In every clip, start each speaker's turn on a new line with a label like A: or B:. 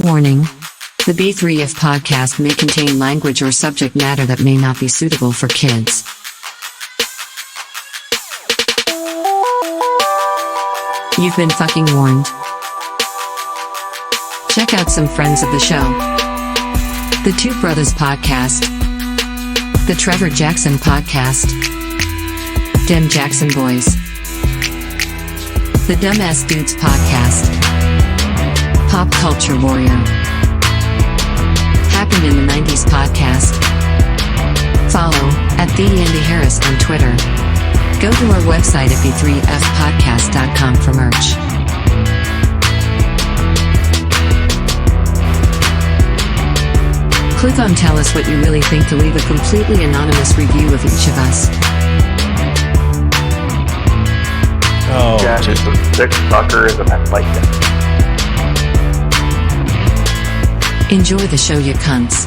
A: Warning. The B3F podcast may contain language or subject matter that may not be suitable for kids. You've been fucking warned. Check out some friends of the show. The Two Brothers Podcast. The Trevor Jackson Podcast. Dem Jackson Boys. The Dumbass Dudes Podcast. Pop Culture Warrior. Happened in the 90s Podcast. Follow at The Andy Harris on Twitter. Go to our website at b3fpodcast.com for merch. Click on Tell Us What You Really Think to leave a completely anonymous review of each of us.
B: Oh, yeah, just a sick suckers and I like it.
A: Enjoy the show, you cunts.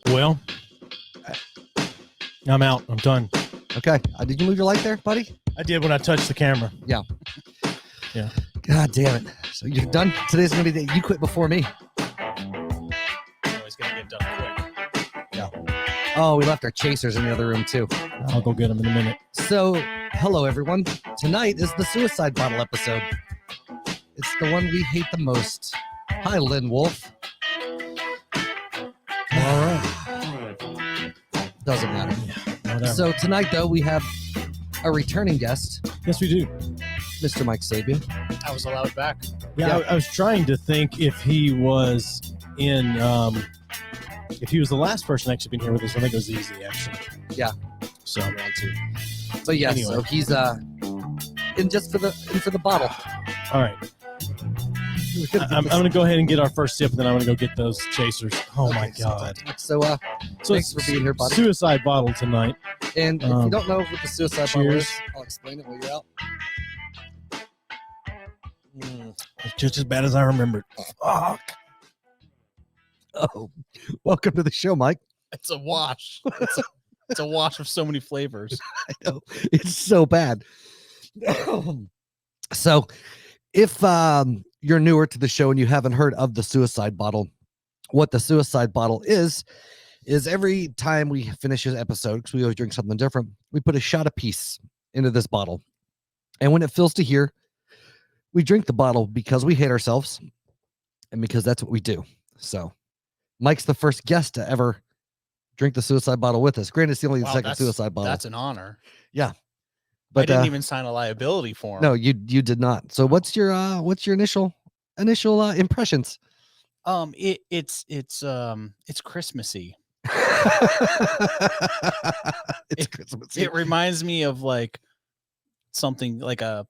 C: Well, I'm out. I'm done.
D: Okay. Did you move your light there, buddy?
C: I did when I touched the camera.
D: Yeah.
C: Yeah.
D: God damn it. So you're done? Today's going to be you quit before me.
C: It's going to get done quick.
D: Yeah. Oh, we left our chasers in the other room, too.
C: I'll go get them in a minute.
D: So, hello, everyone. Tonight is the suicide bottle episode. It's the one we hate the most. Hi, Lynn Wolf.
C: All right.
D: Doesn't matter.
C: Yeah, whatever.
D: So, tonight, though, we have a returning guest,
C: Yes, we do.
D: Mr. Mike Sabia.
E: I was allowed back.
C: Yeah, I was trying to think if he was in, if he was the last person actually been here with us. I think it was easy, actually.
D: Yeah.
C: So,
D: Round two. So, yes,
C: Anyway.
D: so he's in just for the bottle.
C: all right. I'm going to go ahead and get our first sip, and then I'm going to go get those chasers. Oh,
D: Okay,
C: my God.
D: So,
C: So
D: thanks for being here, buddy.
C: Suicide bottle tonight.
D: And if you don't know what the suicide bottle
C: cheers.
D: is, I'll explain it while you're out.
C: It's just as bad as I remembered. Fuck.
D: Oh, welcome to the show, Mike.
E: It's a wash. It's a wash of so many flavors.
D: I know it's so bad. So, if you're newer to the show and you haven't heard of the suicide bottle, what the suicide bottle is every time we finish an episode, because we always drink something different, we put a shot apiece into this bottle, and when it fills to here, we drink the bottle because we hate ourselves, and because that's what we do. So, Mike's the first guest to ever drink the suicide bottle with us. Granted, it's the only
E: Wow,
D: second suicide bottle.
E: That's an honor.
D: But
E: I didn't even sign a liability form.
D: No, you did not. So what's your initial impressions?
E: It's Christmassy.
D: It's Christmassy.
E: It reminds me of like something like a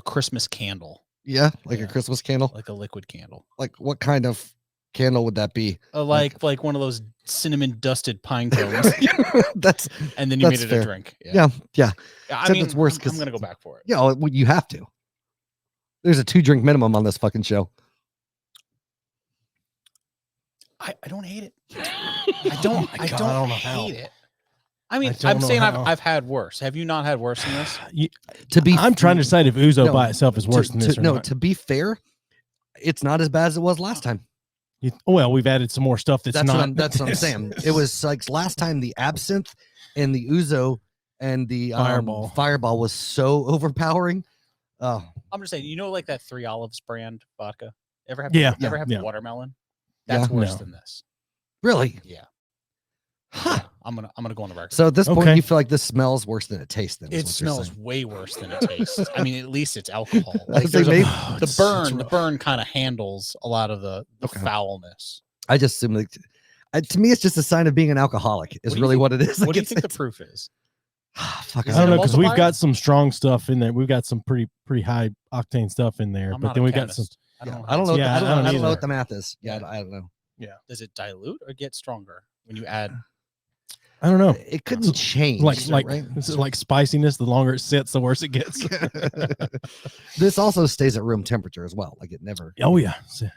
E: Christmas candle,
D: Yeah, like a
E: Yeah.
D: Christmas candle.
E: like a liquid candle.
D: Like what kind of candle would that be?
E: Like one of those cinnamon dusted pine cones,
D: That's
E: and then you
D: That's
E: made it
D: fair.
E: a drink.
D: yeah.
E: I
D: Except
E: mean,
D: it's worse
E: I'm
D: 'cause-
E: gonna go back for it.
D: Yeah, well, you have to. There's a 2-drink minimum on this fucking show.
E: I don't hate it. I don't
C: know how.
E: hate it. I mean,
C: I don't
E: I'm
C: know
E: saying
C: how.
E: I've had worse. Have you not had worse than this?
D: To be
C: I'm trying to decide if Ouzo
D: No,
C: by itself is worse than this or
D: no,
C: not.
D: to be fair, it's not as bad as it was last time.
C: Well, we've added some more stuff that's not.
D: That's what I'm saying. It was like last time the absinthe and the ouzo and the fireball was so overpowering. Oh,
E: I'm just saying, like that Three Olives brand vodka? Ever have
C: Yeah,
E: ever have
C: yeah.
E: watermelon? That's
D: Yeah.
E: worse
C: No.
E: than this.
D: really?
E: Yeah.
D: Huh.
E: I'm gonna go on the record.
D: So at this point,
C: Okay.
D: you feel like this smells worse than it tastes. Then is
E: it
D: what you're
E: smells
D: saying.
E: way worse than it tastes. I mean, at least it's alcohol.
D: I
E: Like
D: was like,
E: there's
D: maybe-
E: the burn kind of handles a lot of the
D: Okay.
E: foulness.
D: I just assume like, to me, it's just a sign of being an alcoholic. Is
E: What do you
D: really
E: think-
D: what it is.
E: What
D: Like,
E: do you
D: it's-
E: think the
D: it's-
E: proof is?
D: Fuck,
E: Is
C: I don't
E: it a
C: know because we've
E: multiplier?
C: got some strong stuff in there. We've got some pretty high octane stuff in there,
E: I'm
C: but
E: not
C: then
E: a
C: we got some.
E: chemist. I
D: Yeah,
E: don't know.
D: I don't know.
C: Yeah,
D: I don't
C: I don't
D: know
C: either.
D: what the math is. Yeah, I don't know.
E: Does it dilute or get stronger when you add?
C: I don't know.
D: It couldn't change.
C: Like
D: right?
C: this is like spiciness. The longer it sits, the worse it gets.
D: This also stays at room temperature as well. Like it never.
C: Oh yeah,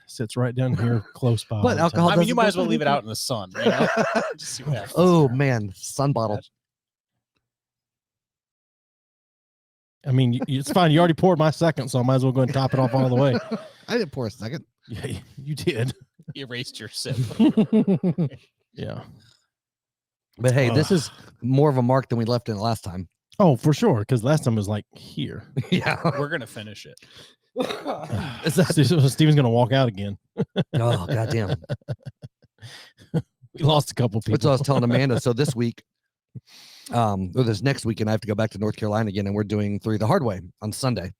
C: sits right down here close by.
D: But
C: all the
D: alcohol
C: time.
E: I mean, you
D: doesn't
E: might
D: go
E: as well
D: through
E: leave it
D: anything.
E: out in the sun. You know? Just see what happens.
D: Oh man, sun bottle.
C: I mean, it's fine. You already poured my second, so I might as well go and top it off all the way.
D: I didn't pour a second.
C: Yeah, you did.
E: Erased your sip.
C: Yeah.
D: But hey, this is more of a mark than we left in it last time.
C: Oh, for sure. Because last time it was like here.
D: Yeah.
E: We're gonna finish it.
C: Steven's gonna walk out again.
D: Oh, goddamn.
C: We lost a couple people.
D: That's what I was telling Amanda. So this week, or this next weekend, I have to go back to North Carolina again, and we're doing 3 the hard way on Sunday.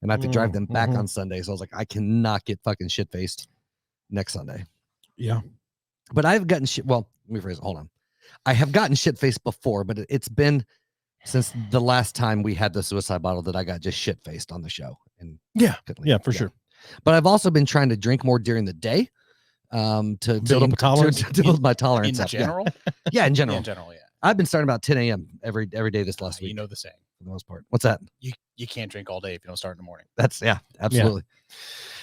D: And I have to drive them back on Sunday. So I was like, I cannot get fucking shit faced next Sunday.
C: Yeah.
D: But I've gotten shit. Well, let me phrase it. Hold on. I have gotten shit faced before, but it's been since the last time we had the suicide bottle that I got just shit faced on the show. And
C: yeah, for sure.
D: But I've also been trying to drink more during the day. To
C: build up a tolerance,
D: to build my tolerance
E: In
D: up.
E: general?
D: Yeah, in general.
E: In general, yeah.
D: I've been starting about 10 a.m. every day this last week.
E: You know the saying.
D: For the most part. What's that?
E: You can't drink all day if you don't start in the morning.
D: That's absolutely.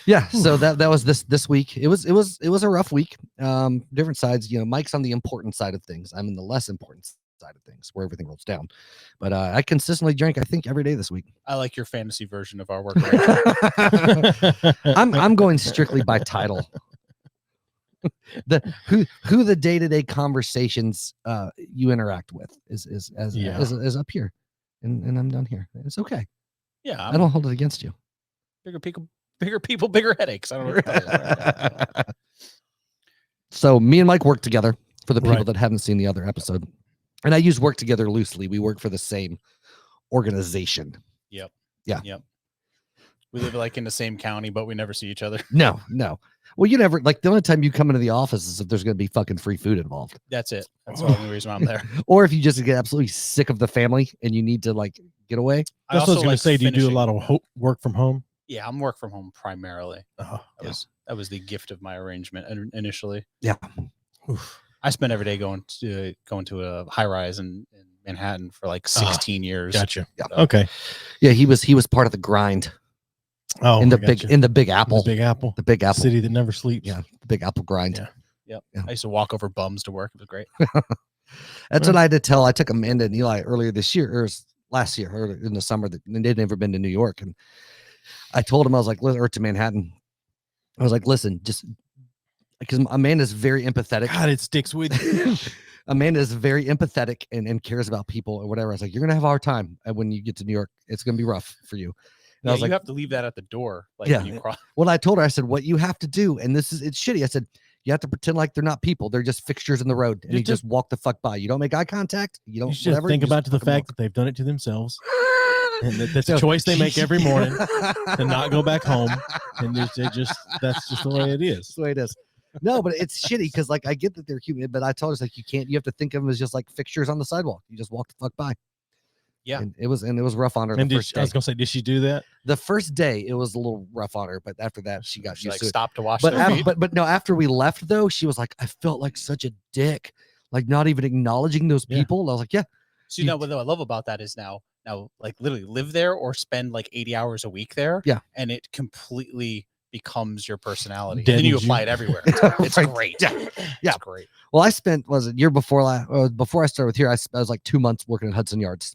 D: Yeah. So that was this week. It was a rough week. Different sides. Mike's on the important side of things. I'm in the less important side of things where everything rolls down. But I consistently drank, I think, every day this week.
E: I like your fantasy version of our work. Right
D: I'm going strictly by title. Who the day-to-day conversations you interact with is up here, and I'm down here. It's okay.
E: Yeah,
D: I don't hold it against you.
E: Bigger people, bigger headaches. I don't know what to tell you.
D: So me and Mike work together for the people that haven't seen the other episode, and I use work together loosely. We work for the same organization.
E: Yep.
D: Yeah.
E: Yep. We live like in the same county, but we never see each other.
D: No. Well, you never the only time you come into the office is if there's going to be fucking free food involved.
E: That's it. That's the only reason I'm there.
D: Or if you just get absolutely sick of the family and you need to get away.
C: That's what I was going to say. Do you do a lot of work from home?
E: Yeah, I'm work from home primarily. That was the gift of my arrangement initially.
D: Yeah.
E: Oof. I spent every day going to a high rise in Manhattan for like 16 years.
C: Gotcha.
D: Yeah.
C: Okay.
D: Yeah, he was part of the grind.
C: Oh,
D: in the Big Apple. The Big Apple.
C: City that never sleeps.
D: Yeah, the Big Apple grind.
E: Yeah. I used to walk over bums to work. It was great.
D: That's what I had to tell. I took Amanda and Eli earlier this year, or last year, or in the summer, that they'd never been to New York, and I told him, I was like, or to Manhattan. I was like, listen, just because Amanda's very empathetic.
C: God, it sticks with you.
D: Amanda is very empathetic and cares about people or whatever. I was like, you're gonna have a hard time when you get to New York. It's gonna be rough for you. And I was
E: you have to leave that at the door. When you cross.
D: Well, I told her, I said, what you have to do, and it's shitty. I said, you have to pretend like they're not people. They're just fixtures in the road, and you just walk the fuck by. You don't make eye contact. You don't.
C: You just think about the fact that they've done it to themselves, and that's a choice they make every morning to not go back home. And that's just the way it is.
D: That's the way it is. No, but it's shitty because I get that they're human, but I told her, you can't. You have to think of them as just like fixtures on the sidewalk. You just walk the fuck by.
E: Yeah,
D: and it was rough on her.
C: And I was gonna say, did she do that?
D: The first day it was a little rough on her, but after that she got used to it.
E: Stopped to wash.
D: But no, after we left though, she was like, I felt like such a dick, like not even acknowledging those people. And I was like, yeah.
E: So what I love about that is now like literally live there or spend like 80 hours a week there.
D: Yeah,
E: and it completely becomes your personality.
C: Then
E: you apply it everywhere. It's great.
D: Yeah,
E: it's great.
D: Well, I spent year before I started with here. I was like 2 months working at Hudson Yards.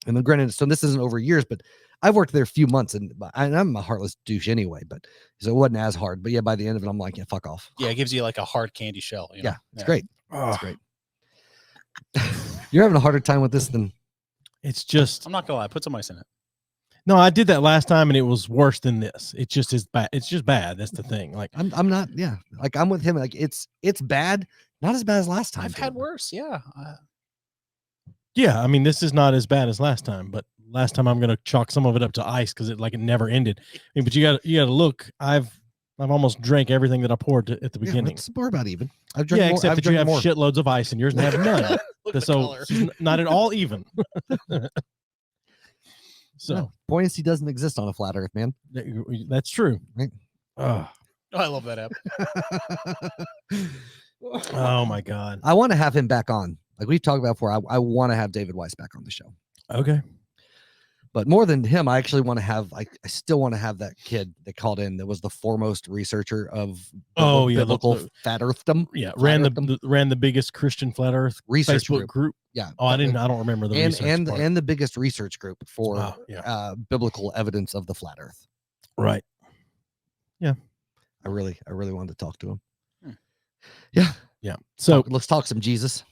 D: And then granted, so this isn't over years, but I've worked there a few months, and I'm a heartless douche anyway, but so it wasn't as hard. But yeah, by the end of it, I'm like, yeah, fuck off.
E: Yeah, it gives you like a hard candy shell.
D: Yeah, it's great. It's great. You're having a harder time with this than
C: it's just.
E: I'm not gonna lie, put some ice in it.
C: No, I did that last time, and it was worse than this. It just is bad. It's just bad. That's the thing. Like
D: I'm not. Yeah, like I'm with him. Like it's bad, not as bad as last time.
E: I've had worse. Yeah.
C: Yeah, I mean, this is not as bad as last time, but last time I'm gonna chalk some of it up to ice because it never ended. I mean, but you gotta look. I've almost drank everything that I poured at the beginning.
D: It's more about even. I've drank more.
C: Except that you have shitloads of ice and yours have none. So not at all even. So
D: no, buoyancy doesn't exist on a flat Earth, man.
C: That's true.
D: Right?
E: Oh, I love that app.
C: Oh my God.
D: I want to have him back on. Like we've talked about before, I want to have David Weiss back on the show.
C: Okay.
D: But more than him, I actually want to have. I still want to have that kid that called in that was the foremost researcher of biblical flat earthdom.
C: Yeah, ran the biggest Christian flat Earth
D: research
C: Facebook group.
D: Yeah.
C: Oh, I don't remember the research part.
D: And the biggest research group for biblical evidence of the flat Earth.
C: Right. Yeah.
D: I really wanted to talk to him.
C: Yeah. So
D: let's talk some Jesus.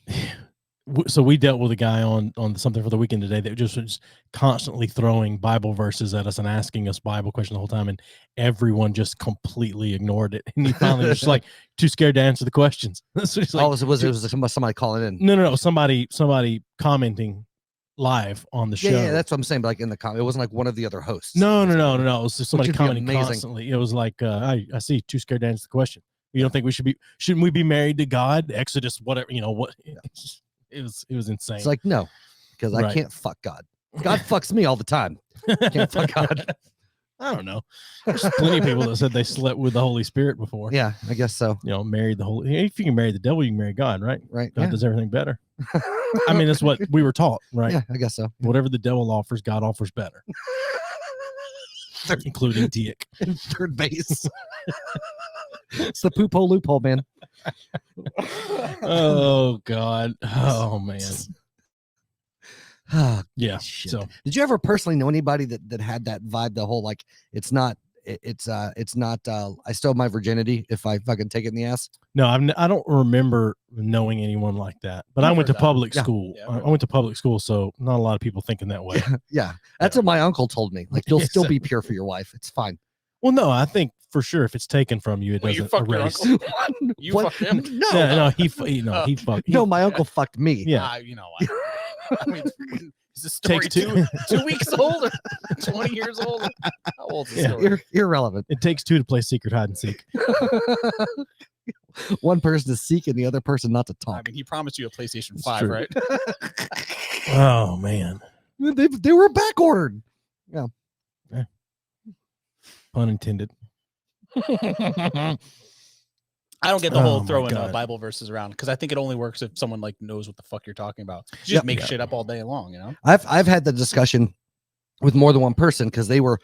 C: So we dealt with a guy on something for the weekend today that just was constantly throwing Bible verses at us and asking us Bible questions the whole time, and everyone just completely ignored it. And he finally was just like too scared to answer the questions. So he's like,
D: it was somebody calling in.
C: No, somebody commenting live on the show.
D: Yeah, that's what I'm saying. But like in the comment, it wasn't like one of the other hosts.
C: No. It was just somebody commenting constantly. It was like, I see, too scared to answer the question. You don't think shouldn't we be married to God? Exodus, whatever, what. Yeah. It was insane.
D: It's like, no, because I can't fuck God. God fucks me all the time. Can't fuck God.
C: I don't know. There's plenty of people that said they slept with the Holy Spirit before.
D: Yeah, I guess so.
C: Married the Holy. If you can marry the devil, you can marry God, right?
D: Right.
C: God does everything better. I mean, that's what we were taught, right?
D: Yeah, I guess so.
C: Whatever the devil offers, God offers better, including dick.
D: Third base. It's the poop hole loophole, man.
C: Oh God. Oh man. Yeah.
D: Shit.
C: So
D: did you ever personally know anybody that had that vibe? The whole like it's not I still have my virginity if I fucking take it in the ass.
C: No, I don't remember knowing anyone like that. But I went to public school. I went to public school, so not a lot of people thinking that way.
D: Yeah. That's what my uncle told me. Like you'll still be pure for your wife. It's fine.
C: Well, no, I think for sure if it's taken from you, it doesn't erase.
E: You fucked him?
C: No, he fucked.
D: No, my uncle fucked me.
C: Yeah.
E: You know what? I mean, is the story
C: Takes two.
E: 2 weeks old or 20 years old? How old is the story?
D: Irrelevant.
C: It takes two to play secret hide and seek.
D: One person to seek and the other person not to talk.
E: I mean, he promised you a PlayStation 5, right?
C: Oh man,
D: they were back ordered. Yeah.
C: Pun intended.
E: I don't get the whole throwing Bible verses around because I think it only works if someone like knows what the fuck you're talking about. You just make shit up all day long,
D: I've had the discussion with more than one person because they were,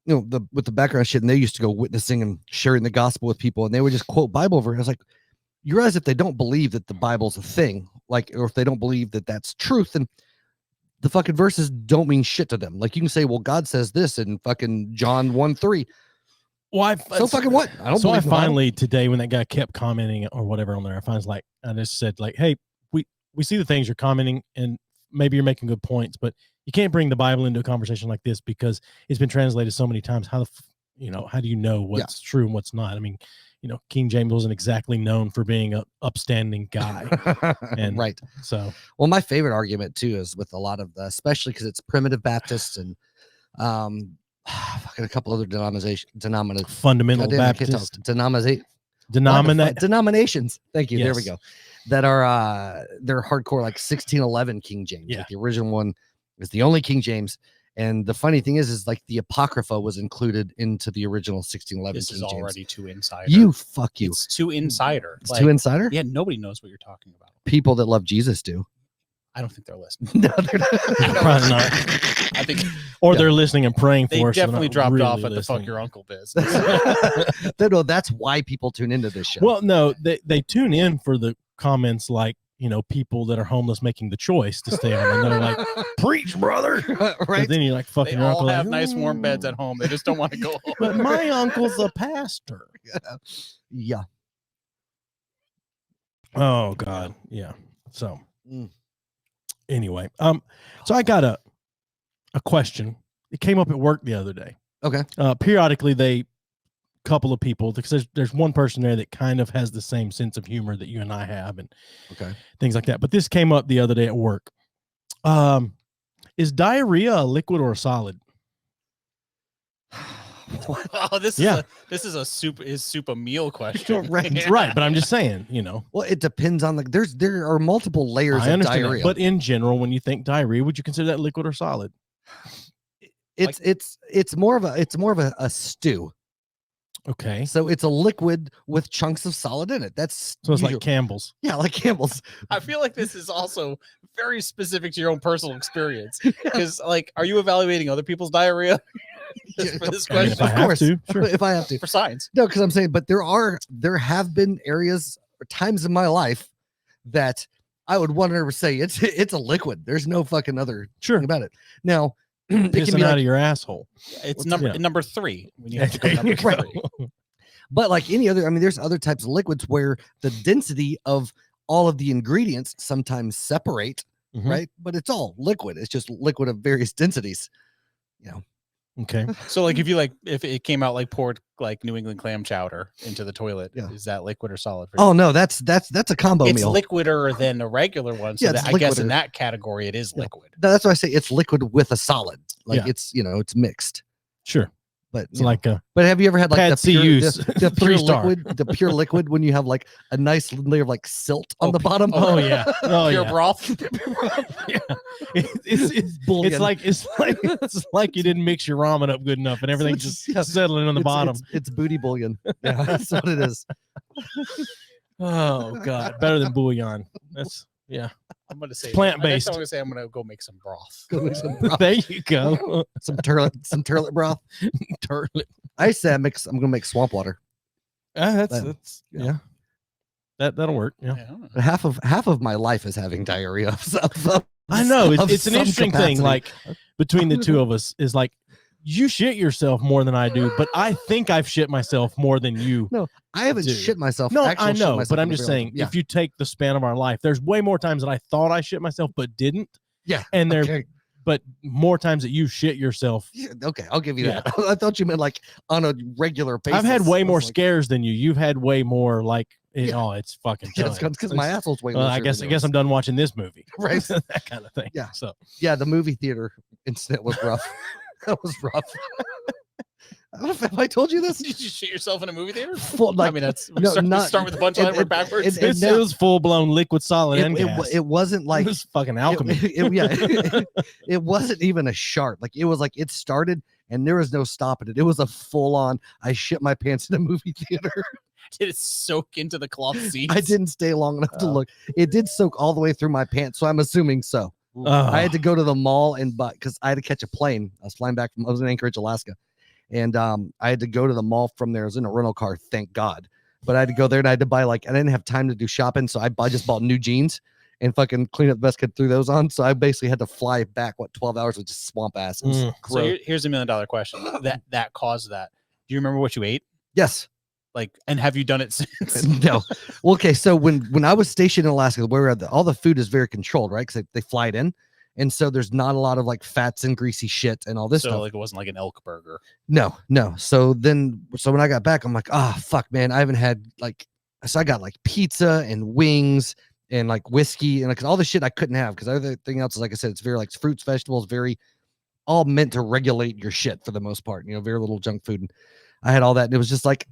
D: with the background shit, and they used to go witnessing and sharing the gospel with people, and they would just quote Bible verses. I was like, you realize if they don't believe that the Bible's a thing, like, or if they don't believe that that's truth, then the fucking verses don't mean shit to them. Like you can say, well, God says this in fucking John 1:3.
C: Well,
D: so fucking what? I don't.
C: So I finally today, when that guy kept commenting or whatever on there, I finally I just said like, hey, we see the things you're commenting, and maybe you're making good points, but you can't bring the Bible into a conversation like this because it's been translated so many times. How do you know what's true and what's not? I mean, King James wasn't exactly known for being an upstanding guy. And
D: right.
C: So,
D: well, my favorite argument too is with a lot of especially because it's primitive Baptists and fucking a couple other
C: fundamental Baptist
D: denominations. Thank you.
C: Yes.
D: There we go. That are they're hardcore like 1611 King James.
C: Yeah.
D: Like the original one is the only King James. And the funny thing is like the Apocrypha was included into the original 1611
E: This
D: King
E: is
D: James.
E: Already too insider.
D: Fuck you.
E: It's too insider.
D: It's too insider?
E: Yeah, nobody knows what you're talking about.
D: People that love Jesus do.
E: I don't think they're listening.
D: No, they're not.
C: Probably not.
E: I think,
C: or they're listening and praying for us.
E: They definitely dropped
C: really
E: off at the fuck your uncle business.
D: No, that's why people tune into this show.
C: Well, no, they tune in for the comments like, people that are homeless making the choice to stay on, and they're like, preach, brother.
D: Right.
C: But then you're like, fucking
E: They
C: your
E: all
C: uncle.
E: have
C: like,
E: nice warm beds at home. They just don't want to go home.
C: But my uncle's a pastor.
D: Yeah.
C: Oh God. Yeah. So anyway, so I got a question. It came up at work the other day.
D: Okay.
C: Periodically couple of people, because there's one person there that kind of has the same sense of humor that you and I have, and things like that. But this came up the other day at work. Is diarrhea a liquid or a solid?
E: Oh, this is a soup a meal question.
C: Right, but I'm just saying,
D: Well, it depends on there are multiple layers of diarrhea.
C: But in general, when you think diarrhea, would you consider that liquid or solid?
D: It's more of a stew.
C: Okay.
D: So it's a liquid with chunks of solid in it. That's
C: So it's
D: usual-
C: like Campbell's.
D: Yeah, like Campbell's.
E: I feel like this is also very specific to your own personal experience. Because, like, are you evaluating other people's diarrhea for this
C: I mean,
E: question?
C: if I
D: Of
C: have
D: course.
C: to, sure.
D: If I have to.
E: For science.
D: No, because I'm saying, but there have been areas or times in my life that I would 100% say it's a liquid. There's no fucking other
C: Sure.
D: thing about it. Now, it can
C: Pissing
D: be
C: out
D: like,
C: of your asshole.
E: It's
C: Yeah.
E: number 3. When you have to go number
C: Right.
E: 3.
D: but like any other, I mean, there's other types of liquids where the density of all of the ingredients sometimes separate,
C: Mhm.
D: right? But it's all liquid. It's just liquid of various densities. You know,
C: Okay.
E: So, like, if it came out like poured like New England clam chowder into the toilet,
D: Yeah.
E: is that liquid or solid? For you?
D: oh no, that's a combo
E: It's
D: meal.
E: liquider than a regular one. So
D: Yeah,
E: that,
D: it's
E: I guess in
D: liquider.
E: that category, it is
D: Yeah.
E: liquid.
D: That's why I say it's liquid with a solid. Like
C: Yeah.
D: it's it's mixed.
C: Sure.
D: But
C: It's
D: you know.
C: like a
D: But have you ever had like
C: Pad
D: the pure,
C: CU's,
D: the pure
C: 3-star.
D: liquid, the pure liquid when you have like a nice layer of like silt on the bottom?
C: oh yeah. Oh
E: Pure
C: yeah.
E: broth.
C: Yeah. It's
D: Bullion.
C: it's like you didn't mix your ramen up good enough and everything's
D: it's-
C: just
D: yeah.
C: settling on the bottom.
D: It's booty bullion. Yeah, that's what it is.
C: Oh god, better than bouillon. That's yeah.
E: I'm gonna say
C: Plant-based.
E: Next, I'm gonna say I'm gonna go make some broth.
D: Go make some broth,
C: There you go.
D: some turlet broth.
C: Turlet.
D: I say I'm gonna make swamp water.
C: That's
D: yeah.
C: yeah. That'll work. Yeah.
E: Yeah.
D: But half of my life is having diarrhea.
C: I know
D: of
C: it's an
D: some
C: interesting
D: capacity.
C: thing. Like between the two of us is like you shit yourself more than I do, but I think I've shit myself more than you.
D: I haven't
C: Dude.
D: shit myself.
C: No,
D: actual
C: I
D: shit
C: know,
D: myself
C: but I'm
D: in a
C: just
D: very long
C: saying,
D: time.
C: if you take the span of our life, there's way more times that I thought I shit myself but didn't,
D: yeah,
C: and there,
D: okay.
C: but more times that you shit yourself.
D: Yeah, okay, I'll give you
C: Yeah.
D: that. I thought you meant like on a regular basis.
C: I've had way
D: I
C: more
D: was like,
C: scares than you. You've had way more like,
D: Yeah.
C: oh, it's fucking.
D: Yeah, it's
C: time.
D: because my asshole's way.
C: Well, I
D: looser
C: guess
D: than
C: I guess I'm
D: yours.
C: done watching this movie.
D: Right.
C: That kind of thing.
D: Yeah.
C: So
D: Yeah, the movie theater incident was rough. That was rough. I don't know if have I told you this.
E: Did you shit yourself in a movie theater?
D: Full, like,
E: I mean, that's
D: no,
E: we
D: not-
E: start with the punchline,
D: it-
E: work
D: it-
E: backwards.
D: it-
C: it was full blown liquid solid and
D: it,
C: gas.
D: it wasn't like
C: it was fucking alchemy.
D: it wasn't even a sharp. Like it was like it started and there was no stopping it. It was a full on. I shit my pants in a movie theater.
E: Did it soak into the cloth seats?
D: I didn't stay long enough to
C: Oh.
D: look. It did soak all the way through my pants, so I'm assuming so. I had to go to the mall and buy because I had to catch a plane. I was flying back from I was in Anchorage, Alaska, and I had to go to the mall from there. I was in a rental car, thank God. But I had to go there and I had to buy I didn't have time to do shopping, so I just bought new jeans and fucking clean up the best could threw those on. So I basically had to fly back 12 hours with just swamp ass. It was
C: Mm.
E: So
D: gross.
E: here's $1 million question. That caused that. Do you remember what you ate?
D: Yes.
E: Like, and have you done it since?
D: No. Well, okay. So when I was stationed in Alaska, where all the food is very controlled, right? Because they fly it in. And so there's not a lot of like fats and greasy shit and all this
E: So
D: stuff.
E: like it wasn't like an elk burger.
D: No. So when I got back, I'm like, fuck, man, I haven't had so I got like pizza and wings and like whiskey and like all the shit I couldn't have because everything else is, like I said, it's very like fruits, vegetables, very all meant to regulate your shit for the most part, very little junk food. And I had all that. And it was just like,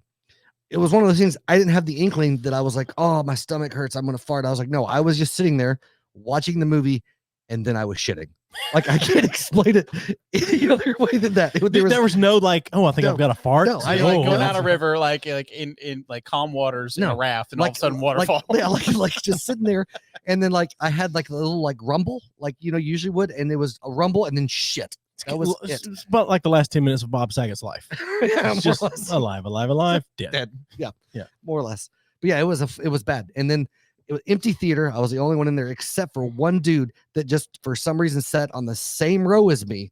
D: it was one of those things I didn't have the inkling that I was like, oh, my stomach hurts, I'm going to fart. I was like, no, I was just sitting there watching the movie and then I was shitting. Like I can't explain it any other way than that.
C: There was no like, oh, I think
D: No.
C: I've got a fart.
D: No,
E: So
D: I
E: you're like
C: Oh,
E: going
C: that's-
E: down a river, like in like calm waters in a
D: No.
E: raft, and all of a sudden waterfall.
D: like just sitting there, and then like I had like a little like rumble, like usually would, and it was a rumble and then shit. That was it.
C: It's about like the last 10 minutes of Bob Saget's life.
D: Yeah,
C: It's
D: more
C: just
D: or less.
C: alive, dead.
D: Dead. Yeah,
C: Yeah.
D: more or less. But yeah, it was bad. And then it was empty theater. I was the only one in there except for one dude that just for some reason sat on the same row as me,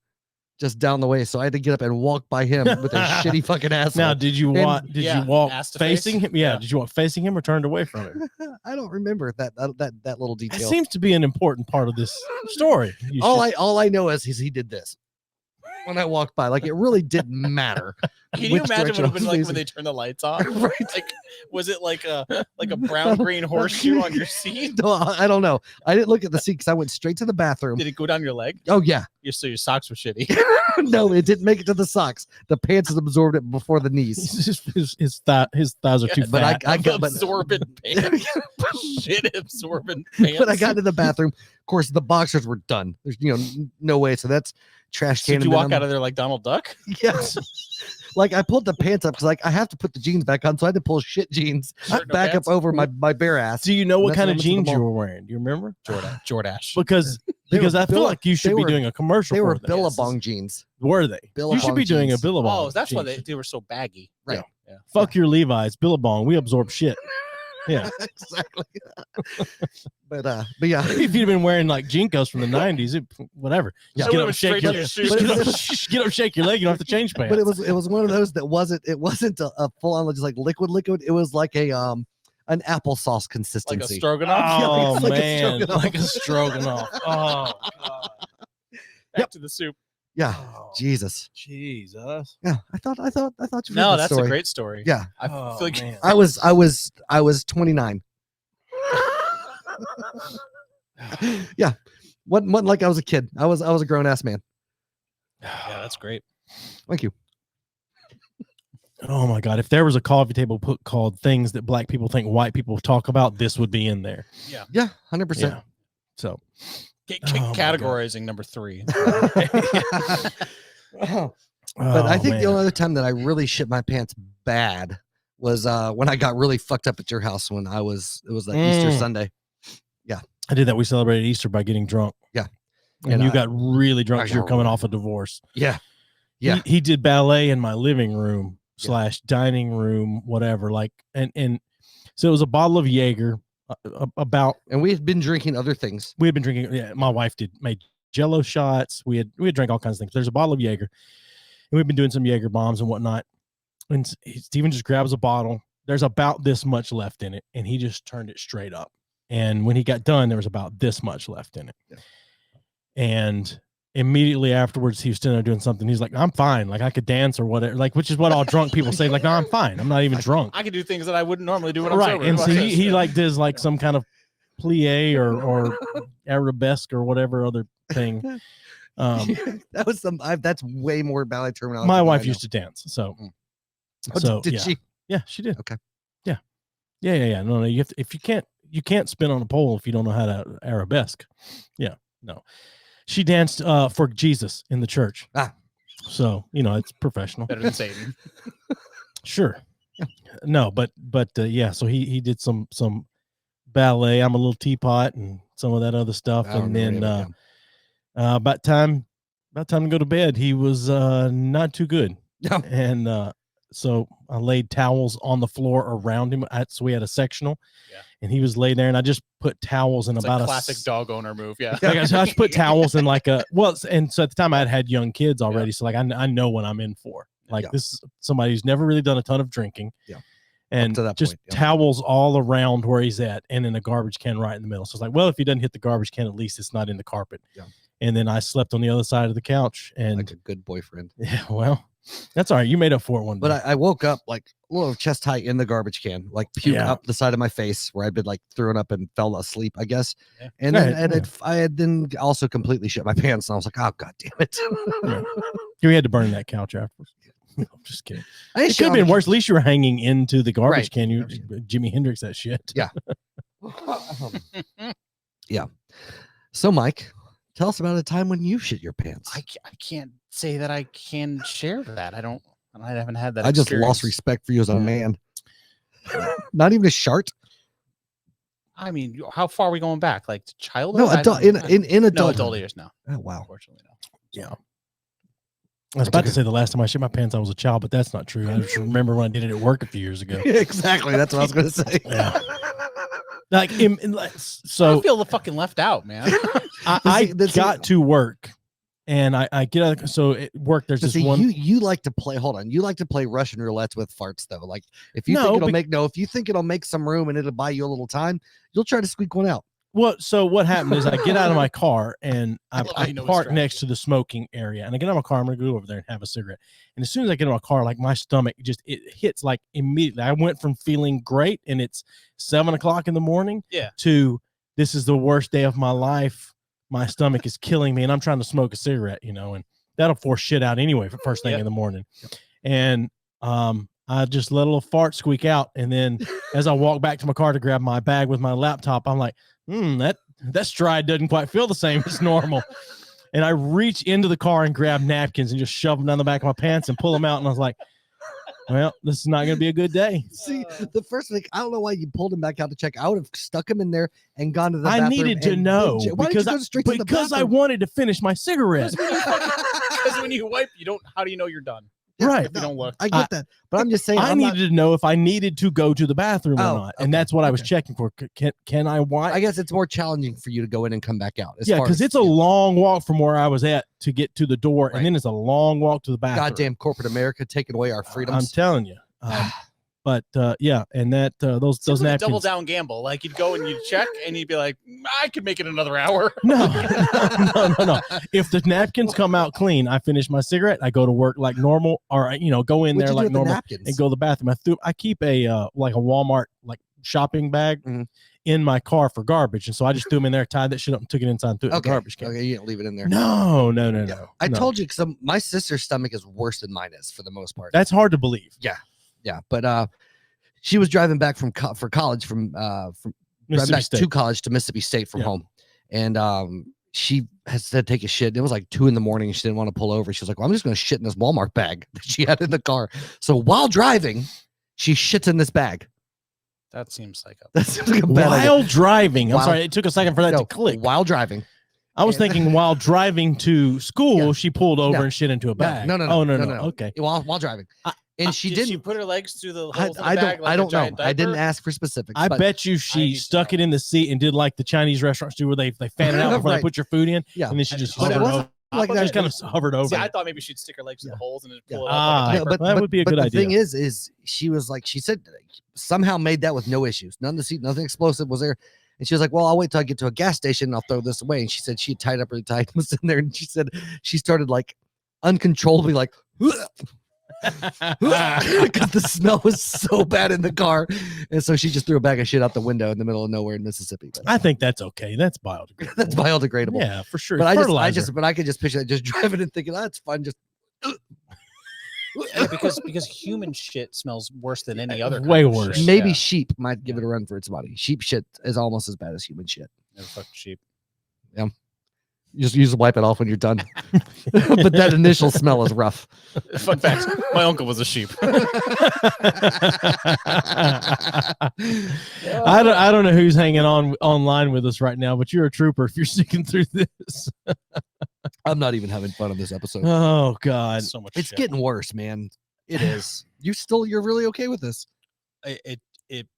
D: just down the way. So I had to get up and walk by him with a shitty fucking asshole.
C: Now, did you
D: And-
C: walk? Did
E: Yeah,
C: you walk
E: ass to
C: facing
E: face.
C: him? Yeah.
E: Yeah.
C: Did you walk facing him or turned away from him?
D: I don't remember that little
C: That
D: detail.
C: seems to be an important part of this story. You
D: All I know is he did this when I walked by. Like it really didn't matter.
E: Can you
D: which
E: imagine
D: direction
E: what it
D: I
E: would
D: was
E: been like when
D: facing.
E: they turned the lights on?
D: Right.
E: Like, was it like a brown green horseshoe on your seat?
D: No, I don't know. I didn't look at the seat because I went straight to the bathroom.
E: Did it go down your leg?
D: Oh yeah.
E: So your socks were shitty.
D: No, it didn't make it to the socks. The pants had absorbed it before the knees.
C: his thighs are too
E: Yeah,
D: But
C: fat.
D: I got but,
E: absorbent pants. Shit absorbent pants.
D: but I got to the bathroom. Of course, the boxers were done. There's no way. So that's trash
E: So
D: can.
E: did you walk out of there like Donald Duck?
D: Yes. like I pulled the pants up because like I have to put the jeans back on, so I had to pull shit jeans back up over my bare ass.
C: Do you know what kind of jeans you were wearing? Do you remember?
E: Jordache.
C: Because I feel like you should be doing a commercial.
D: They were
C: for them.
D: Billabong jeans.
C: Were they?
D: Billabong
C: you should be doing a
D: jeans.
C: Billabong.
E: Oh, that's why
C: jeans.
E: they were so baggy.
D: Right.
E: Yeah.
C: Fuck your Levi's, Billabong. We absorb shit. Yeah,
D: exactly. but yeah,
C: if you'd been wearing like Jinkos from the '90s, whatever.
D: Yeah.
C: Get up, shake your, get up, shake your leg. You don't have to change pants.
D: But it was one of those that wasn't a full on just like liquid. It was like a an applesauce consistency,
E: like a stroganoff.
C: Oh
D: like
C: man, like a stroganoff. Oh god.
E: Back to the soup.
D: Yeah,
C: Oh,
D: Jesus.
C: Yeah,
D: I thought you.
E: No,
D: read
E: that's
D: story.
E: a great story.
D: Yeah,
E: I feel like
C: man.
D: I was 29. Yeah, wasn't like I was a kid. I was a grown ass man.
E: Yeah, that's great.
D: Thank you.
C: Oh my god, if there was a coffee table called "Things That Black People Think White People Talk About," this would be in there.
D: Yeah, 100%.
C: Yeah. So,
E: Categorizing number 3.
D: But I think
C: man.
D: the only other time that I really shit my pants bad was when I got really fucked up at your house when it was like Easter Sunday.
C: I did that. We celebrated Easter by getting drunk.
D: Yeah.
C: And you got really drunk
D: I
C: because you were
D: got
C: coming
D: really-
C: off a divorce.
D: Yeah. Yeah.
C: He did ballet in my living room / dining room, whatever. Like, and so it was a bottle of Jaeger about.
D: And we had been drinking other things.
C: We had been drinking. Yeah, my wife made Jello shots. We had drank all kinds of things. There's a bottle of Jaeger, and we've been doing some Jaeger bombs and whatnot. And Steven just grabs a bottle. There's about this much left in it, and he just turned it straight up. And when he got done, there was about this much left in it.
D: Yeah.
C: And immediately afterwards, he was standing there doing something. He's like, "I'm fine. Like I could dance or whatever." Like, which is what all drunk people say. Like, "No, I'm fine. I'm not even drunk."
E: I can do things that I wouldn't normally do when I'm
C: Right.
E: sober.
C: And so
E: Watch
C: he
E: this.
C: like does like some kind of plie or arabesque or whatever other thing.
D: That was that's way more ballet terminology.
C: My
D: than
C: wife
D: I know.
C: used to dance, so
D: Oh,
C: so
D: did
C: yeah.
D: she?
C: Yeah, she did.
D: Okay.
C: Yeah. No, you have to, if you can't spin on a pole if you don't know how to arabesque. Yeah, no. She danced for Jesus in the church. So it's professional.
E: Better than Satan.
C: Sure. No, but yeah. So he did some ballet. I'm a little teapot and some of that other stuff, and then about time to go to bed, he was not too good.
D: No.
C: And so I laid towels on the floor around him. So we had a sectional, and he was laid there, and I just put towels in
E: It's
C: about
E: like
C: a
E: classic dog owner move. Yeah.
C: Like I just put towels in like a and so at the time I had young kids already, so like I know what I'm in for. Like this is somebody who's never really done a ton of drinking.
D: Yeah.
C: And
D: to that
C: just
D: point, yeah.
C: towels all around where he's at, and in a garbage can right in the middle. So it's like, well, if he doesn't hit the garbage can, at least it's not in the carpet.
D: Yeah.
C: And then I slept on the other side of the couch, and
D: Like a good boyfriend.
C: yeah, well, that's all right. You made up for it one day.
D: But I woke up like a little chest high in the garbage can, like puke up the side of my face where I'd been like thrown up and fell asleep, I guess.
E: Yeah.
D: And then I had then also completely shit my pants, and I was like, oh god damn it.
C: You had to burn that couch afterwards. No, I'm just kidding.
D: It
C: It could have been worse. At least you were hanging into the garbage
D: Right.
C: can. You Jimi Hendrix that shit.
D: Yeah. Yeah. So Mike, tell us about a time when you shit your pants.
E: I can't say that I can share that. I haven't had that.
D: I just
E: experience.
D: lost respect for you as a man. Not even a shart.
E: I mean, how far are we going back? Like to childhood?
D: No, adult in
E: No,
D: adult.
E: adult years now.
D: Oh wow.
E: Unfortunately, no.
C: Yeah. I was about to say the last time I shit my pants, I was a child, but that's not true. I just remember when I did it at work a few years ago.
D: Exactly. That's what I was going to say.
C: Yeah. Like, so
E: I feel the fucking left out, man.
C: I got to work, and I get out. So at work, there's this
D: See,
C: one.
D: you like to play. Hold on, you like to play Russian roulette with farts, though. Like if you
C: No,
D: if you think it'll make some room and it'll buy you a little time, you'll try to squeak one out.
C: Well, so what happened is I get out of my car and I
E: know his
C: park
E: strategy.
C: next to the smoking area, and I get out of my car. I'm gonna go over there and have a cigarette. And as soon as I get in my car, like my stomach it hits like immediately. I went from feeling great and it's 7 o'clock in the morning, to this is the worst day of my life. My stomach is killing me, and I'm trying to smoke a cigarette, and that'll force shit out anyway for first thing in the morning. And I just let a little fart squeak out, and then as I walk back to my car to grab my bag with my laptop, I'm like, that stride doesn't quite feel the same as normal. And I reach into the car and grab napkins and just shove them down the back of my pants and pull them out. And I was like, Well, this is not going to be a good day.
D: See, the first thing, I don't know why you pulled him back out to check. I would have stuck him in there and gone to the bathroom.
C: I needed to know
D: Why did you go straight to the
C: because I
D: bathroom?
C: wanted to finish my cigarette.
E: Because when you wipe, you don't. How do you know you're done?
C: Right.
E: If you don't look.
D: I get that, but I'm just saying.
C: I needed to know if I needed to go to the bathroom
D: Oh,
C: or not, and
D: okay,
C: that's what I was
D: okay.
C: checking for. Can I wipe?
D: I guess it's more challenging for you to go in and come back out.
C: Yeah, because it's a long walk from where I was at to get to the door, and then it's a long walk to the bathroom.
D: goddamn corporate America taking away our freedoms.
C: I'm telling you. But yeah, and that those
E: Seems like a
C: napkins.
E: double down gamble. Like you'd go and you'd check, and you'd be like, I could make it another hour.
C: No. If the napkins come out clean, I finish my cigarette. I go to work like normal, or go in
D: What'd
C: there
D: you do
C: like
D: with the
C: normal
D: napkins?
C: and go to the bathroom. I keep a like a Walmart like shopping bag in my car for garbage, and so I just threw them in there, tied that shit up, and took it inside and threw it in the garbage can.
D: Okay, you didn't leave it in there.
C: No.
D: I
C: No.
D: told you because my sister's stomach is worse than mine is for the most part.
C: That's hard to believe.
D: Yeah, but she was driving back for college from driving
C: Mississippi
D: back
C: State.
D: to college to Mississippi State from
C: Yeah.
D: home, and she has to take a shit. It was like 2 a.m. and she didn't want to pull over. She was like, "Well, I'm just going to shit in this Walmart bag that she had in the car." So while driving, she shits in this bag.
E: That seems like a.
D: That seems like a bad idea.
C: While driving, I'm
D: While-
C: sorry, it took a second for that
D: No,
C: to click.
D: While driving,
C: I was thinking while driving to school,
D: Yeah.
C: she pulled over
D: No.
C: and shit into a bag.
D: No.
C: Oh, no.
D: no.
C: Okay.
D: while driving, and she
E: Did
D: didn't.
E: she put her legs through the holes
D: I
E: in the bag
D: don't.
E: like
D: I
E: a
D: don't know.
E: giant
D: I didn't
E: diaper?
D: ask for specifics.
C: I
D: but
C: bet you
E: I
C: she
E: need to
C: stuck
E: know.
C: it in the seat and did like the Chinese restaurants do, where they fan it out before they
D: Right.
C: put your food in.
D: Yeah.
C: And then she just
E: But it
C: hovered
D: wasn't
C: over.
D: like
E: But
D: that.
C: Just kind of hovered over.
E: See, I
C: it.
E: thought maybe she'd stick her legs through the holes and then pull it
C: Ah,
E: out like a
C: yeah,
E: diaper.
C: that would be a good
D: the
C: idea.
D: thing is she was like, she said somehow made that with no issues. None of the seat, nothing explosive was there. And she was like, "Well, I'll wait till I get to a gas station and I'll throw this away." And she said she had tied up really tight and was in there. And she said she started like uncontrollably like because the smell was so bad in the car. And so she just threw a bag of shit out the window in the middle of nowhere in Mississippi. But
C: I think that's okay. That's biodegradable.
D: that's biodegradable.
C: Yeah, for sure.
D: But
C: Fertilizer.
D: but I could just picture that just driving and thinking, that's fun. Just
E: Yeah, because human shit smells worse than any other.
C: way
E: kind of
C: worse.
E: shit.
D: maybe
E: Yeah.
D: sheep might give it a run for its money. Sheep shit is almost as bad as human shit.
E: Never fucked sheep.
D: You just wipe it off when you're done. But that initial smell is rough.
E: Fun fact: my uncle was a sheep.
C: I don't know who's hanging on online with us right now, but you're a trooper if you're sticking through this.
D: I'm not even having fun on this episode.
C: Oh God.
E: So much.
D: It's
E: shit.
D: getting worse, man. It is. You're really okay with this.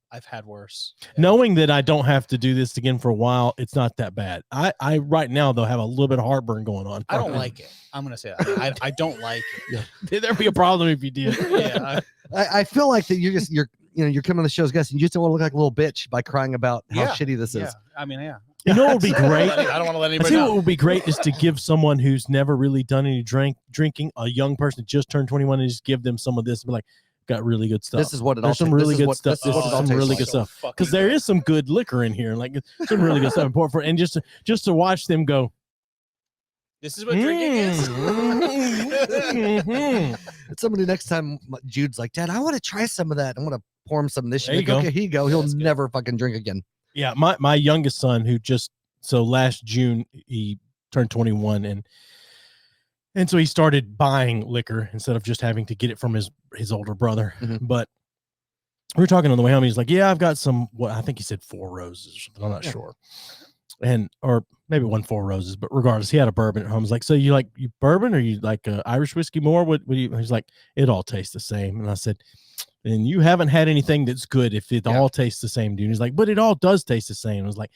E: I've had worse. Yeah.
C: Knowing that I don't have to do this again for a while, it's not that bad. I right now though have a little bit of heartburn going on.
E: I don't like it. I'm gonna say that. I don't like it.
C: There'd be a problem if you did.
E: Yeah.
D: I feel like that you're coming on the show as guest and you just don't want to look like a little bitch by crying about how
E: Yeah,
D: shitty this
E: Yeah.
D: is.
E: I mean, yeah.
C: You know what would be great?
E: I don't want to let
C: I
E: anybody
C: see what
E: know.
C: would be great is to give someone who's never really done any drinking, a young person that just turned 21, and just give them some of this and be like, got really good stuff.
D: This is what it all
C: There's some
D: tastes-
C: really
D: this is
C: good
D: what-
C: stuff.
D: this is what
C: This
D: it
C: is
D: all
C: some
D: tastes
C: really
D: like.
C: good stuff.
E: Fucking
C: Because there is some good liquor in here, like some really good stuff important for, and just to watch them go.
E: This is what drinking is.
C: Mhm.
D: Somebody next time Jude's like, "Dad, I want to try some of that. I want to pour him some of this."
C: There
D: Like,
C: you go.
D: okay, here you go. He'll
E: That's good.
D: never fucking drink again.
C: Yeah, my youngest son, who just last June he turned 21, and so he started buying liquor instead of just having to get it from his older brother.
D: Mhm.
C: But we were talking on the way home. He's like, "Yeah, I've got some." What I think he said 4 Roses or something. I'm not
D: Yeah.
C: sure, or maybe it wasn't 4 Roses. But regardless, he had a bourbon at home. He's like, "So you like bourbon or you like Irish whiskey more? What do you?" He's like, "It all tastes the same." And I said, "And you haven't had anything that's good if it
D: Yeah.
C: all tastes the same, dude." He's like, "But it all does taste the same." I was like,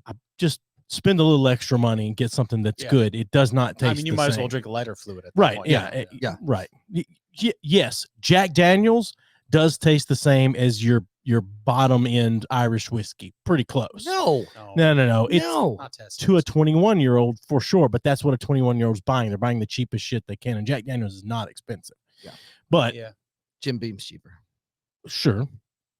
C: "I just spend a little extra money and get something that's
E: Yeah.
C: good. It does not taste.
E: I mean, you
C: the
E: might as
C: same."
E: well drink lighter fluid at that
C: Right?
E: point.
C: Yeah.
D: Yeah.
C: Right. Yes, Jack Daniels does taste the same as your bottom end Irish whiskey. Pretty close.
D: No,
C: No. It's
D: no.
E: Not test
C: to a
E: tubes.
C: 21-year-old for sure, but that's what a 21-year-old's buying. They're buying the cheapest shit they can, and Jack Daniels is not expensive.
D: Yeah.
C: But
E: Yeah.
D: Jim Beam's cheaper.
C: sure,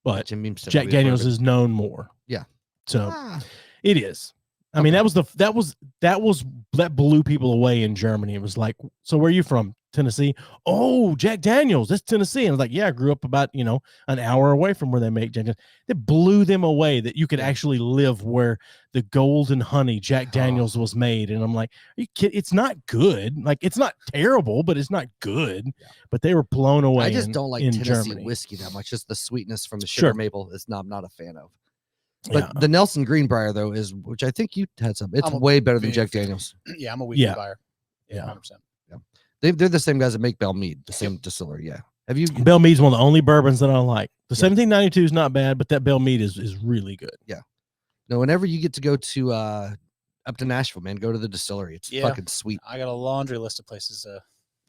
C: but
D: Jim Beam's
C: Jack
D: typically a
C: Daniels
D: bourbon.
C: is known more.
D: Yeah.
C: So
D: Ah,
C: it is. I mean, that blew people away in Germany. It was like, so where are you from? Tennessee. Oh, Jack Daniels, that's Tennessee. And I was like, yeah, I grew up about, an hour away from where they make Jack Daniels. They blew them away that you could actually live where the golden honey Jack Daniels was made. And I'm like, are you kidding? It's not good. Like, it's not terrible, but it's not good. Yeah. But they were blown away.
D: I just don't like Tennessee
C: Germany.
D: whiskey that much. Just the sweetness from the sugar maple is I'm not a fan of. But the Nelson Greenbrier, though, which I think you had some. It's way better than Jack Daniels.
E: Yeah, I'm a weekly buyer.
C: Yeah,
E: 100%.
D: Yeah, they're the same guys that make Belle Meade, the same distillery. Yeah, have you?
C: Belle Meade's one of the only bourbons that I like. The 1792 is not bad, but that Belle Meade is really good.
D: Yeah. No, whenever you get to go to up to Nashville, man, go to the distillery. It's fucking sweet.
E: I got a laundry list of places.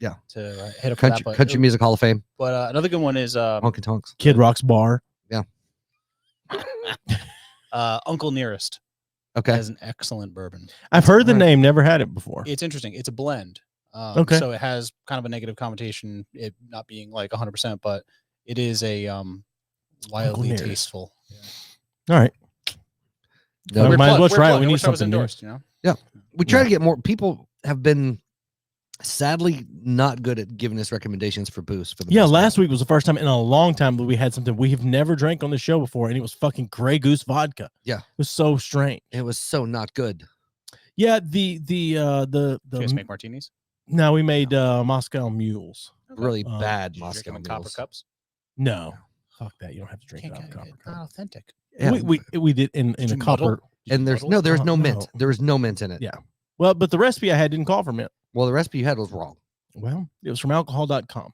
E: To hit up
D: Country Music Hall of Fame.
E: But another good one is
D: Honky Tonks.
C: Kid Rock's Bar.
D: Yeah.
E: Uncle Nearest.
D: Okay.
E: Has an excellent bourbon.
C: I've heard the name, never had it before.
E: It's interesting. It's a blend.
C: Okay.
E: So it has kind of a negative connotation, it not being like 100%, but it is a wildly tasteful.
C: All right.
D: No,
C: we might as well try it. We need something
E: endorsed,
D: Yeah. We try to get more. People have been sadly not good at giving us recommendations for booze. For the
C: last week was the first time in a long time that we had something we have never drank on the show before, and it was fucking Grey Goose vodka.
D: Yeah.
C: It was so strange.
D: It was so not good.
E: Do
C: Yeah,
E: you guys make martinis?
C: No, we made Moscow Mules.
D: Really bad Moscow
E: Mules. Copper cups?
C: No. Fuck that. You don't have to drink it out of copper cup.
E: Not authentic.
C: Yeah. We did in a copper.
D: And there's no mint. There was no mint in it.
C: Yeah. Well, but the recipe I had didn't call for mint.
D: Well, the recipe you had was wrong.
C: Well, it was from alcohol.com.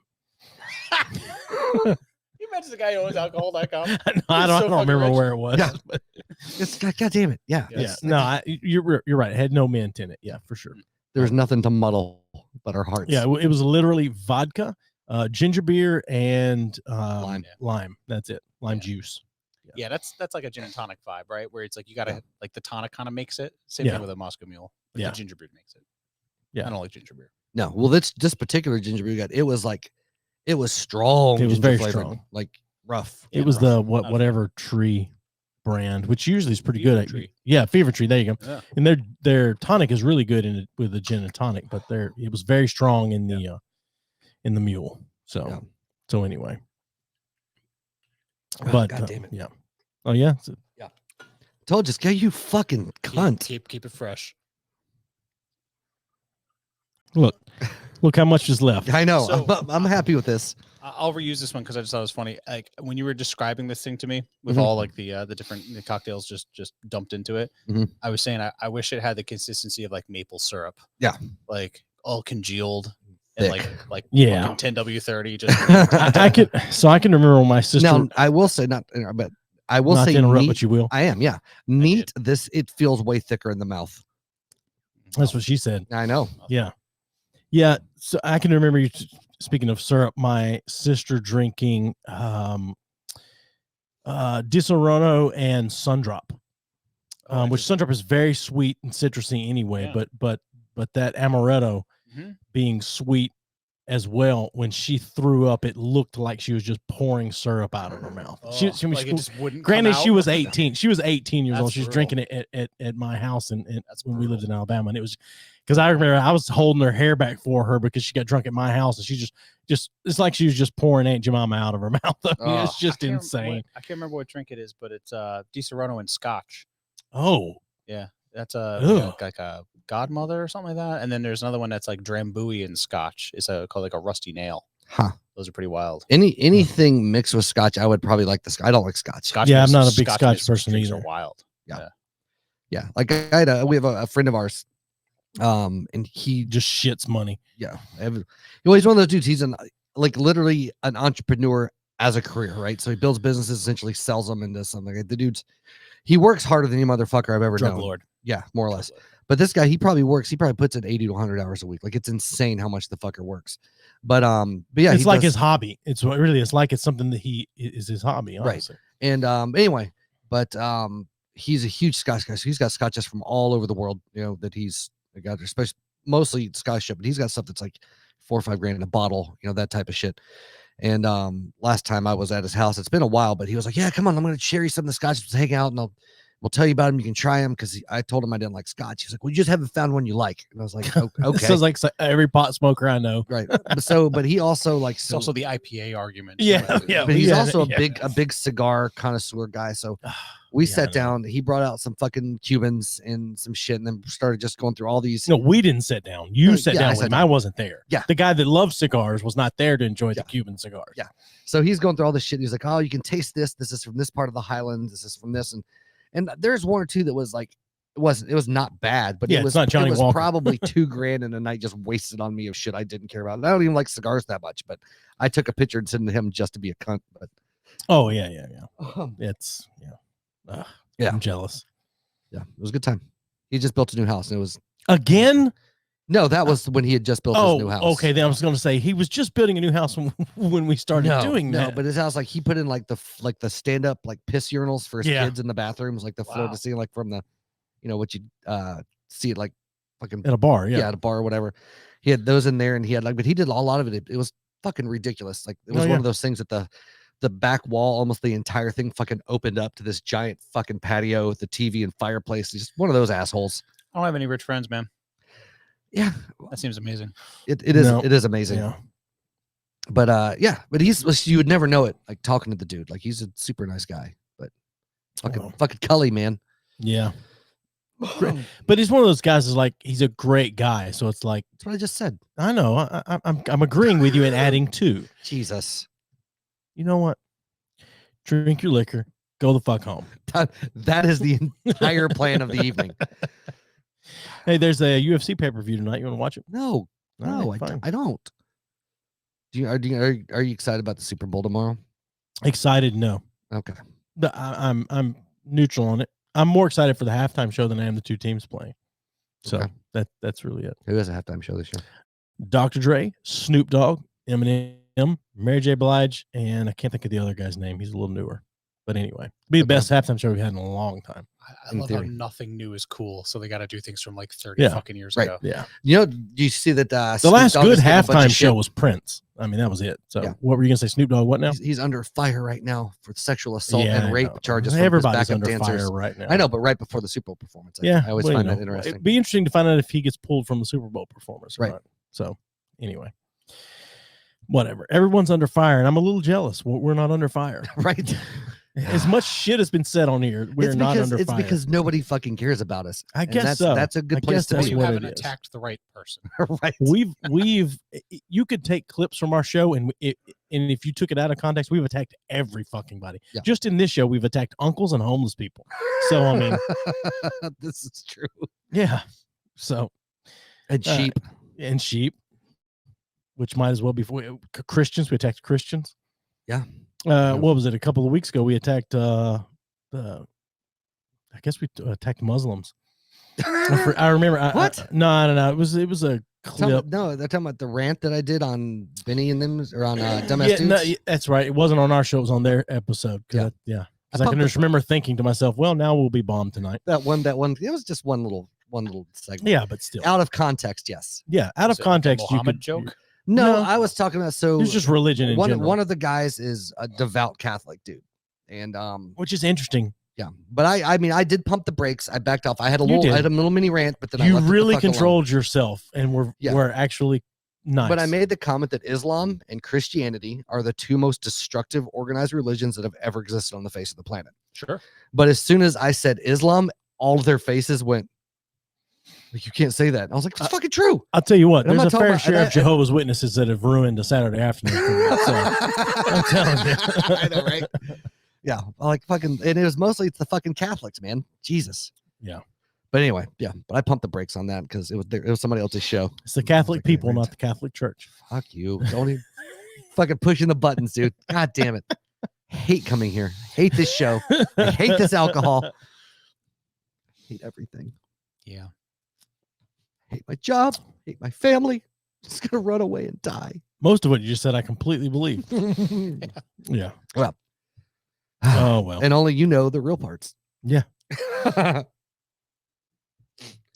E: You mentioned the guy who owns alcohol.com.
C: I don't remember where it was.
D: Yeah. But it's God damn it. Yeah.
C: Yeah. No, you're right. It had no mint in it. Yeah, for sure.
D: There was nothing to muddle but our hearts.
C: Yeah, it was literally vodka, ginger beer, and lime. That's it. Lime juice.
E: Yeah, that's like a gin and tonic vibe, right? Where it's like you gotta like the tonic kind of makes it. Same thing with a Moscow Mule. But the ginger beer makes it. Yeah, I don't like ginger beer.
D: No, well, this particular ginger beer it was strong.
C: It was very strong,
D: like rough.
C: It was the whatever tree brand, which usually is pretty good. Yeah, Fever Tree. There you go. Yeah. And their tonic is really good with the gin and tonic, but it was very strong in the mule. So anyway. But
D: God damn it.
C: Yeah. Oh yeah.
D: Yeah. Told you, you fucking cunt.
E: Keep it fresh.
C: Look how much is left.
D: I know. So, I'm happy with this.
E: I'll reuse this one because I just thought it was funny. Like when you were describing this thing to me with all like the different cocktails just dumped into it, I was saying I wish it had the consistency of like maple syrup.
D: Yeah.
E: Like all congealed. And like 10W30. Just
C: I can remember when my sister.
D: Now I will say but I will say
C: interrupt,
D: neat,
C: but you will.
D: I am, yeah. Neat. It feels way thicker in the mouth.
C: That's what she said.
D: I know.
C: Yeah. Yeah. So I can remember you speaking of syrup, my sister drinking Disaronno and Sundrop. Which Sundrop is very sweet and citrusy anyway, but that amaretto being sweet as well. When she threw up, it looked like she was just pouring syrup out of her mouth. Granted, she was 18. She was 18 years old. She was drinking it at my house, and that's when we lived in Alabama. And it was because I remember I was holding her hair back for her because she got drunk at my house, and she just it's like she was just pouring Aunt Jemima out of her mouth. It's just insane.
E: I can't remember what drink it is, but it's Disaronno and Scotch.
C: Oh
E: yeah, that's like a Godmother or something like that. And then there's another one that's like Drambuie and Scotch. It's called like a Rusty Nail.
D: Huh.
E: Those are pretty wild.
D: Anything mixed with Scotch, I would probably like the Scotch. I don't like Scotch.
C: Yeah, I'm not a big Scotch person either.
E: Are wild.
D: Yeah. Like we have a friend of ours, and he
C: just shits money.
D: Yeah, he's one of those dudes. He's literally an entrepreneur as a career, right? So he builds businesses, essentially sells them, and does something. Like he works harder than any motherfucker I've ever known.
E: Drug lord.
D: Yeah, more or less. But this guy, he probably puts in 80 to 100 hours a week. Like, it's insane how much the fucker works. But yeah,
C: it's like his hobby. It's like it's something that is his hobby, honestly.
D: Right. And anyway, but he's a huge Scotch guy. So he's got scotches from all over the world, that he's got, especially mostly Scotch shit, but he's got stuff that's like $4 or $5 grand a bottle, that type of shit. And last time I was at his house, it's been a while, but he was like, yeah, come on, I'm going to share you some of the Scotch, hang out, and I'll we'll tell you about them. You can try them because I told him I didn't like scotch. He's like, well, you just haven't found one you like. And I was like, okay.
C: Sounds like every pot smoker I know.
D: Right. But he also likes.
E: It's also the IPA argument.
C: Yeah, yeah.
D: But he's also a big cigar connoisseur guy. So we sat down. He brought out some fucking Cubans and some shit, and then started just going through all these.
C: No, we didn't sit down. You sat down with him. I wasn't there.
D: Yeah.
C: The guy that loves cigars was not there to enjoy the Cuban cigars.
D: Yeah. So he's going through all this shit. He's like, oh, you can taste this. This is from this part of the Highlands. This is from this. And there's one or two that was like, it was not bad, but it was
C: not Johnny Walker.
D: Probably $2,000 in a night just wasted on me of shit I didn't care about. And I don't even like cigars that much, but I took a picture and sent to him just to be a cunt. But
C: oh yeah. It's I'm jealous.
D: Yeah, it was a good time. He just built a new house, and it was
C: again.
D: No, that was when he had just built his new house.
C: Okay, then I was going to say he was just building a new house when we started doing that.
D: No, but his house, like he put in like the stand up like piss urinals for his kids in the bathrooms, like the floor to ceiling, like from the, what you see it like fucking
C: at a bar,
D: at a bar or whatever. He had those in there, and he had but he did a lot of it. It was fucking ridiculous. Like it was one of those things that the back wall, almost the entire thing, fucking opened up to this giant fucking patio with the TV and fireplace. He's just one of those assholes.
E: I don't have any rich friends, man.
D: Yeah,
E: that seems amazing.
D: It is amazing.
C: Yeah.
D: But you would never know it like talking to the dude. Like he's a super nice guy, but fucking Cully, man.
C: Yeah. But he's one of those guys is like he's a great guy. So it's like
D: that's what I just said.
C: I know. I'm agreeing with you and adding to.
D: Jesus.
C: You know what? Drink your liquor, go the fuck home.
D: That is the entire plan of the evening.
C: Hey, there's a UFC pay-per-view tonight. You want to watch it?
D: No, I don't. Are you excited about the Super Bowl tomorrow?
C: Excited? No.
D: Okay.
C: I'm neutral on it. I'm more excited for the halftime show than I am the two teams playing. So that's really it.
D: Who has a halftime show this year?
C: Dr. Dre, Snoop Dogg, Eminem, Mary J. Blige, and I can't think of the other guy's name. He's a little newer. But anyway, it'll be the best halftime show we've had in a long time.
E: I love how nothing new is cool. So they got to do things from like 30 fucking years ago.
C: Yeah.
D: You see that
C: the last good halftime show was Prince. I mean, that was it. So what were you gonna say? Snoop Dogg, what now?
D: He's under fire right now for sexual assault and rape charges.
C: Everybody's under fire right now.
D: I know, but right before the Super Bowl performance. I always find that interesting.
C: It'd be interesting to find out if he gets pulled from the Super Bowl performance.
D: Right.
C: So anyway. Whatever. Everyone's under fire, and I'm a little jealous. We're not under fire.
D: Right.
C: As much shit has been said on here, we're not under fire.
D: It's because nobody fucking cares about us.
C: I guess so.
D: That's a good place to be.
E: You haven't attacked the right person.
D: Right.
C: You could take clips from our show, and if you took it out of context, we've attacked every fucking body. Yeah. Just in this show, we've attacked uncles and homeless people. So I mean,
D: this is true.
C: Yeah. So
D: and sheep,
C: which might as well be Christians. We attacked Christians.
D: Yeah.
C: What was it? A couple of weeks ago, we attacked. I guess we attacked Muslims. I remember.
D: What?
C: No. It was a clip.
D: No, they're talking about the rant that I did on Benny and them, or on Dumbass Dudes.
C: No, that's right. It wasn't on our show. It was on their episode. Because I can just remember thinking to myself, "Well, now we'll be bombed tonight."
D: That one. It was just one little segment.
C: Yeah, but still,
D: out of context. Yes.
C: Yeah, out of context.
E: You could joke.
D: No, I was talking about
C: it's just religion in general.
D: One of the guys is a devout Catholic dude, and
C: which is interesting.
D: Yeah, but I mean, I did pump the brakes. I backed off. I had a little mini rant, but then
C: you really controlled yourself, and we're actually nice.
D: But I made the comment that Islam and Christianity are the two most destructive organized religions that have ever existed on the face of the planet.
E: Sure.
D: But as soon as I said Islam, all of their faces went, like, you can't say that. I was like, it's fucking true.
C: I'll tell you what, there's a fair share of Jehovah's Witnesses that have ruined a Saturday afternoon. So, I'm telling you.
D: I know, right? Yeah. Like fucking, and it's the fucking Catholics, man. Jesus.
C: Yeah.
D: But anyway, yeah. But I pumped the brakes on that because it was somebody else's show.
C: It's the Catholic people, not the Catholic Church.
D: Fuck you. Don't even fucking pushing the buttons, dude. God damn it. Hate coming here. Hate this show. I hate this alcohol. Hate everything.
E: Yeah.
D: Hate my job, hate my family. Just gonna run away and die.
C: Most of what you just said, I completely believe. Yeah.
D: Well.
C: Oh well.
D: And only you know the real parts.
C: Yeah.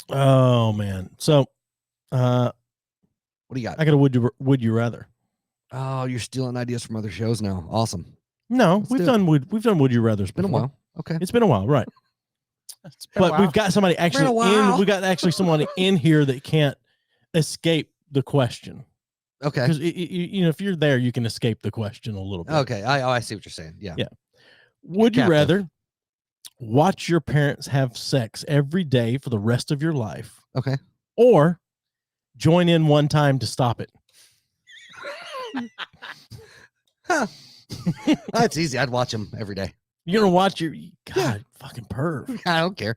C: Oh man. So,
D: what do you got?
C: I got a would you rather.
D: Oh, you're stealing ideas from other shows now. Awesome.
C: No, we've done would you rather's.
D: Been a while. Okay.
C: It's been a while, right? But we've got somebody actually we got actually someone in here that can't escape the question.
D: Okay.
C: Because you know, if you're there, you can escape the question a little bit.
D: Okay. I see what you're saying. Yeah.
C: Yeah. Would you rather watch your parents have sex every day for the rest of your life?
D: Okay.
C: Or join in one time to stop it?
D: That's easy. I'd watch them every day.
C: You're gonna watch your fucking perv.
D: I don't care.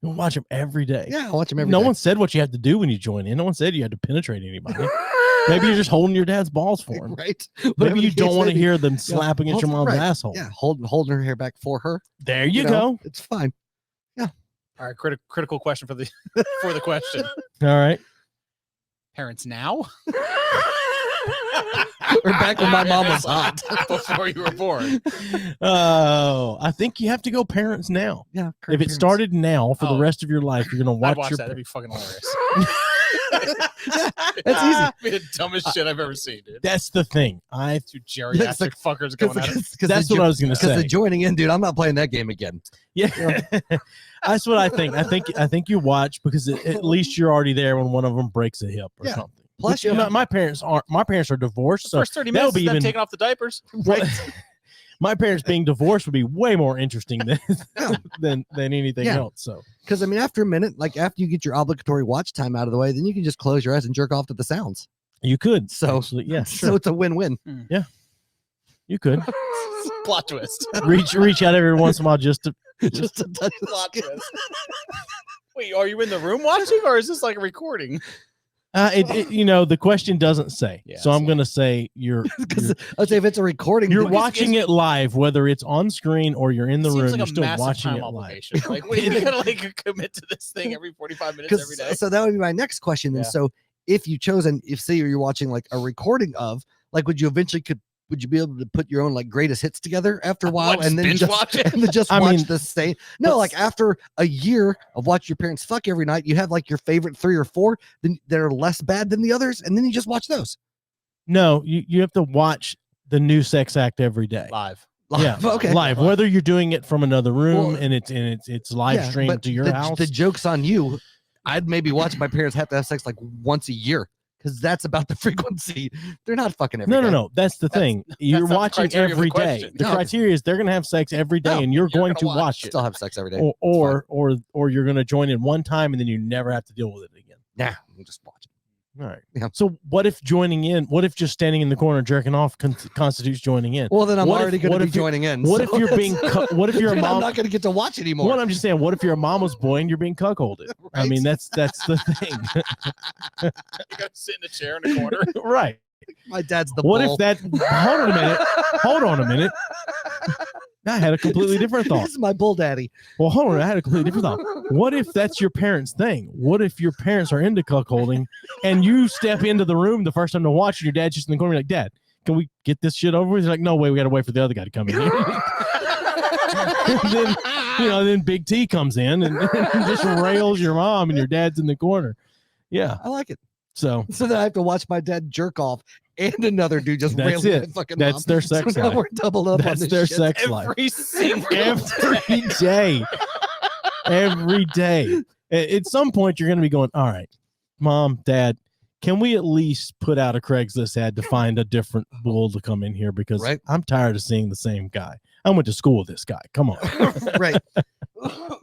C: You watch them every day.
D: Yeah, I'll watch them every day.
C: No one said what you have to do when you join in. No one said you had to penetrate anybody. Maybe you're just holding your dad's balls for him.
D: Right.
C: Maybe you don't want to hear them slap against your mom's asshole.
D: Yeah, holding her hair back for her.
C: There you go.
D: It's fine. Yeah.
E: All right, critical question for the for the question.
C: All right.
E: Parents now?
D: We're back when my mom was hot.
E: Before you were born.
C: Oh, I think you have to go parents now.
D: Yeah.
C: If it started now for the rest of your life, you're gonna watch
E: I'd watch
C: your
E: that. That'd be fucking hilarious.
D: That's easy.
E: Be the dumbest shit I've ever seen, dude.
C: That's the thing.
E: Two geriatric fuckers going at it.
C: That's what I was gonna say.
D: Because the joining in, dude, I'm not playing that game again.
C: Yeah. That's what I think. I think you watch because at least you're already there when one of them breaks a hip or something.
D: Plus,
C: my parents are divorced.
E: The first 30 minutes is them taking off the diapers.
C: Right. My parents being divorced would be way more interesting than anything else. So,
D: because I mean, after a minute, like after you get your obligatory watch time out of the way, then you can just close your eyes and jerk off to the sounds.
C: You could.
D: So,
C: actually, yeah.
D: So
C: Sure.
D: it's a win-win.
C: Yeah. You could.
E: Plot twist.
C: Reach out every once in a while just to
D: touch the
E: Plot
D: skin.
E: twist. Wait, are you in the room watching, or is this like a recording?
C: The question doesn't say.
E: Yeah,
C: so I'm going to say
D: Because I'd say if it's a recording,
C: you're watching it live, whether it's on screen or you're in the room,
E: like
C: you're
E: a
C: still
E: massive
C: watching
E: time
C: it live.
E: obligation. Like, wait, you gotta like commit to this thing every 45 minutes every day.
D: So that would be my next question. Then, so if you chose, and if say you're watching like a recording of, like, would you be able to put your own like greatest hits together after a while and then just watch the same? No, like after a year of watching your parents fuck every night, you have like your favorite 3 or 4 then that are less bad than the others, and then you just watch those.
C: No, you have to watch the new sex act every day.
E: Live.
C: Yeah,
D: okay.
C: Live. Whether you're doing it from another room and it's live streamed to your house.
D: The joke's on you. I'd maybe watch my parents have to have sex like once a year. Because that's about the frequency. They're not fucking every day.
C: No. That's the thing. You're watching every day. The criteria is they're going to have sex every day, and you're going to watch it.
D: Still have sex every day.
C: Or you're going to join in one time, and then you never have to deal with it again.
D: Nah, we'll just watch it.
C: All right.
D: Yeah.
C: So what if just standing in the corner jerking off constitutes joining in?
D: Well, then I'm already going to be joining in.
C: What if you're being? What if you're a mom?
D: I'm not going to get to watch anymore.
C: What I'm just saying. What if you're a mama's boy and you're being cuckolded? Right. I mean, that's the thing.
E: You got to sit in a chair in a corner.
C: Right.
D: My dad's the.
C: What
D: bull.
C: if that? Hold on a minute. I had a completely different thought.
D: This is my bull daddy.
C: Well, hold on. I had a completely different thought. What if that's your parents' thing? What if your parents are into cuckolding and you step into the room the first time to watch and your dad's just in the corner like, Dad, can we get this shit over with? He's like, no way, we got to wait for the other guy to come in here. then Big T comes in and just rails your mom and your dad's in the corner. Yeah.
D: I like it.
C: So
D: then I have to watch my dad jerk off and another dude just rail my fucking
C: That's
D: mom.
C: their sex life.
D: We're doubled up on this
C: their
D: shit.
C: sex life.
E: Every
C: day. Every day. At some point, you're going to be going, all right, Mom, Dad, can we at least put out a Craigslist ad to find a different bull to come in here? Because I'm tired of seeing the same guy. I went to school with this guy. Come on.
D: Right. Oh,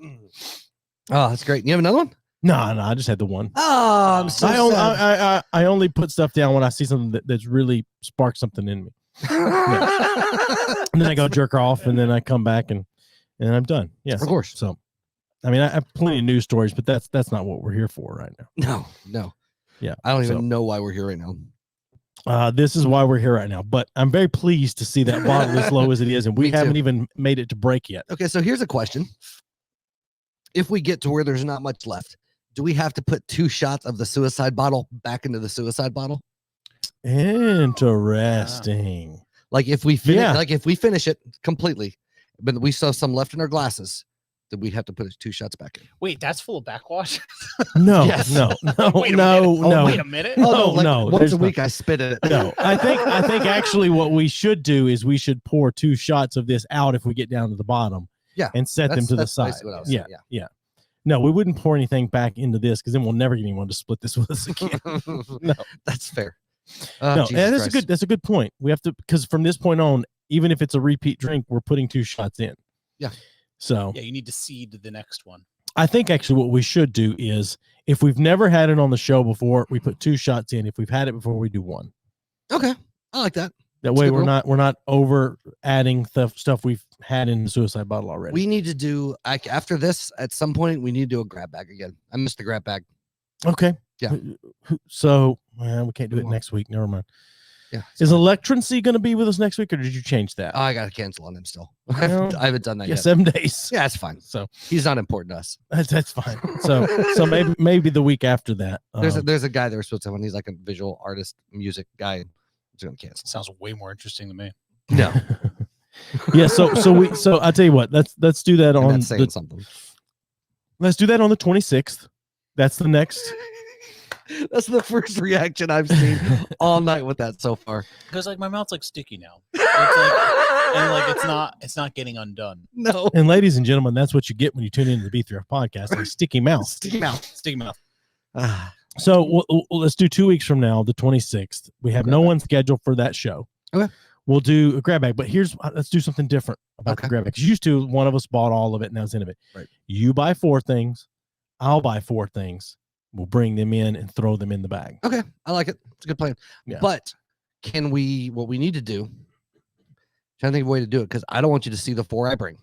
D: that's great. You have another one?
C: No, I just had the one.
D: Oh, I'm so sad.
C: I only put stuff down when I see something that's really sparked something in me. And then I go jerk off, and then I come back and I'm done. Yes,
D: of course.
C: So, I mean, I have plenty of news stories, but that's not what we're here for right now.
D: No.
C: Yeah,
D: I don't even know why we're here right now.
C: This is why we're here right now. But I'm very pleased to see that bottle as low as it is, and we haven't even made it to break yet.
D: Okay, so here's a question: if we get to where there's not much left, do we have to put 2 shots of the suicide bottle back into the suicide bottle?
C: Interesting.
D: Like if we finish it completely, but we still have some left in our glasses, then we have to put 2 shots back in.
E: Wait, that's full of backwash?
C: No,
D: yes.
C: no.
E: Wait a minute.
D: Once a week I spit it.
C: No, I think actually what we should do is we should pour 2 shots of this out if we get down to the bottom.
D: Yeah,
C: and set them to the
D: that's
C: side.
D: basically what I was
C: Yeah,
D: saying,
C: yeah. No, we wouldn't pour anything back into this because then we'll never get anyone to split this with us again. No,
D: that's fair.
C: no,
D: Jesus
C: and
D: Christ.
C: that's a good point. We have to, because from this point on, even if it's a repeat drink, we're putting 2 shots in.
D: Yeah.
C: So
E: Yeah, you need to seed the next one.
C: I think actually what we should do is, if we've never had it on the show before, we put 2 shots in. If we've had it before, we do 1.
D: Okay, I like that.
C: That
D: That's a
C: way
D: good
C: we're
D: rule.
C: not over adding stuff we've had in the suicide bottle already.
D: We need to do after this at some point. We need to do a grab bag again. I missed the grab bag.
C: Okay.
D: Yeah.
C: So we can't do it
D: Come on.
C: next week. Never mind.
D: Yeah.
C: Is Electrancy going to be with us next week, or did you change that?
D: I got to cancel on him still.
C: Well,
D: I haven't done that
C: Yeah,
D: yet.
C: 7 days.
D: Yeah, it's fine.
C: So
D: He's not important to us.
C: that's fine. So maybe the week after that.
D: There's a guy that we're supposed to have, and he's like a visual artist, music guy. He's gonna cancel.
E: Sounds way more interesting to me.
D: No,
C: yeah. So I'll tell you what. Let's do that
D: and
C: on
D: that's saying something.
C: Let's do that on the 26th. That's the next.
D: That's the first reaction I've seen all night with that so far.
E: Because like my mouth's like sticky now. It's like, and like it's not getting undone.
D: No,
C: And ladies and gentlemen, that's what you get when you tune into the B3F podcast. A sticky mouth.
D: sticky mouth.
E: Sticky mouth.
D: Ah,
C: So let's do 2 weeks from now, the 26th. We have no one scheduled for that show.
D: Okay.
C: We'll do a grab bag, but let's do something different about the
D: Okay.
C: grab bag. 'Cause used to, one of us bought all of it, and that was the end of it.
D: Right.
C: You buy 4 things, I'll buy 4 things. We'll bring them in and throw them in the bag.
D: okay, I like it. It's a good plan.
C: Yeah.
D: But can we? What we need to do? Trying to think of a way to do it because I don't want you to see the 4 I bring.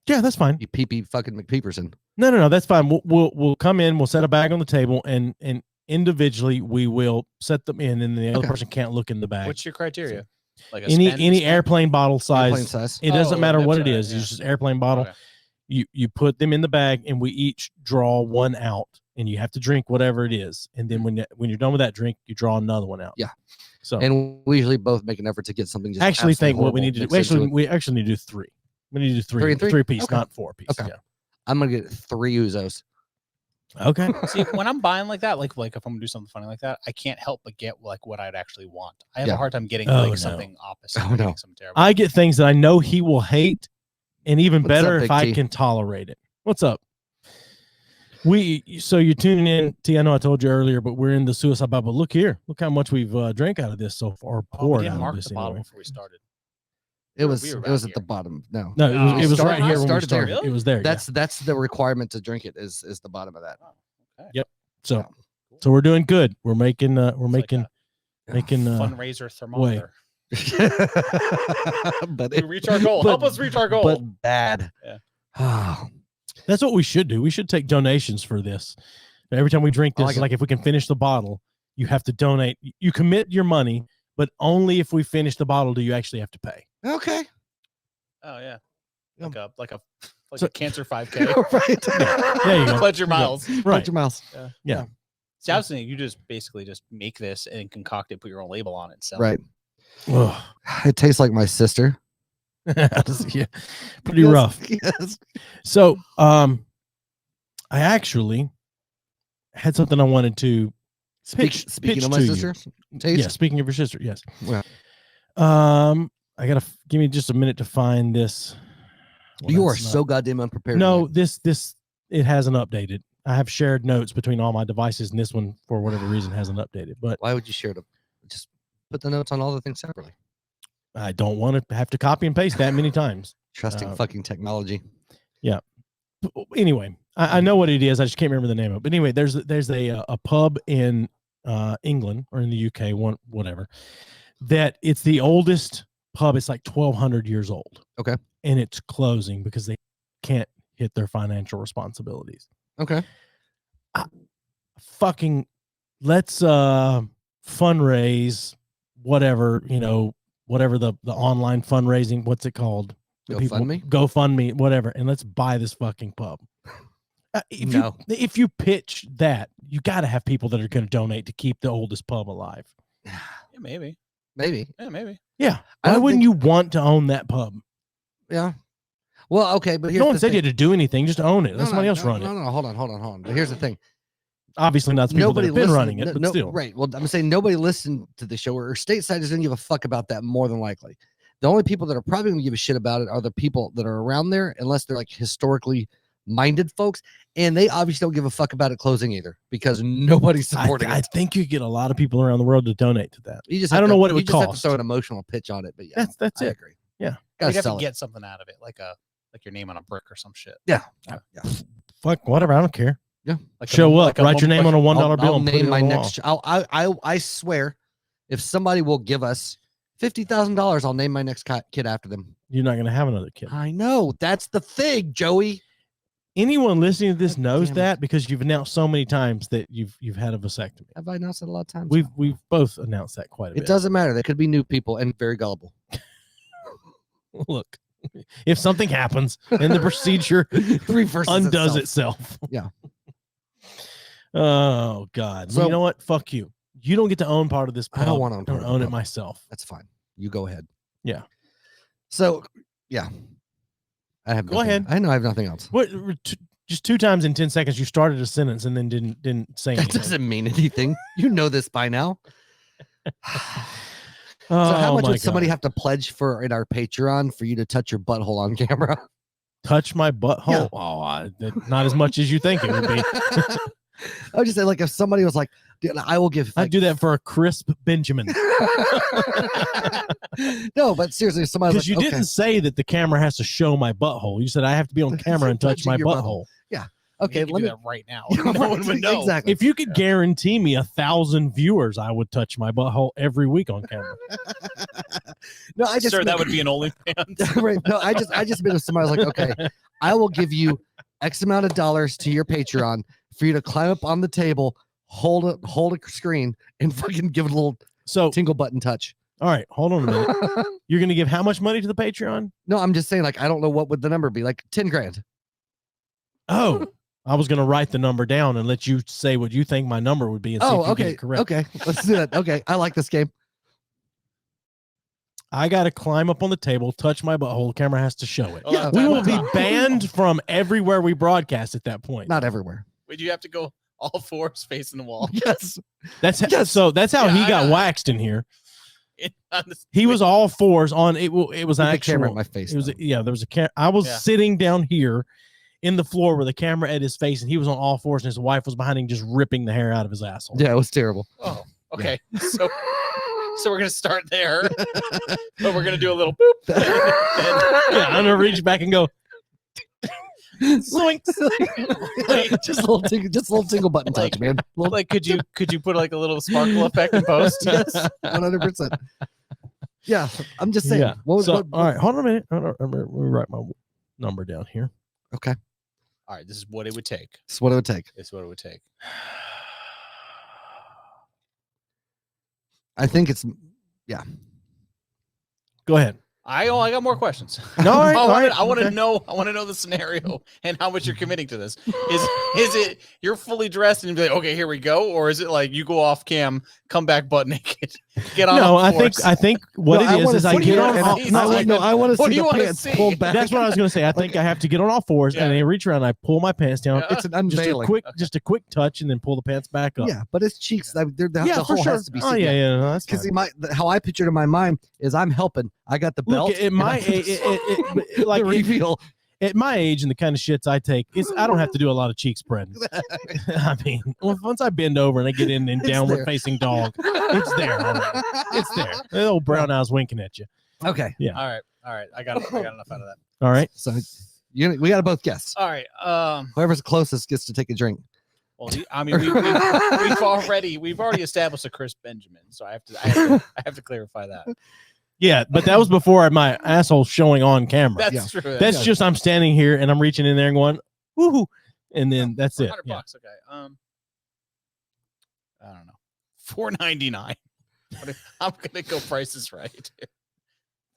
C: Yeah, that's fine.
D: You peepee fucking McPeeperson.
C: No, that's fine. We'll come in, we'll set a bag on the table, and individually we will set them in, and the other
D: Okay.
C: person can't look in the bag.
E: What's your criteria? Like a
C: any
E: spend?
C: airplane bottle size.
D: Airplane size.
C: It doesn't
E: Oh,
C: matter what
E: that's
C: it
E: right,
C: is.
E: yeah.
C: It's just airplane bottle.
E: Okay.
C: You put them in the bag, and we each draw 1 out, and you have to drink whatever it is. And then when you're done with that drink, you draw another one out.
D: Yeah.
C: So
D: And we usually both make an effort to get something. Just
C: actually think
D: absolutely
C: what we
D: horrible
C: need to do.
D: mixed into it.
C: We actually need to do 3. We need to do 3.
D: 3 and 3?
C: 3 piece,
D: Okay.
C: not 4 piece.
D: Okay. I'm gonna get 3 Uzos.
C: Yeah. Okay.
E: See, when I'm buying like that, like if I'm gonna do something funny like that, I can't help but get like what I'd actually want. I have
D: Yeah.
E: a hard time getting
C: Oh,
E: like
C: no.
E: something opposite.
D: Oh,
E: like,
D: no.
E: something terrible.
C: I get things that I know he will hate, and even
D: What's
C: better
D: up,
C: if
D: Big
C: I
D: T?
C: can tolerate it. What's up? So you're tuning in, T. I know I told you earlier, but we're in the suicide bubble. Look here. Look how much we've drank out of this so far.
E: Oh, we
C: Poured
E: didn't
C: out of
E: mark
C: this
E: the bottle
C: anyway.
E: before we started.
D: It
E: We
D: was
E: were
D: it was
E: back
D: at the
E: here.
D: bottom. No,
C: No,
E: No,
C: it was
D: started-
C: right here when we
D: started there.
C: started. It was there.
D: that's the requirement to drink it is the bottom of that.
C: Yeah. So we're doing good. We're making
E: It's like
C: making
E: a
C: making
E: fundraiser thermometer.
D: But
E: We reach our goal. Help us reach our goal.
D: But bad.
E: Yeah.
D: Oh,
C: That's what we should do. We should take donations for this. Every time we drink
D: I
C: this,
D: like it.
C: like if we can finish the bottle, you have to donate. You commit your money, but only if we finish the bottle do you actually have to pay.
D: okay.
E: Oh yeah.
D: Yeah.
E: Like a
C: So-
E: cancer 5K.
D: Right.
C: There you go.
E: Pledge your miles.
C: Right.
D: Your mouse.
C: Yeah.
E: See, I was thinking you just basically just make this and concoct it, put your own label on it. And sell it.
D: Right.
C: Ugh.
D: It tastes like my sister.
C: Yeah. Pretty
D: Yes,
C: rough.
D: Yes.
C: So, I actually had something I wanted to pitch
D: Speaking of my
C: to you.
D: sister, taste.
C: Yeah, speaking of your sister, yes.
D: Well.
C: I gotta give me just a minute to find this. Well,
D: You are
C: that's not-
D: so goddamn unprepared.
C: no.
D: tonight.
C: This it hasn't updated. I have shared notes between all my devices, and this one, for whatever reason, hasn't updated. But
D: Why would you share them? Just put the notes on all the things separately.
C: I don't want to have to copy and paste that many times.
D: Trusting fucking technology.
C: Anyway, I know what it is. I just can't remember the name of it. But anyway, there's a pub in England or in the UK, whatever, that it's the oldest pub. It's like 1,200 years old.
D: Okay.
C: And it's closing because they can't hit their financial responsibilities.
D: Okay.
C: Fucking let's fundraise whatever, whatever the online fundraising, what's it called? The people-
D: GoFundMe?
C: GoFundMe, whatever, and let's buy this fucking pub.
D: No.
C: If you pitch that, you got to have people that are going to donate to keep the oldest pub alive.
E: Yeah, maybe.
D: Maybe.
E: Yeah, maybe.
C: Yeah.
D: I
C: Why
D: don't
C: wouldn't
D: think-
C: you want to own that pub?
D: Yeah. Well, okay, but here's
C: No one
D: the
C: said you
D: thing.
C: had to do anything. Just own it.
D: No,
C: Let somebody else
D: no,
C: run
D: no,
C: it.
D: No, hold on. But here's the thing.
C: Obviously, not the people that have been running it, but still.
D: Right. Well, I'm saying nobody listened to the show or stateside is going to give a fuck about that more than likely. The only people that are probably going to give a shit about it are the people that are around there, unless they're like historically minded folks, and they obviously don't give a fuck about it closing either because nobody's supporting
C: I
D: it.
C: think you get a lot of people around the world to donate to that.
D: You just
C: I don't know what it would
D: you just have to
C: cost.
D: throw an emotional pitch on it, but yeah,
C: That's
D: I
C: it.
D: agree.
C: Yeah.
D: Gotta
E: You'd have
D: sell
E: to
D: it.
E: get something out of it, like your name on a brick or some shit.
D: Yeah.
C: Fuck, whatever. I don't care.
D: Yeah.
E: Like
C: Show up,
E: like a
C: write your name on a $1 bill.
D: I'll
C: and put it
D: name
C: on
D: my
C: the
D: next. I swear, if somebody will give us $50,000, I'll name my next kid after them.
C: You're not going to have another kid.
D: I know, that's the thing, Joey.
C: Anyone listening to this
D: God
C: knows
D: damn it.
C: that because you've announced so many times that you've had a vasectomy.
D: Have I announced it a lot of times?
C: We've both announced that quite a bit.
D: It doesn't matter. They could be new people and very gullible.
C: Look, if something happens and the procedure
D: Reverses
C: undoes
D: itself.
C: itself.
D: Yeah.
C: Oh God. Well,
D: So-
C: you know what? Fuck you. You don't get to own part of this.
D: I don't
C: pub.
D: wanna own part of the
C: own it
D: pub.
C: myself.
D: That's fine. You go ahead.
C: Yeah.
D: So, yeah. I have
C: Go
D: nothing-
C: ahead.
D: I know I have nothing else.
C: What? Just 2 times in 10 seconds, you started a sentence and then didn't say
D: That
C: anything.
D: doesn't mean anything. You know this by now. So
C: Oh,
D: how much
C: my
D: would somebody
C: God.
D: have to pledge for in our Patreon for you to touch your butthole on camera?
C: touch my butthole?
D: Yeah.
C: Not as much as you think it would be.
D: I would just say, like, if somebody was like, dude, I will give.
C: I'd
D: Like,
C: do that for a crisp Benjamin.
D: no, but seriously, if somebody
C: Because
D: like,
C: you didn't say that the camera has to show my butthole. You said I have to be on camera and touch my
D: Touching your
C: butthole.
D: okay,
E: you can
D: let
E: do
D: me.
E: that right now.
D: Yeah,
E: No one
D: right,
E: would know.
D: exactly.
C: If you could guarantee me 1,000 viewers, I would touch my butthole every week on camera.
D: No, I just
E: Sir, that
D: meant-
E: would be an OnlyFans.
D: right. No, I just meant if somebody was like, okay, I will give you X amount of dollars to your Patreon for you to climb up on the table, hold a screen, and fucking give it a little
C: So,
D: tingle button touch.
C: all right, hold on a minute. You're going to give how much money to the Patreon?
D: No, I'm just saying, like, I don't know what would the number be, like 10 grand.
C: Oh, I was going to write the number down and let you say what you think my number would be and see
D: Oh,
C: if you get
D: okay.
C: it correct.
D: Okay. Let's do that. Okay. I like this game.
C: I got to climb up on the table, touch my butthole. Camera has to show it.
E: Oh,
D: Yeah,
C: We
E: time
C: will
E: out,
C: be
E: time out.
C: banned from everywhere we broadcast at that point.
D: Not everywhere.
E: Would you have to go all fours facing the wall?
D: Yes.
C: That's
D: Yes.
C: so. That's how
E: Yeah,
C: he
E: I
C: got
E: know.
C: waxed in here.
E: On the-
C: He was all fours on it. It was
D: With
C: an
D: the camera
C: actual.
D: at my face.
C: It was
D: though.
C: yeah. There was a camera. I was
E: Yeah.
C: sitting down here in the floor with a camera at his face, and he was on all fours, and his wife was behind him, just ripping the hair out of his asshole.
D: Yeah, it was terrible.
E: Oh, okay. So we're gonna start there, but we're gonna do a little boop.
C: Yeah, I'm gonna reach back and go. Zoink.
D: just a little tingle button touch,
E: Like-
D: man. Little,
E: Like, could you put like a little sparkle effect in post?
D: yes, 100%. Yeah, I'm just saying.
C: Yeah.
D: What was
C: So,
D: what-
C: all right, hold on a minute. Let me write my number down here.
D: Okay,
E: All right, this is what it would take.
D: that's what it would take.
E: This is what it would take.
D: I think it's
C: Go ahead.
E: I got more questions.
C: No, all right, all right,
E: I want to
C: okay.
E: know. I want to know the scenario and how much you're committing to this. Is it you're fully dressed and be like, okay, here we go, or is it like you go off cam, come back butt naked, get on?
C: No,
E: all
C: I
E: fours?
C: think what
D: No, I
C: it is
D: wanna
C: I
D: see
C: get
D: it,
C: on.
D: and
C: all-
E: see
C: no,
E: it.
D: I want to
E: What
D: see
E: do you
D: the
E: wanna
D: pants
E: see?
D: pulled back.
C: that's what I was gonna say. I think I have to get on all fours
E: Yeah.
C: and I reach around. And I pull my pants down.
E: Yeah.
D: It's an
C: Just a
D: unveiling.
C: quick touch, and then pull the pants back up.
D: Yeah, but it's cheeks. The
C: yeah,
D: whole
C: for sure.
D: has to be.
C: Oh yeah, yeah. No, that's
D: Because
C: fine.
D: how I pictured in my mind is I'm helping. I got the belt.
C: Look, at
D: and
C: my
D: I can
C: like
D: the reveal.
C: at my age and the kind of shits I take, I don't have to do a lot of cheek spreading. I mean, once I bend over and I get in
D: It's
C: downward
D: there.
C: facing dog, it's there. Already. It's there. The old brown eyes winking at you.
D: Okay,
E: All right. I got enough out of that.
C: All right.
D: so we got to both guess.
E: All right.
D: Whoever's closest gets to take a drink.
E: Well, I mean, we've already established a Chris Benjamin, so I have to clarify that.
C: Yeah, but that was before my asshole showing on camera.
E: That's true.
C: That's just I'm standing here and I'm reaching in there and going, woohoo, and then that's it.
E: $100.
C: Yeah.
E: Okay. I don't know. $4.99. I'm gonna go prices right.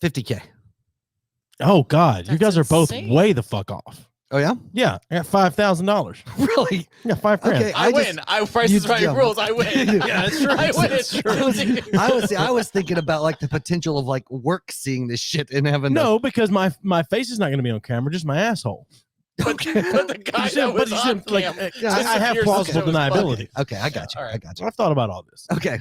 D: 50K.
C: Oh God, you
E: That's
C: guys are both
E: insane.
C: way the fuck off.
D: Oh yeah,
C: Yeah, I got $5,000.
D: really?
C: Yeah, $5,000.
D: Okay,
E: I win. Prices right
D: yeah.
E: rules. I win.
D: Yeah,
C: that's true.
E: I win.
C: That's true.
D: I was thinking about like the potential of like work seeing this shit and having
C: No, because my face is not going to be on camera, just my asshole.
E: But the guy that was on cam
C: I have plausible deniability.
D: Okay, I got you.
E: All right.
D: I got you.
C: I've thought about all this.
D: Okay.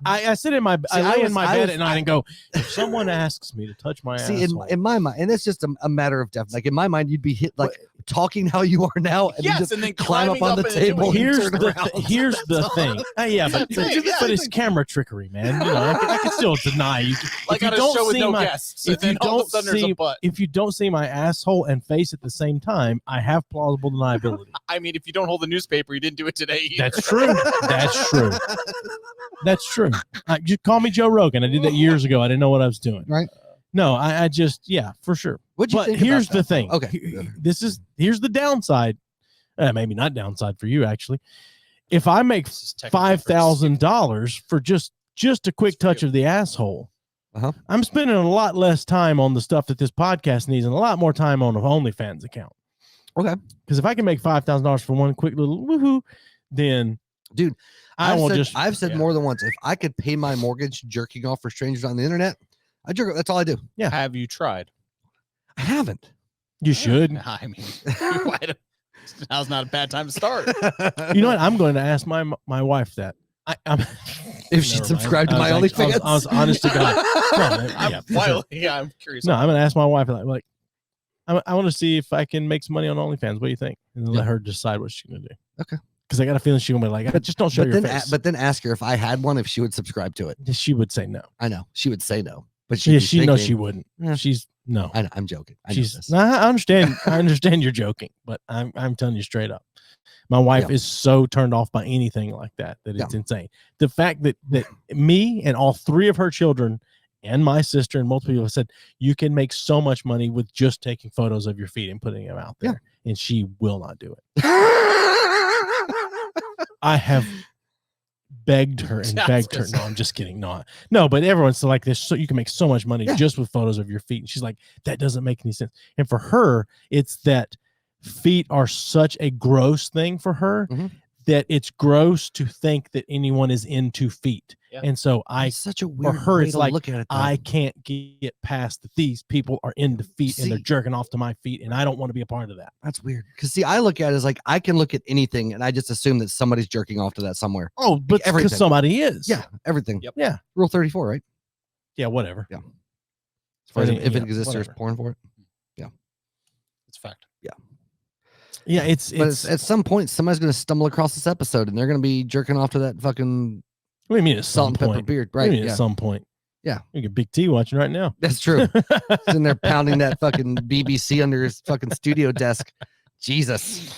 C: I sit in my I lay in my bed at night and go, if someone asks me to touch my asshole,
D: in my mind, and it's just a matter of depth. Like in my mind, you'd be hit like talking how you are now, and
E: then
D: climb up on the table.
C: Here's the thing. Yeah, but it's camera trickery, man. You know, I can still deny you.
E: Like on a show with no guests.
C: If you don't see my asshole and face at the same time, I have plausible deniability.
E: I mean, if you don't hold the newspaper, you didn't do it today either.
C: That's true. That's true. You call me Joe Rogan. I did that years ago. I didn't know what I was doing.
D: Right.
C: No, I just, for sure.
D: What'd you
C: but
D: think
C: here's
D: about
C: the
D: that?
C: thing.
D: Okay.
C: Here's the downside. Maybe not downside for you, actually. If I make $5,000 for just a quick touch of the asshole, I'm spending a lot less time on the stuff that this podcast needs and a lot more time on an OnlyFans account.
D: Okay.
C: Because if I can make $5,000 for one quick little woohoo, then
D: dude, I've said
C: yeah.
D: more than once, if I could pay my mortgage jerking off for strangers on the internet, I jerk. That's all I do.
C: Yeah.
E: Have you tried?
D: I haven't.
C: You should.
E: I mean, now's not a bad time to start.
C: You know what? I'm going to ask my wife that. I'm
D: if she subscribed to my OnlyFans.
C: I was honest to God.
E: I'm curious.
C: No, I'm going to ask my wife like I want to see if I can make some money on OnlyFans. What do you think? And then let her decide what she's going to do.
D: Okay.
C: Because I got a feeling she's going to be like, just don't show your face.
D: But then ask her if I had one, if she would subscribe to it.
C: She would say no.
D: I know. She would say no. But
C: she knows she wouldn't. She's no.
D: I'm joking.
C: I understand. I understand you're joking, but I'm telling you straight up. My wife is so turned off by anything like that it's insane. The fact that me and all three of her children and my sister and multiple people have said you can make so much money with just taking photos of your feet and putting them out there, and she will not do it. I have begged her and begged her. No, I'm just kidding. No, but everyone's like this. So you can make so much money just with photos of your feet. And she's like, that doesn't make any sense. And for her, it's that feet are such a gross thing for her that it's gross to think that anyone is into feet. Yeah. And so
D: it's such a weird
C: for her,
D: way
C: it's
D: to
C: like,
D: look at it,
C: I can't get past that these people are into feet and they're jerking off to my feet, and I don't want to be a part of that.
D: That's weird. Because I look at it as like I can look at anything and I just assume that somebody's jerking off to that somewhere.
C: Oh, but because somebody is.
D: Yeah, everything.
E: Yep.
C: Yeah.
D: Rule 34, right?
C: Yeah, whatever.
D: Yeah. As far as if it exists, there's porn for it. Yeah.
E: It's a fact.
D: Yeah.
C: Yeah, it's
D: at some point somebody's going to stumble across this episode and they're going to be jerking off to that fucking.
C: What do you mean at
D: salt
C: some
D: and
C: point?
D: pepper beard, right?
C: At some point.
D: Yeah.
C: You get Big T watching right now.
D: That's true. He's in there pounding that fucking BBC under his fucking studio desk. Jesus.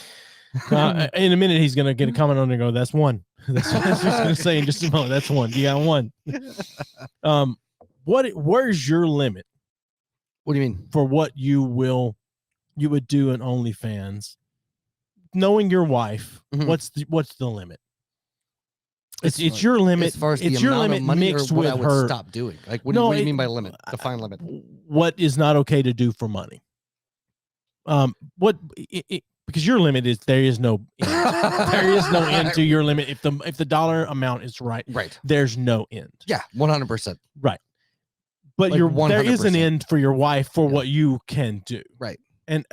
C: In a minute, he's going to get a comment on there and go, that's one. That's what he's going to say in just a moment. That's one. You got one. Where's your limit?
D: What do you mean?
C: For what you would do in OnlyFans? Knowing your wife, what's the limit? It's your limit.
D: As far as
C: it's
D: the
C: your
D: amount
C: limit
D: of money
C: mixed
D: or what
C: with
D: I would
C: her.
D: Stop doing. Like what do you mean by limit? Define limit.
C: What is not okay to do for money? Because your limit is there is no end. There is no end to your limit. If the dollar amount is right, there's no end.
D: Yeah, 100%.
C: Right. But like there is an end for your wife for what you can do.
D: Right.
C: And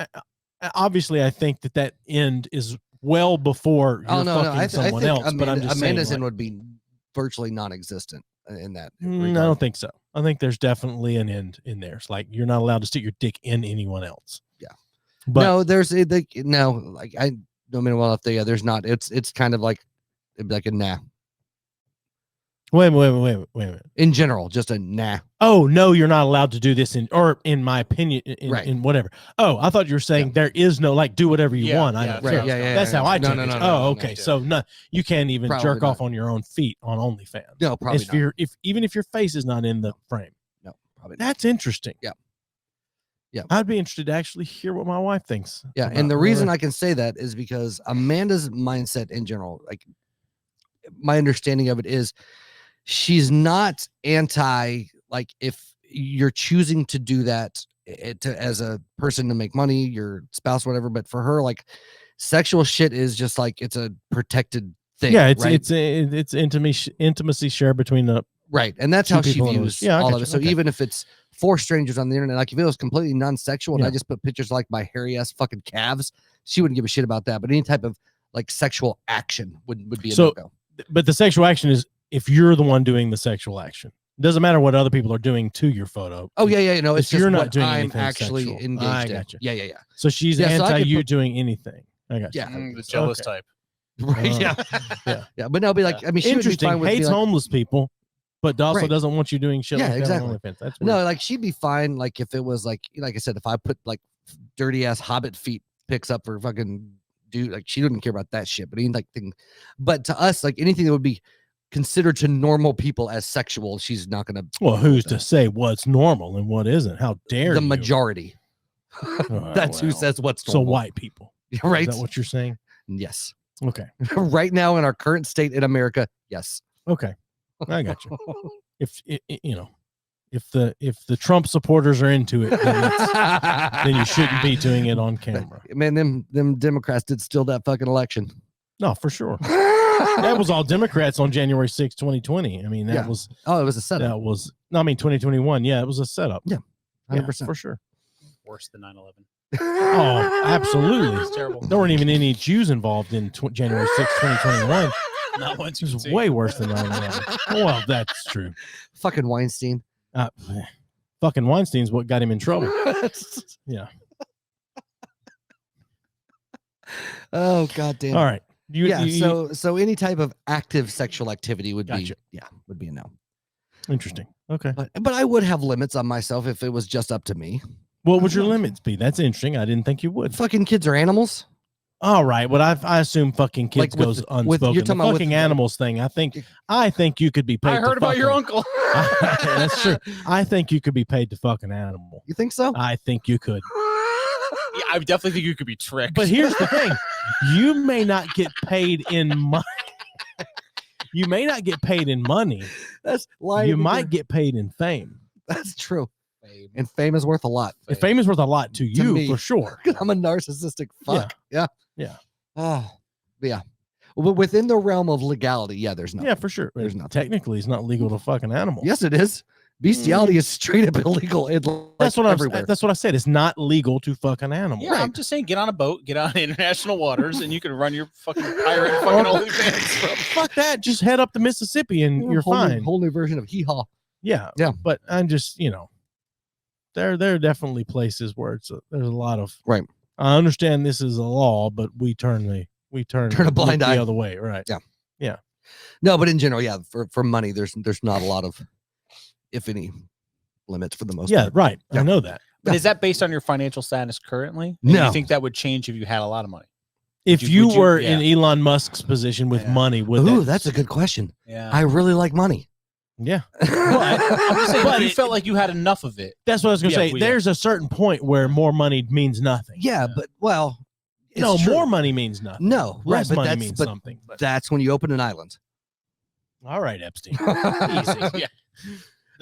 C: obviously, I think that end is well before you're fucking someone else. But I'm just
D: Amanda's
C: saying,
D: end would be virtually non-existent in that.
C: I don't think so. I think there's definitely an end in there. It's like you're not allowed to stick your dick in anyone else.
D: Yeah.
C: But
D: no, like I don't mean well if there's not. It's kind of like it'd be like a nah.
C: Wait a minute.
D: In general, just a nah.
C: Oh no, you're not allowed to do this in my opinion, in whatever. Oh, I thought you were saying there is no like do whatever you want. That's how I took it. Oh, okay. So no, you can't even jerk off on your own feet on OnlyFans.
D: No, probably not.
C: Even if your face is not in the frame.
D: No, probably not.
C: That's interesting.
D: Yeah. Yeah.
C: I'd be interested to actually hear what my wife thinks.
D: Yeah, and the reason I can say that is because Amanda's mindset in general, like my understanding of it is she's not anti, like if you're choosing to do that as a person to make money, your spouse, whatever. But for her, like sexual shit is just like it's a protected thing.
C: Yeah,
D: right?
C: it's intimacy shared between a
D: Right. And that's
C: Two
D: how she
C: people in a
D: views
C: relationship. Yeah, I
D: all
C: got
D: of it.
C: you.
D: So
C: Okay.
D: even if it's 4 strangers on the internet, like if it was completely non-sexual and
C: Yeah.
D: I just put pictures like my hairy ass fucking calves, she wouldn't give a shit about that. But any type of like sexual action would be a
C: So-
D: no-go.
C: But the sexual action is if you're the one doing the sexual action. It doesn't matter what other people are doing to your photo.
D: Oh yeah. No, it's
C: If
D: just
C: you're not
D: what
C: doing
D: I'm
C: anything
D: actually
C: sexual.
D: engaged
C: I
D: in.
C: gotcha.
D: Yeah.
C: So she's
D: Yeah, so I
C: anti
D: could
C: you
D: put-
C: doing anything. I got you.
D: Yeah.
E: The jealous
C: Okay.
E: type.
D: Right.
C: Oh.
D: Yeah. Yeah. But no, be like, I mean, she would be
C: Interesting.
D: fine with
C: Hates
D: me, like,
C: homeless people, but also
D: Right.
C: doesn't want you doing shit
D: Yeah,
C: like that
D: exactly.
C: on OnlyFans. That's weird.
D: no, like she'd be fine. Like if it was like I said, if I put like dirty ass Hobbit feet pics up for fucking dude, like she wouldn't care about that shit. But any like thing, but to us, like anything that would be considered to normal people as sexual, she's not gonna.
C: Well, who's to say what's normal and what isn't? How dare
D: The
C: you?
D: majority.
C: Oh,
D: That's who
C: well.
D: says what's
C: So
D: normal.
C: white people.
D: Right.
C: Is that what you're saying?
D: Yes.
C: Okay.
D: Right now in our current state in America, yes.
C: Okay. I got you. If if the Trump supporters are into it, then you shouldn't be doing it on camera.
D: Man, them Democrats did steal that fucking election.
C: No, for sure. That was all Democrats on January 6, 2020. I mean, that
D: Yeah.
C: was
D: Oh, it was a setup.
C: that was no, I mean 2021. Yeah, it was a setup.
D: Yeah, 100%.
C: for sure.
E: Worse than 9/11.
C: Oh, absolutely.
E: It's terrible.
C: There weren't even any Jews involved in January 6, 2021.
E: Not once
C: It
E: you
C: was
E: can see.
C: way worse than 9/11. Well, that's true.
D: Fucking Weinstein.
C: Fucking Weinstein's what got him in trouble. Yeah.
D: Oh god damn.
C: All right.
D: So any type of active sexual activity would
C: Gotcha.
D: would be a no.
C: Interesting. Okay.
D: But I would have limits on myself if it was just up to me.
C: What would your limits be? That's interesting. I didn't think you would.
D: Fucking kids are animals.
C: All right. Well, I assume fucking kids
D: Like with
C: goes
D: the-
C: unspoken.
D: with- you're talking
C: The
D: about with
C: fucking
D: the-
C: animals thing. I think you could be paid.
E: I heard
C: to
E: about your
C: fuck
E: uncle.
C: That's true. I think you could be paid to fuck an animal.
D: You think so?
C: I think you could.
E: Yeah, I definitely think you could be tricked.
C: But here's the thing: you may not get paid in money. You may not get paid in money.
D: That's lying.
C: You might get paid in fame.
D: That's true. And fame is worth a lot.
C: And fame is worth a lot to you
D: me.
C: for sure.
D: I'm a narcissistic fuck. Yeah.
C: Yeah.
D: Oh, yeah. Well, within the realm of legality, yeah, there's no.
C: Yeah, for sure.
D: There's nothing.
C: Technically, it's not legal to fuck an animal.
D: Yes, it is. Bestiality is straight up illegal.
C: That's what
D: everywhere.
C: That's what I said. It's not legal to fuck an animal.
E: Yeah, I'm just saying, get on a boat, get on international waters, and you can run your fucking pirate fucking OnlyFans.
C: Fuck that. Just head up the Mississippi and you're
D: whole
C: fine.
D: New, whole new version of hee haw.
C: Yeah.
D: Yeah.
C: But I'm just, there are definitely places where there's a lot of
D: Right.
C: I understand this is a law, but we turn a
D: blind eye
C: the other way, right?
D: Yeah. No, but in general, yeah, for money, there's not a lot of, if any, limits for the most
C: Yeah,
D: part.
C: right.
D: Yeah.
C: I know that.
E: But is that based on your financial status currently? And
D: No.
E: you think that would change if you had a lot of money?
C: If
E: Would
C: you
E: you-
C: were
E: yeah.
C: in Elon Musk's position with
E: Yeah.
C: money, would
D: Ooh,
C: that,
D: that's a good question.
E: Yeah.
D: I really like money.
C: yeah.
E: I'm just saying,
C: But
E: if you
C: it-
E: felt like you had enough of it.
C: That's what I was gonna
E: Yeah,
C: say.
E: well, yeah.
C: There's a certain point where more money means nothing.
D: Yeah, but well, it's
C: No,
D: true.
C: more money means nothing.
D: No, right,
C: Less
D: but
C: money
D: that's
C: means
D: but
C: something. But
D: that's when you open an island.
C: all right, Epstein.
E: Easy. Yeah.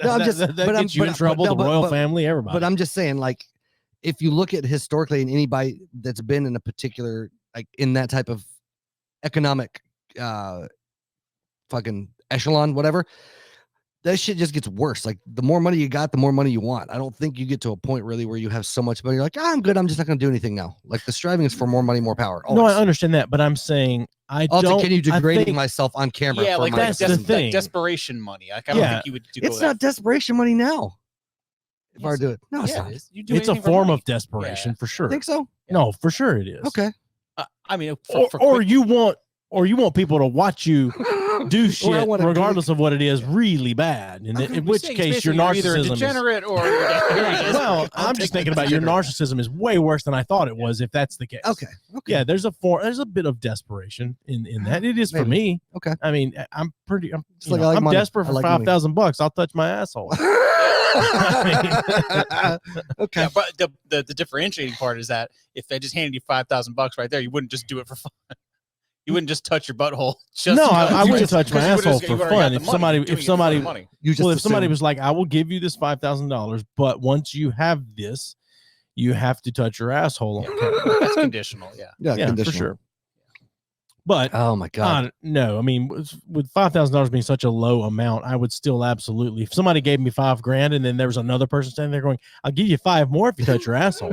D: No, I'm just-
C: that
D: but I'm-
C: gets you in
D: but-
C: trouble.
D: but-
C: the royal
D: but-
C: family, everybody.
D: But I'm just saying, like, if you look at historically and anybody that's been in a particular, like, in that type of economic fucking echelon, whatever, that shit just gets worse. Like, the more money you got, the more money you want. I don't think you get to a point really where you have so much money. You're like, I'm good. I'm just not going to do anything now. Like, the striving is for more money, more power.
C: no, I
D: always.
C: understand that, but I'm saying I
D: I'll
C: don't.
D: continue
C: I
D: degrading
C: think-
D: myself on camera.
E: Yeah,
D: for
E: like
D: my
C: that's the
D: business.
C: thing.
E: Like desperation money. Like, I don't
C: Yeah.
E: think you would do
D: It's
E: that.
D: not desperation money now. If I
E: Yes,
D: do it, no, it's
E: Yeah,
D: not.
E: it is. You do
C: It's a
E: anything for
C: form
E: money.
C: of desperation for sure.
D: I think so.
C: No, for sure it is.
D: Okay.
E: I mean,
C: Or,
E: for
C: or
E: quick-
C: you want people to watch you do
D: Or I
C: shit
D: wanna
C: regardless of what it is really bad, and in
E: I'm
C: which
E: saying
C: case your
E: basically you're either a
C: narcissism is.
E: degenerate or
C: Well, I'm just thinking about your narcissism is way worse than I thought it was. If that's the case,
D: Okay.
C: yeah, there's a bit of desperation in that. It is for
D: Maybe.
C: me.
D: Okay.
C: I mean, I'm
D: Just like I like
C: I'm
D: money.
C: desperate
D: I
C: for
D: like money.
C: $5,000. I'll touch my asshole.
D: Okay.
E: Yeah, but the differentiating part is that if they just handed you $5,000 right there, you wouldn't just do it for fun. You wouldn't just touch your butthole. Just
C: No,
E: because
C: I
E: you
C: wouldn't
E: just-
C: touch my
E: because you would've
C: asshole
E: just-
C: for
E: you already
C: fun.
E: got the money. You're doing it for the money.
D: You just
C: Well, if somebody
D: assume-
C: was like, I will give you this $5,000, but once you have this, you have to touch your asshole on camera.
E: That's conditional. Yeah.
D: yeah,
C: Yeah, for
D: conditional.
C: sure. But
D: Oh my God.
C: no, I mean, with $5,000 being such a low amount, I would still absolutely. If somebody gave me $5,000 and then there was another person standing there going, "I'll give you 5 more if you touch your asshole,"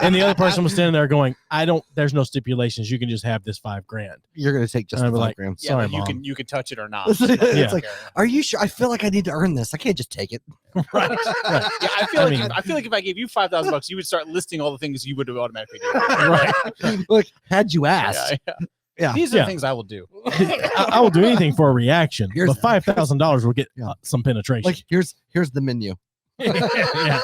C: and the other person was standing there going, "I don't. There's no stipulations. You can just have this $5,000."
D: You're gonna take just the $5,000.
E: Yeah,
C: Sorry,
E: but
C: Mom.
E: you can touch it or not.
D: It's like, are you sure? I feel like I need to earn this. I can't just take it.
C: Right.
E: Yeah, I feel like if I gave you $5,000, you would start listing all the things you would have automatically do.
C: Right.
D: Look, had you asked. Yeah.
E: These are the things I will do.
C: I will do anything for a reaction, but $5,000 will get some penetration.
D: Like here's the menu.
C: Yeah,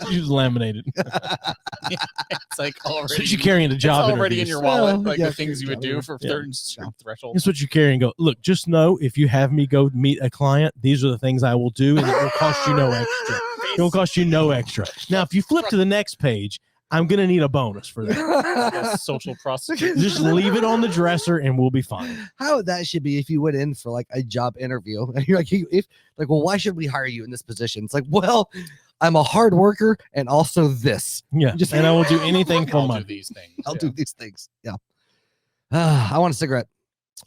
C: you just laminated.
E: It's like already.
C: So you carrying a job
E: already in
C: interviews.
E: your wallet,
D: Well,
E: like
D: yeah,
E: the things you would do for certain thresholds.
C: That's what you carry and go. Look, just know if you have me go meet a client, these are the things I will do, and it will cost you no extra. It will cost you no extra. Now, if you flip to the next page, I'm gonna need a bonus for that.
E: Social prostitute.
C: Just leave it on the dresser, and we'll be fine.
D: How that should be if you went in for like a job interview and you're like, well, why should we hire you in this position? It's like, well, I'm a hard worker and also this.
C: Yeah, and I will do anything for money.
E: These things.
D: I'll do these things. Yeah. I want a cigarette.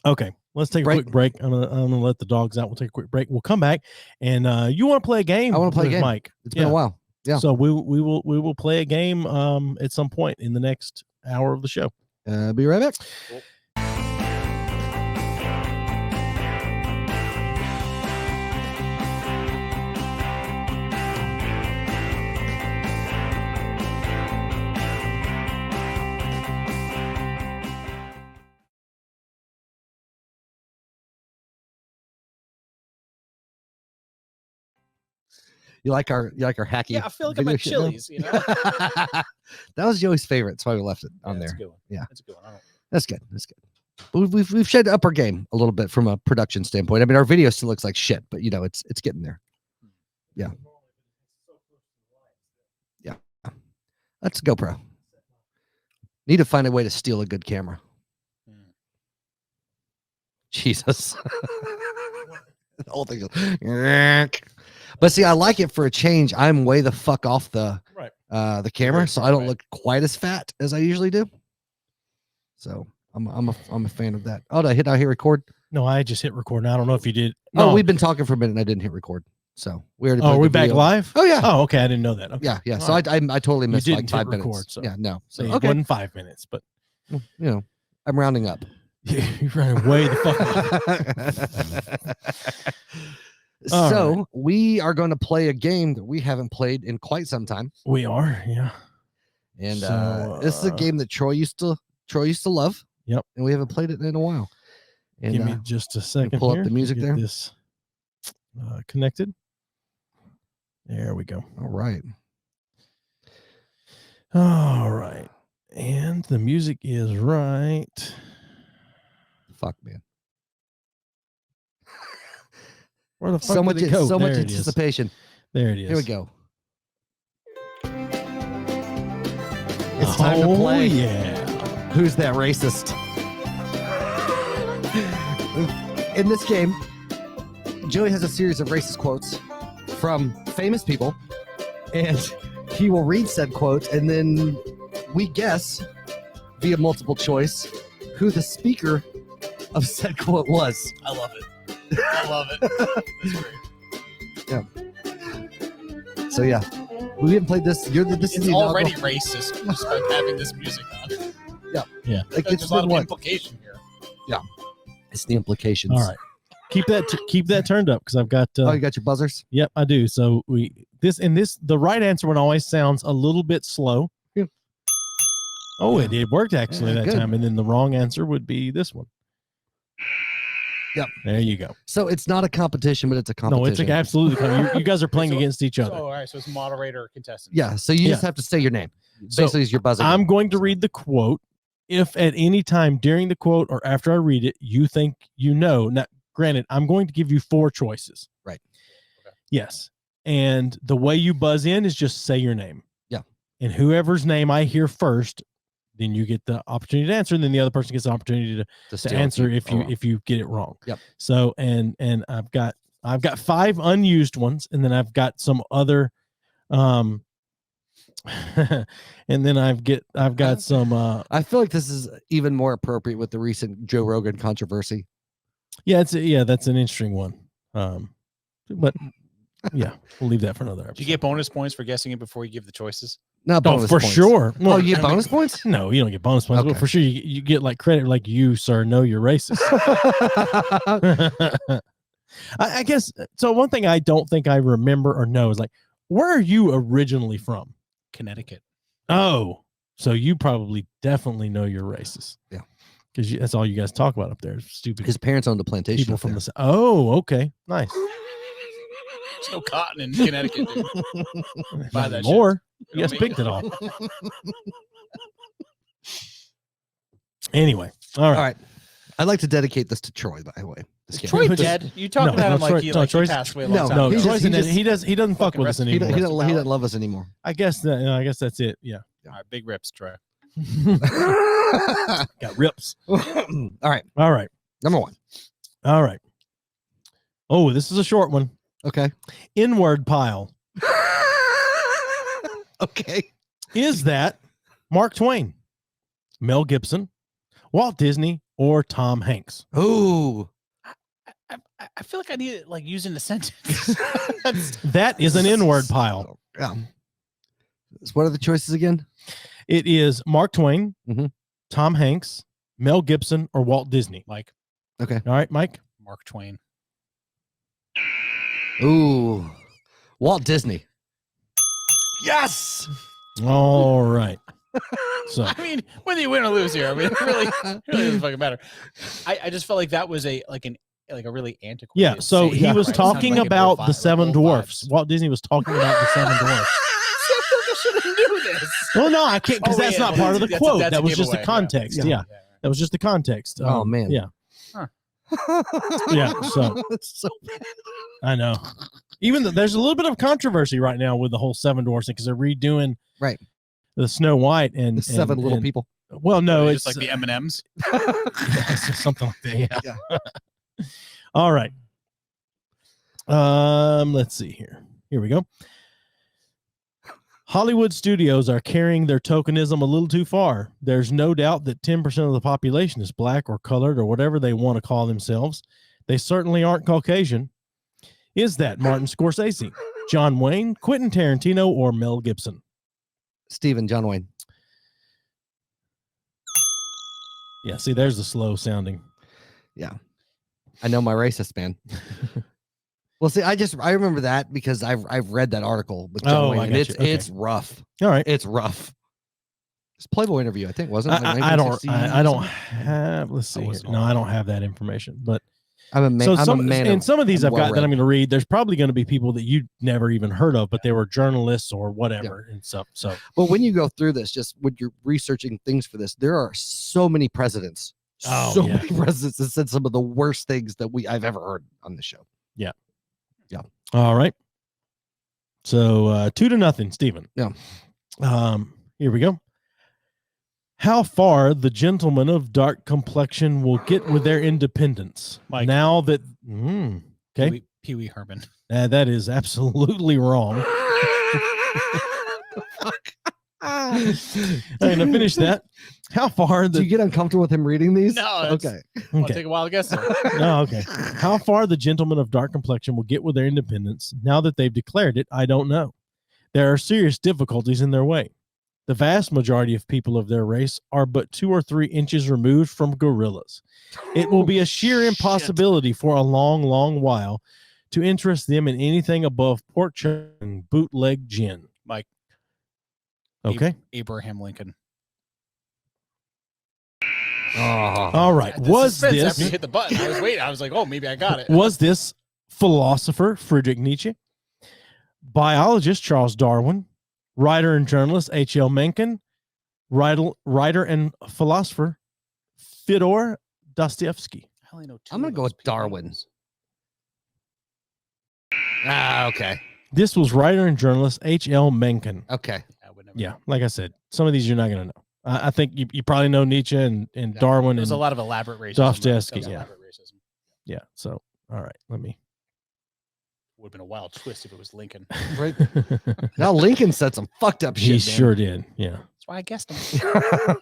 C: Okay, let's take a quick break. I'm gonna let the dogs out. We'll take a quick break. We'll come back, and you want to play a game?
D: I want to play a game,
C: Mike.
D: It's been a while. Yeah.
C: So we will play a game at some point in the next hour of the show.
D: Be right back.
E: Cool.
D: You like our hacky?
E: Yeah, I feel like I'm at Chili's. You know,
D: That was Joey's favorite. That's why we left it on
E: that's
D: there.
E: a good one.
D: Yeah.
E: That's a good one.
D: That's good. That's good. But we've shed up our game a little bit from a production standpoint. I mean, our video still looks like shit, but you know, it's getting there. Yeah. Yeah. That's GoPro. Need to find a way to steal a good camera. Jesus. The whole thing goes, but see, I like it for a change. I'm way the fuck off the camera, so I don't look quite as fat as I usually do. So I'm a fan of that. Oh, did I hit out here record?
C: No, I just hit record. Now, I don't know if you did.
D: Oh,
C: No.
D: we've been talking for a minute and I didn't hit record. So we already.
C: Oh, are we back
D: video.
C: live?
D: Oh yeah.
C: Oh, okay. I didn't know that. Okay.
D: Yeah, yeah.
C: All
D: So
C: right.
D: I totally missed like
C: didn't
D: 5
C: hit
D: minutes.
C: record, so-
D: Yeah, no. So
C: So it
D: okay.
C: wasn't 5 minutes, but
D: You know, I'm rounding up.
C: you're running way the fuck off. All
D: So we are going to play a game that we haven't played in quite some time,
C: We are, yeah.
D: and
C: So,
D: this is a game that Troy used to love.
C: Yep.
D: And we haven't played it in a while. And
C: Give me just a second.
D: pull up
C: here
D: the
C: to
D: music
C: get
D: there.
C: This connected. There we go.
D: all right.
C: All right, and the music is right.
D: Fuck, man.
C: Where the fuck
D: So much,
C: did it go?
D: so much
C: There it is.
D: anticipation.
C: There it is.
D: Here we go. It's time to play.
C: Yeah.
D: Who's that racist? In this game, Joey has a series of racist quotes from famous people, and he will read said quotes, and then we guess via multiple choice who the speaker of said quote was.
E: I love it. I love it. That's great.
D: So yeah, we haven't played this. This is
E: It's
D: the
E: already
D: inaugural-
E: racist just by having this music on.
D: Like,
E: There's
D: it's
E: a lot
D: been
E: of
D: what?
E: implication here.
D: It's the implications.
C: All right. Keep that turned up because I've got.
D: Oh, you got your buzzers?
C: Yep, I do. So the right answer one always sounds a little bit slow.
D: Yeah.
C: Oh, it worked actually
D: Yeah,
C: that
D: good.
C: time, and then the wrong answer would be this one.
D: Yep.
C: There you go.
D: So it's not a competition, but it's a competition.
C: No, it's absolutely. You guys are playing
E: So-
C: against each
E: So,
C: other.
E: all right, so it's moderator or contestant.
D: Yeah, so you just
C: Yeah.
D: have to say your name.
C: So
D: Basically, is your buzzer.
C: I'm going to read the quote. If at any time during the quote or after I read it, you think you know. Now, granted, I'm going to give you 4 choices.
D: Right.
E: Okay.
C: Yes. And the way you buzz in is just say your name.
D: Yeah.
C: And whoever's name I hear first, then you get the opportunity to answer, and then the other person gets the opportunity to
D: steal
C: answer
D: if
C: if you get it wrong.
D: Yep.
C: So and I've got 5 unused ones, and then I've got some other And then I've got some.
D: I feel like this is even more appropriate with the recent Joe Rogan controversy.
C: Yeah, that's an interesting one. But yeah, we'll leave that for another episode.
E: Do you get bonus points for guessing it before you give the choices?
D: No, bonus
C: for
D: points.
C: sure.
D: Oh,
C: Well,
D: you get bonus points?
C: No, you don't get bonus points.
D: Okay.
C: But for sure, you get like credit, like you, sir, know you're racist. I guess so. One thing I don't think I remember or know is like, where are you originally from?
E: Connecticut.
C: Oh, so you probably definitely know you're racist.
D: Yeah,
C: because that's all you guys talk about up there. Stupid.
D: His parents owned a plantation.
C: People from the. Oh, okay, nice.
E: There's no cotton in Connecticut. Dude. Buy that
C: more.
E: Shit.
C: You guys picked it all. Anyway, all right.
D: I'd like to dedicate this to Troy, by the way.
E: Troy dead? You talking about him like he passed away a long time ago.
C: He doesn't fuck with us anymore.
D: He doesn't love us anymore.
C: I guess that's it. Yeah.
E: All right, big rips, Troy.
C: Got rips.
D: All right. Number 1.
C: All right. Oh, this is a short one.
D: Okay.
C: N-word pile.
D: Okay.
C: Is that Mark Twain, Mel Gibson, Walt Disney, or Tom Hanks?
D: Ooh.
E: I feel like I need it like using the sentence.
C: That is an N-word pile.
D: Yeah. So what are the choices again?
C: It is Mark Twain,
D: Mhm.
C: Tom Hanks, Mel Gibson, or Walt Disney.
E: Mike.
D: Okay.
C: All right, Mike.
E: Mark Twain.
D: Ooh. Walt Disney. Yes.
C: All right. So
E: I mean, whether you win or lose here, I mean, it really doesn't fucking matter. I just felt like that was a really antiquated.
C: yeah, so he was talking about the Seven Dwarfs. Walt Disney was talking about the Seven Dwarfs.
E: I should have knew this.
C: Well, no, I can't because that's not part of the quote.
E: That's
C: that
E: a
C: was just the
E: giveaway.
C: context. Yeah. That was just the context.
D: Oh, man.
C: Yeah.
E: Huh.
C: Yeah. So
D: It's so bad.
C: I know. Even there's a little bit of controversy right now with the whole Seven Dwarfs because they're redoing the Snow White and
D: the seven little people.
C: Well, no, it's
E: just like the M&Ms.
C: it's something like that.
D: Yeah.
C: All right. Let's see here. Here we go. Hollywood studios are carrying their tokenism a little too far. There's no doubt that 10% of the population is black or colored or whatever they want to call themselves. They certainly aren't Caucasian. Is that Martin Scorsese, John Wayne, Quentin Tarantino, or Mel Gibson?
D: John Wayne.
C: Yeah, see, there's the slow sounding.
D: Yeah. I know my racist, man. Well, see, I remember that because I've read that article with John Wayne, and it's rough.
C: All right,
D: it's rough. It's Playboy interview, I think, wasn't it? Like
C: I don't have. Let's see. Here. No, I don't have that information. But
D: I'm a man.
C: And some of these I've got that I'm going to read. There's probably going to be people that you never even heard of, but they were journalists or whatever and stuff. So,
D: but when you go through this, just when you're researching things for this, there are so many presidents, many presidents that said some of the worst things that I've ever heard on the show.
C: Yeah.
D: Yeah.
C: All right. So 2-0, Stephen.
D: Yeah.
C: Here we go. How far the gentlemen of dark complexion will get with their independence?
E: Mike.
C: Now that okay,
E: Pee Wee Herman.
C: That is absolutely wrong. I'm gonna finish that. How far?
D: Do you get uncomfortable with him reading these?
E: No.
D: Okay.
E: I'll take a wild guess.
C: No, okay. How far the gentlemen of dark complexion will get with their independence now that they've declared it, I don't know. There are serious difficulties in their way. The vast majority of people of their race are but 2 or 3 inches removed from gorillas. It will be a sheer impossibility for a long, long while to interest them in anything above pork chop and bootleg gin.
E: Mike.
C: Okay.
E: Abraham Lincoln.
D: Oh.
C: All right. Was this
E: after you hit the button? I was waiting. I was like, oh, maybe I got it.
C: Was this philosopher Friedrich Nietzsche, biologist Charles Darwin, writer and journalist H.L. Mencken, writer and philosopher Fyodor Dostoevsky?
D: I'm going to go with Darwin. Okay.
C: This was writer and journalist H.L. Mencken.
D: Okay.
C: Yeah, like I said, some of these you're not going to know. I think you probably know Nietzsche and Darwin.
E: There's
C: and
E: a lot of elaborate racism.
C: Dostoevsky, yeah. Yeah, so, all right, let me.
E: Would have been a wild twist if it was Lincoln.
D: Right. Now Lincoln said some fucked up shit.
C: He
D: man.
C: sure did. Yeah.
E: That's why I guessed him.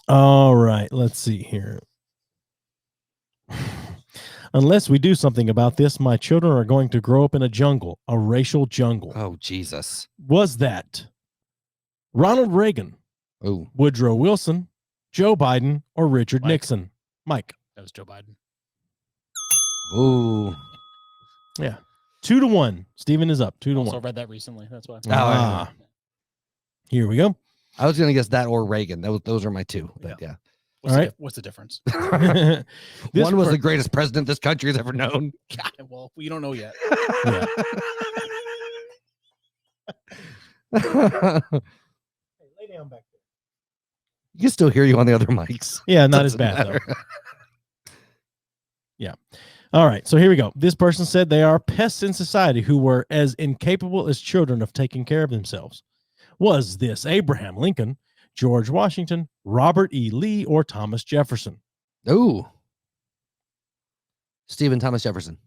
C: All right. Let's see here. Unless we do something about this, my children are going to grow up in a jungle, a racial jungle.
D: Oh, Jesus.
C: Was that Ronald Reagan,
D: Oh,
C: Woodrow Wilson, Joe Biden, or Richard
E: Mike.
C: Nixon? Mike.
E: That was Joe Biden.
D: ooh.
C: Yeah. 2-1. Steven is up. 2-1.
E: Also read that recently. That's why.
C: Ah. Here we go.
D: I was going to guess that or Reagan. Those are my two. But yeah.
E: What's the difference?
C: This
D: One was
C: per-
D: the greatest president this country has ever known.
E: God, well, we don't know yet.
C: Yeah.
D: You
C: Lay down back there.
D: can still hear you on the other mics.
C: Yeah, not as
D: Doesn't
C: bad
D: matter.
C: though. Yeah. All right. So here we go. This person said they are pests in society who were as incapable as children of taking care of themselves. Was this Abraham Lincoln, George Washington, Robert E. Lee, or Thomas Jefferson?
D: Ooh. Stephen Thomas Jefferson.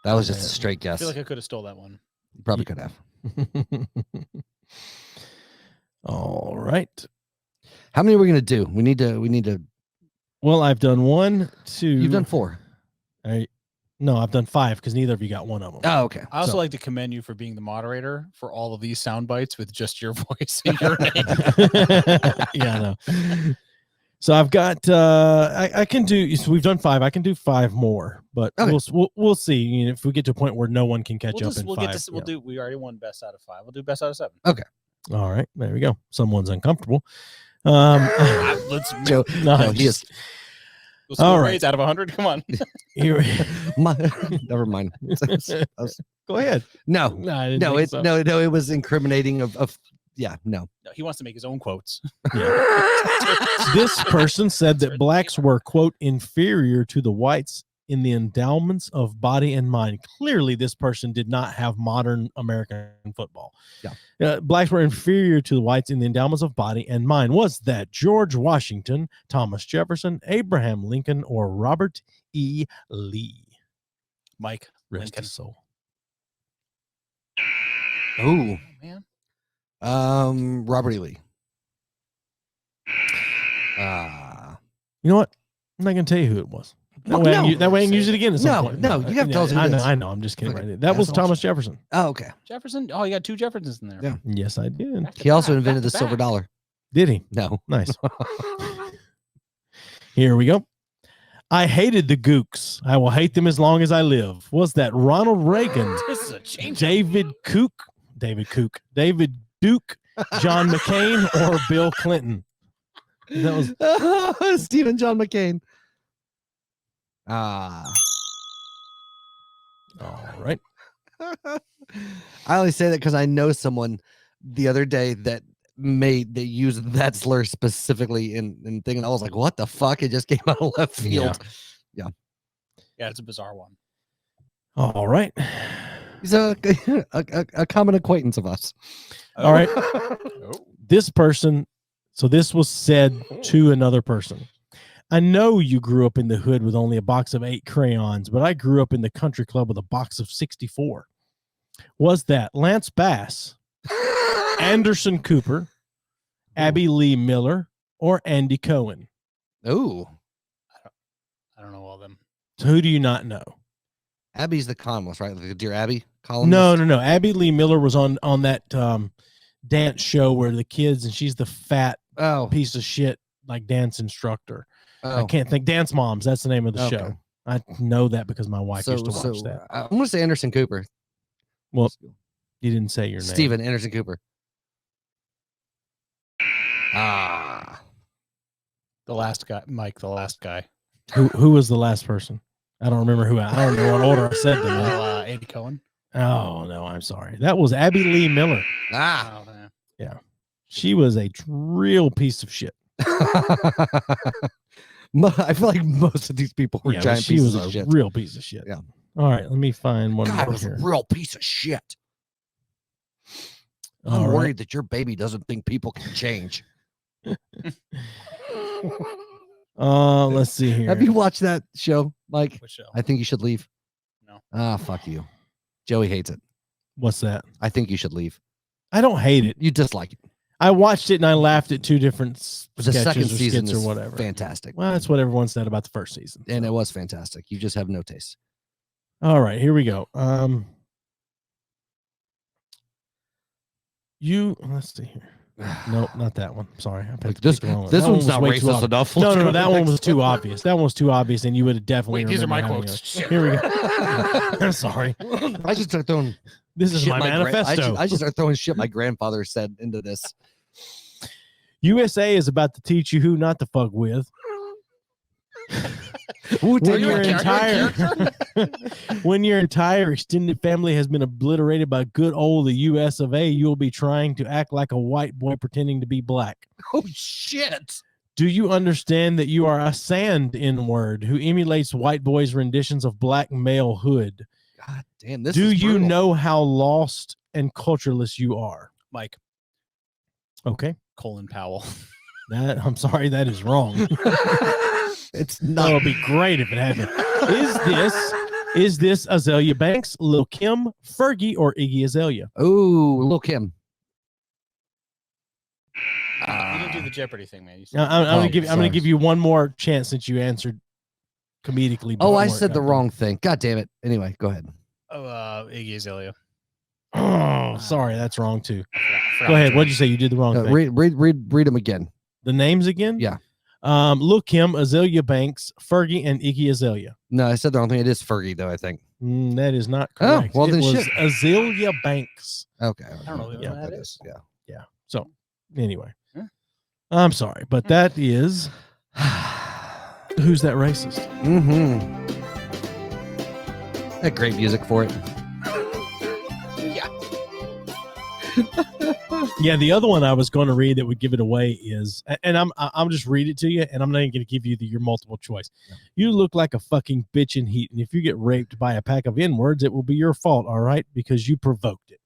D: That was just a straight
E: I
D: guess.
E: feel like I could have stole that one.
D: You probably could have.
C: All right.
D: How many are we going to do? We need to.
C: Well, I've done 1, 2.
D: You've done 4.
C: No, I've done 5 because neither of you got one of them.
D: Oh, okay.
E: I also
C: So-
E: like to commend you for being the moderator for all of these sound bites with just your voice and your name.
C: Yeah, I know. So I've got I can do, so we've done 5. I can do 5 more, but
D: Okay.
C: we'll see. You know, if we get to a point where no one can catch up in 5.
E: We already won best out of 5. We'll do best out of 7.
C: All right, there we go. Someone's uncomfortable.
E: Let's
D: Joe,
C: no,
D: no, he is.
C: All right.
E: grades out of 100. Come on.
C: here,
D: Never mind.
C: go ahead.
D: No,
C: I didn't
D: no,
C: think
D: it
C: so.
D: no, it was incriminating of yeah, no.
E: No, he wants to make his own quotes.
C: This person said that blacks were, quote, inferior to the whites in the endowments of body and mind. Clearly, this person did not have modern American football.
D: Yeah.
C: Blacks were inferior to the whites in the endowments of body and mind. Was that George Washington, Thomas Jefferson, Abraham Lincoln, or Robert E. Lee?
E: Mike
C: Rest
E: Lincoln.
C: his soul.
D: Oh,
E: Man.
D: Robert E. Lee.
C: You know what? I'm not going to tell you who it was. That way,
D: No.
C: that way I can use it again at some point.
D: No, you have to tell us who
C: I
D: it
C: know,
D: is.
C: I know. I'm just kidding.
D: Okay.
C: Right. That was
D: Asshole.
C: Thomas Jefferson.
D: Oh, okay.
E: Jefferson. Oh, you got 2 Jeffersons in there.
D: Yeah.
C: Yes, I did.
E: Back to
D: He also
E: back,
D: invented the
E: back to
D: silver
E: back.
D: dollar.
C: Did he?
D: No.
C: Nice. Here we go. I hated the Gooks. I will hate them as long as I live. Was that Ronald Reagan,
E: This is a change.
C: David Duke, John McCain, or Bill Clinton? That was
D: Stephen John McCain. Ah.
C: all right.
D: I only say that because I know someone the other day that used that slur specifically in thing, and I was like, "What the fuck?" It just came out of left field.
E: Yeah, it's a bizarre one.
C: All right.
D: He's a common acquaintance of us.
C: All right.
E: Oh.
C: This person, so this was said to another person. I know you grew up in the hood with only a box of 8 crayons, but I grew up in the country club with a box of 64. Was that Lance Bass, Anderson Cooper, Abby Lee Miller, or Andy Cohen?
D: Oh,
E: I don't know all of them.
C: So who do you not know?
D: Abby's the columnist, right? Like the Dear Abby columnist.
C: No. Abby Lee Miller was on that dance show where the kids, and she's the fat
D: Oh,
C: piece of shit like dance instructor. I
D: oh.
C: can't think. Dance Moms. That's the name of the
D: Okay.
C: show. I know that because my wife used to watch that.
D: I'm going to say Anderson Cooper.
C: Well, you didn't say your name.
D: Stephen Anderson Cooper. Ah.
E: The last guy, Mike. The last guy.
C: Who was the last person? I don't remember who. I don't know what order I said them in.
E: Andy Cohen.
C: Oh no, I'm sorry. That was Abby Lee Miller.
D: Ah.
E: Oh, man.
C: She was a real piece of shit.
D: I feel like most of these people were
C: Yeah, but
D: giant
C: she
D: pieces
C: was
D: of
C: a
D: shit.
C: real piece of shit.
D: Yeah.
C: All right, let me find one
D: God
C: more
D: was a
C: here.
D: real piece of shit. I'm
C: All right.
D: worried that your baby doesn't think people can change.
C: Let's see here.
D: Have you watched that show, Mike?
E: Which show?
D: I think you should leave.
E: No.
D: Ah, fuck you. Joey hates it.
C: What's that?
D: I think you should leave.
C: I don't hate it.
D: You dislike it.
C: I watched it and I laughed at 2 different
D: The second
C: sketches or
D: season
C: skits
D: is
C: or whatever.
D: fantastic.
C: Well, that's what everyone said about the first season.
D: And it was fantastic. You just have no taste.
C: All right, here we go. Let's see here. Nope, not that one. Sorry, I picked
D: This
C: the wrong one.
D: this
C: That
D: one's
C: one
D: not
C: was way too
D: racist
C: obvious.
D: enough.
C: No, that one was too obvious. That one was too obvious, and you would have definitely.
E: Wait, these are my
C: remembered
E: quotes.
C: how to go. Here we go. I'm sorry.
D: I just start throwing.
C: This is
D: shit
C: my manifesto.
D: I just start throwing shit my grandfather said into this.
C: USA is about to teach you who not to fuck with. When your entire extended family has been obliterated by good old the US of A, you'll be trying to act like a white boy pretending to be black.
D: Oh shit!
C: Do you understand that you are a sand N-word who emulates white boys' renditions of black malehood?
D: God damn! This.
C: Do
D: is
C: you
D: brutal.
C: know how lost and cultureless you are?
E: Mike.
C: Okay.
E: Colin Powell.
C: I'm sorry, that is wrong.
D: It's
C: That
D: not.
C: would be great if it happened. Is this Azalea Banks, Lil Kim, Fergie, or Iggy Azalea?
D: Oh, Lil Kim.
E: You didn't do the Jeopardy thing, man. You said-
C: I'm
D: Oh,
C: gonna give you one more chance since you answered comedically.
D: Oh, I
C: before.
D: said the wrong thing. God damn it. Anyway, go ahead.
E: Iggy Azalea.
C: Oh, sorry, that's wrong too.
E: I forgot
C: Go ahead.
E: which
C: What'd you say? You did the wrong thing.
D: Read them again.
C: The names again?
D: Yeah.
C: Lil Kim, Azalea Banks, Fergie, and Iggy Azalea.
D: No, I said the wrong thing. It is Fergie, though, I think.
C: That is not
D: Oh,
C: correct.
D: well,
C: it
D: then
C: was
D: shit.
C: Azalea Banks.
D: Okay.
E: I don't know who
C: Yeah,
E: that is.
D: Yeah.
C: So, anyway,
E: Huh?
C: I'm sorry, but that is who's that racist?
D: Mm-hmm. That great music for it.
C: Yeah, the other one I was going to read that would give it away is, and I'm just read it to you, and I'm not even going to give you your multiple choice.
D: Yeah.
C: You look like a fucking bitch in heat, and if you get raped by a pack of N-words, it will be your fault, all right, because you provoked it.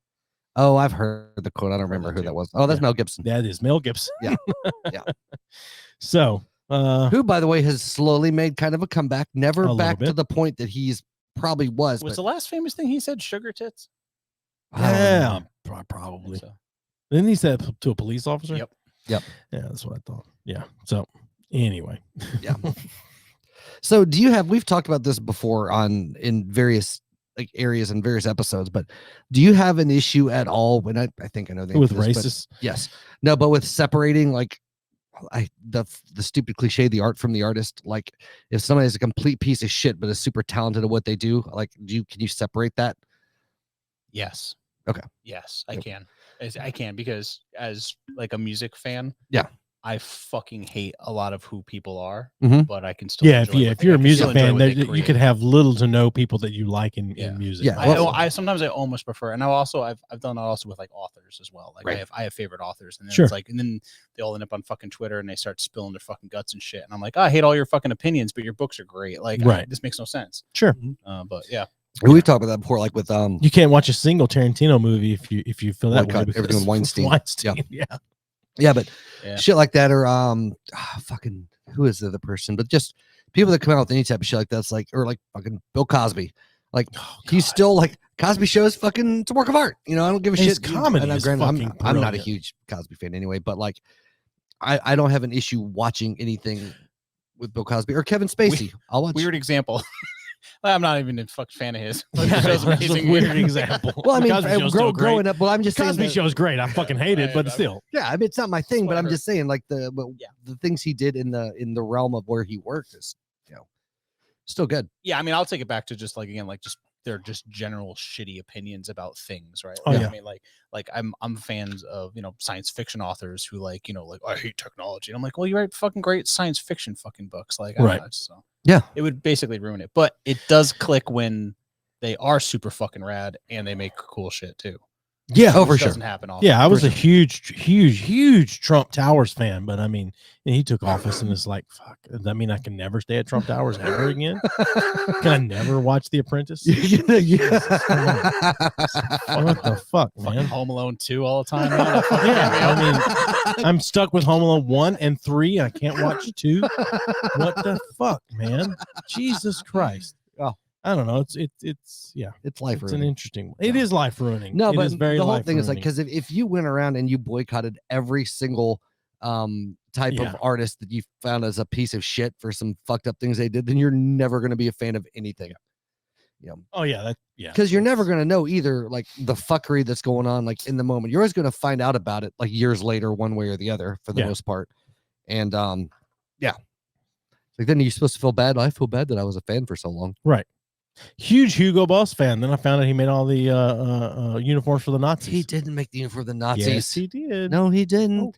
D: Oh, I've heard the quote. I don't remember who that was. Oh, that's
C: Yeah.
D: Mel Gibson.
C: That is Mel Gibson.
D: Yeah. Yeah.
C: So,
D: Who, by the way, has slowly made kind of a comeback. Never
C: A
D: back to
C: little bit.
D: the point that he's probably was.
E: Was
D: but
E: the last famous thing he said sugar tits?
D: I don't
C: yeah,
D: know.
C: probably.
E: So,
C: Didn't he say that to a police officer?
E: Yep.
D: Yep.
C: Yeah, that's what I thought. Yeah. So, anyway.
D: Yeah. So do you have, we've talked about this before in various like areas and various episodes, but do you have an issue at all when I think I know the
C: With
D: answer to this,
C: racists?
D: but yes. No, but with separating like the stupid cliche, the art from the artist, like if somebody is a complete piece of shit but is super talented at what they do, like can you separate that?
E: yes.
D: Okay.
E: Yes, I
D: Yep.
E: can. I can because as like a music fan,
D: Yeah.
E: I fucking hate a lot of who people are,
D: Mhm.
E: but I can still
C: Yeah,
E: enjoy what
C: if
E: they-
C: you're
E: I
C: a
E: can
C: music
E: still enjoy
C: fan,
E: what they
C: you
E: create.
C: could have little to no people that you like in
E: Yeah.
C: music.
D: Yeah.
E: I sometimes I almost prefer, and I've done that also with like authors as well. Like
D: Right.
E: I have favorite authors, and then
C: Sure.
E: it's like, and then they all end up on fucking Twitter and they start spilling their fucking guts and shit. And I'm like, I hate all your fucking opinions, but your books are great. Like,
C: Right.
E: this makes no sense.
C: Sure.
E: But yeah,
D: We've talked about that before, like with
C: You can't watch a single Tarantino movie if you feel that way.
D: Boycott
C: because
D: everything with Weinstein.
C: Yeah.
D: yeah, but
E: Yeah.
D: shit like that, or fucking who is the other person? But just people that come out with any type of shit like that's like, or like fucking Bill Cosby. Like he's still like Cosby Show is fucking it's a work of art. You know, I don't give a
C: His
D: shit.
C: comedy
D: And
C: is
D: granted,
C: fucking
D: I'm not a
C: brilliant.
D: huge Cosby fan anyway, but like I don't have an issue watching anything with Bill Cosby or Kevin Spacey. I'll watch.
E: weird example. I'm not even a fuck fan of his. But
C: Yeah,
E: the show's
C: that's a
E: amazing.
C: weird example.
D: Well, I mean,
C: Cosby Show's still great.
D: growing up. Well, I'm just saying
C: Cosby
D: that-
C: Show's great. I fucking hate it, but still.
D: Yeah, I mean, it's not my thing, but I'm
E: whatever.
D: just saying, like
E: Yeah.
D: the things he did in the realm of where he worked is, still good.
E: Yeah, I mean, I'll take it back to just like again, like just they're just general shitty opinions about things, right?
C: Oh,
E: Like,
C: yeah.
E: I mean, like I'm fans of science fiction authors who like I hate technology. And I'm like, well, you write fucking great science fiction fucking books, like I don't
C: Right.
E: know, so
D: Yeah.
E: it would basically ruin it. But it does click when they are super fucking rad and they make cool shit too.
C: Yeah,
D: Oh, for
E: which
D: sure.
E: doesn't happen often.
C: Yeah, I was a huge Trump Towers fan, but I mean, and he took office and it's like, fuck, does that mean I can never stay at Trump Towers ever again? Can I never watch The Apprentice?
D: Yeah.
C: What the fuck,
E: Fucking
C: man?
E: Home Alone 2 all the time. Man. That fucking
C: Yeah,
E: get me
C: I
E: up.
C: mean, I'm stuck with Home Alone 1 and 3. I can't watch 2. What the fuck, man? Jesus Christ.
D: Oh.
C: I don't know. It's
D: It's life
C: it's an
D: ruining.
C: interesting one. It is life ruining.
D: No,
C: It
D: but
C: is very
D: the whole
C: life
D: thing is like,
C: ruining.
D: because if you went around and you boycotted every single type
C: Yeah.
D: of artist that you found as a piece of shit for some fucked up things they did, then you're never going to be a fan of anything.
C: Oh yeah,
D: Because you're never going to know either, like the fuckery that's going on, like in the moment. You're always going to find out about it like years later, one way or the other, for the most part. And yeah, like then you're supposed to feel bad. I feel bad that I was a fan for so long.
C: Right. Huge Hugo Boss fan. Then I found out he made all the uniforms for the Nazis.
D: He didn't make the uniform for the Nazis.
C: Yes, he did.
D: No, he didn't.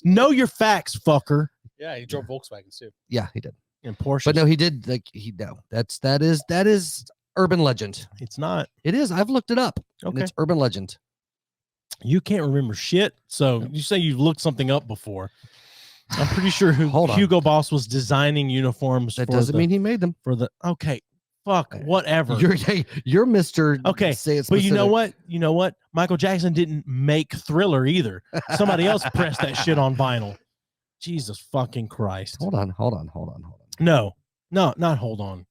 C: Know your facts, fucker.
E: Yeah, he drove Volkswagens too.
D: Yeah, he did.
C: And Porsche.
D: But no, he did. Like that is urban legend.
C: It's not.
D: It is. I've looked it up. And
C: Okay.
D: it's urban legend.
C: You can't remember shit. So you say you've looked something up before. I'm pretty sure
D: Hold on.
C: Hugo Boss was designing uniforms.
D: That doesn't mean he made them.
C: Okay. Fuck. Whatever.
D: You're Mr.
C: Okay,
D: Say it
C: but you know
D: specific.
C: what? You know what? Michael Jackson didn't make Thriller either. Somebody else pressed that shit on vinyl. Jesus fucking Christ.
D: Hold on.
C: No, not hold on.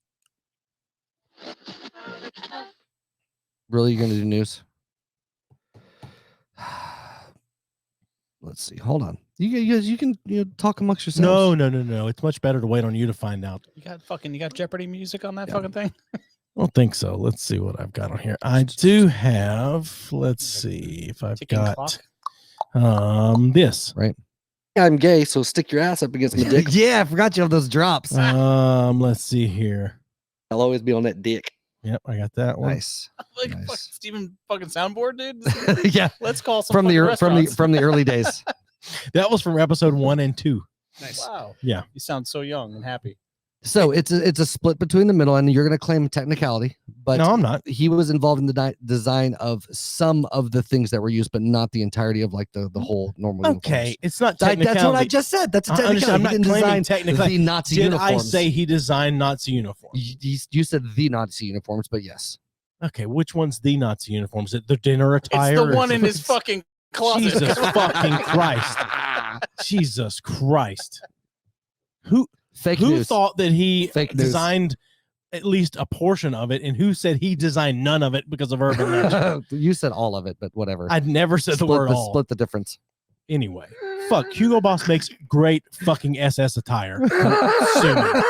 D: Really, you gonna do news? Let's see. Hold on. You can talk amongst yourselves.
C: No. It's much better to wait on you to find out.
E: You got Jeopardy music on that fucking thing?
C: I don't think so. Let's see what I've got on here. I do have. Let's see if I've
E: Ticking
C: got
E: clock?
C: this.
D: Right. I'm gay, so stick your ass up against my dick. Yeah, I forgot you have those drops.
C: Let's see here.
D: I'll always be on that dick.
C: Yep, I got that one.
D: Nice.
E: Like
D: Nice.
E: fucking Steven fucking soundboard, dude.
D: Yeah.
E: Let's call some
D: From the
E: fucking
D: from the
E: restaurants.
D: early days.
C: That was from episode 1 and 2.
E: Nice. Wow.
C: Yeah.
E: You sound so young and happy.
D: So it's a split between the middle, and you're going to claim technicality, but
C: No, I'm not.
D: he was involved in the design of some of the things that were used, but not the entirety of like the whole normal.
C: Okay,
D: uniforms.
C: it's not
D: That's what I
C: technicality.
D: just said. That's a
C: I
D: technicality.
C: understand. I'm
D: He
C: not
D: didn't
C: claiming
D: design
C: technically.
D: the Nazi
C: Did
D: uniforms.
C: I say he designed Nazi uniforms?
D: You said the Nazi uniforms, but yes.
C: Okay, which one's the Nazi uniforms? Is it the dinner attire?
E: It's the one
C: or-
E: in his fucking closet.
C: Jesus fucking Christ. Jesus Christ. Who
D: Fake news.
C: thought that he
D: Fake news.
C: designed at least a portion of it, and who said he designed none of it because of urban legend?
D: You said all of it, but whatever.
C: I'd never said the word all.
D: Split the difference.
C: Anyway, fuck. Hugo Boss makes great fucking SS attire. Sue me.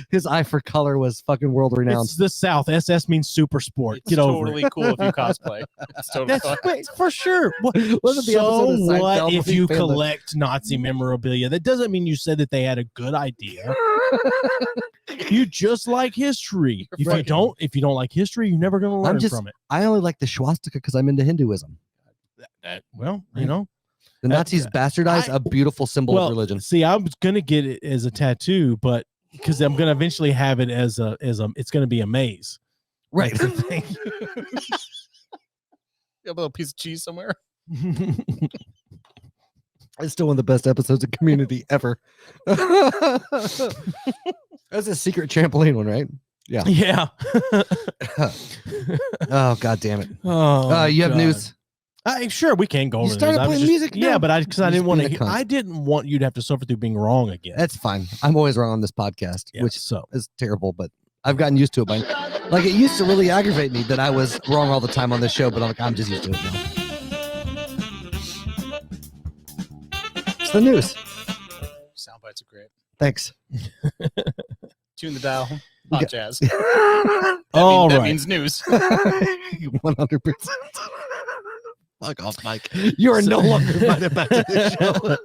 D: His eye for color was fucking world renowned.
C: It's the South. SS means super sport.
E: It's
C: Get over
E: totally
C: it.
E: cool if you cosplay. It's totally fun.
C: That's for sure.
D: Wasn't the
C: So
D: episode of
C: what
D: Seinfeld
C: if
D: when
C: you
D: he failed it?
C: collect Nazi memorabilia? That doesn't mean you said that they had a good idea. You just like history. If
D: Right.
C: you don't like history, you're never going to learn from it.
D: I only like the swastika because I'm into Hinduism.
C: Well, you know.
D: The Nazis bastardized a beautiful symbol of religion.
C: See, I was going to get it as a tattoo, but because I'm going to eventually have it as a it's going to be a maze.
D: Right.
C: That's the thing.
E: You have a little piece of cheese somewhere.
D: It's still one of the best episodes of Community ever. That's a secret trampoline one, right? Yeah.
C: Yeah.
D: Oh, God damn it.
C: Oh,
D: You have
C: God.
D: news?
C: Sure, we can go
D: You
C: over the
D: started
C: news. I was
D: playing
C: just-
D: music
C: Yeah,
D: now?
C: but because I
D: You're
C: didn't want
D: just
C: to.
D: being a cunt.
C: I didn't want you to have to suffer through being wrong again.
D: That's fine. I'm always wrong on this podcast,
C: Yeah,
D: which
C: so
D: is terrible, but I've gotten used to it. Like, it used to really aggravate me that I was wrong all the time on this show, but I'm just used to it now. It's the news.
E: Sound bites are great.
D: Thanks.
E: Tune the dial. Hot jazz.
C: all
E: that
C: right.
E: means news.
D: 100%. Fuck off, Mike. You are no longer invited back to the show.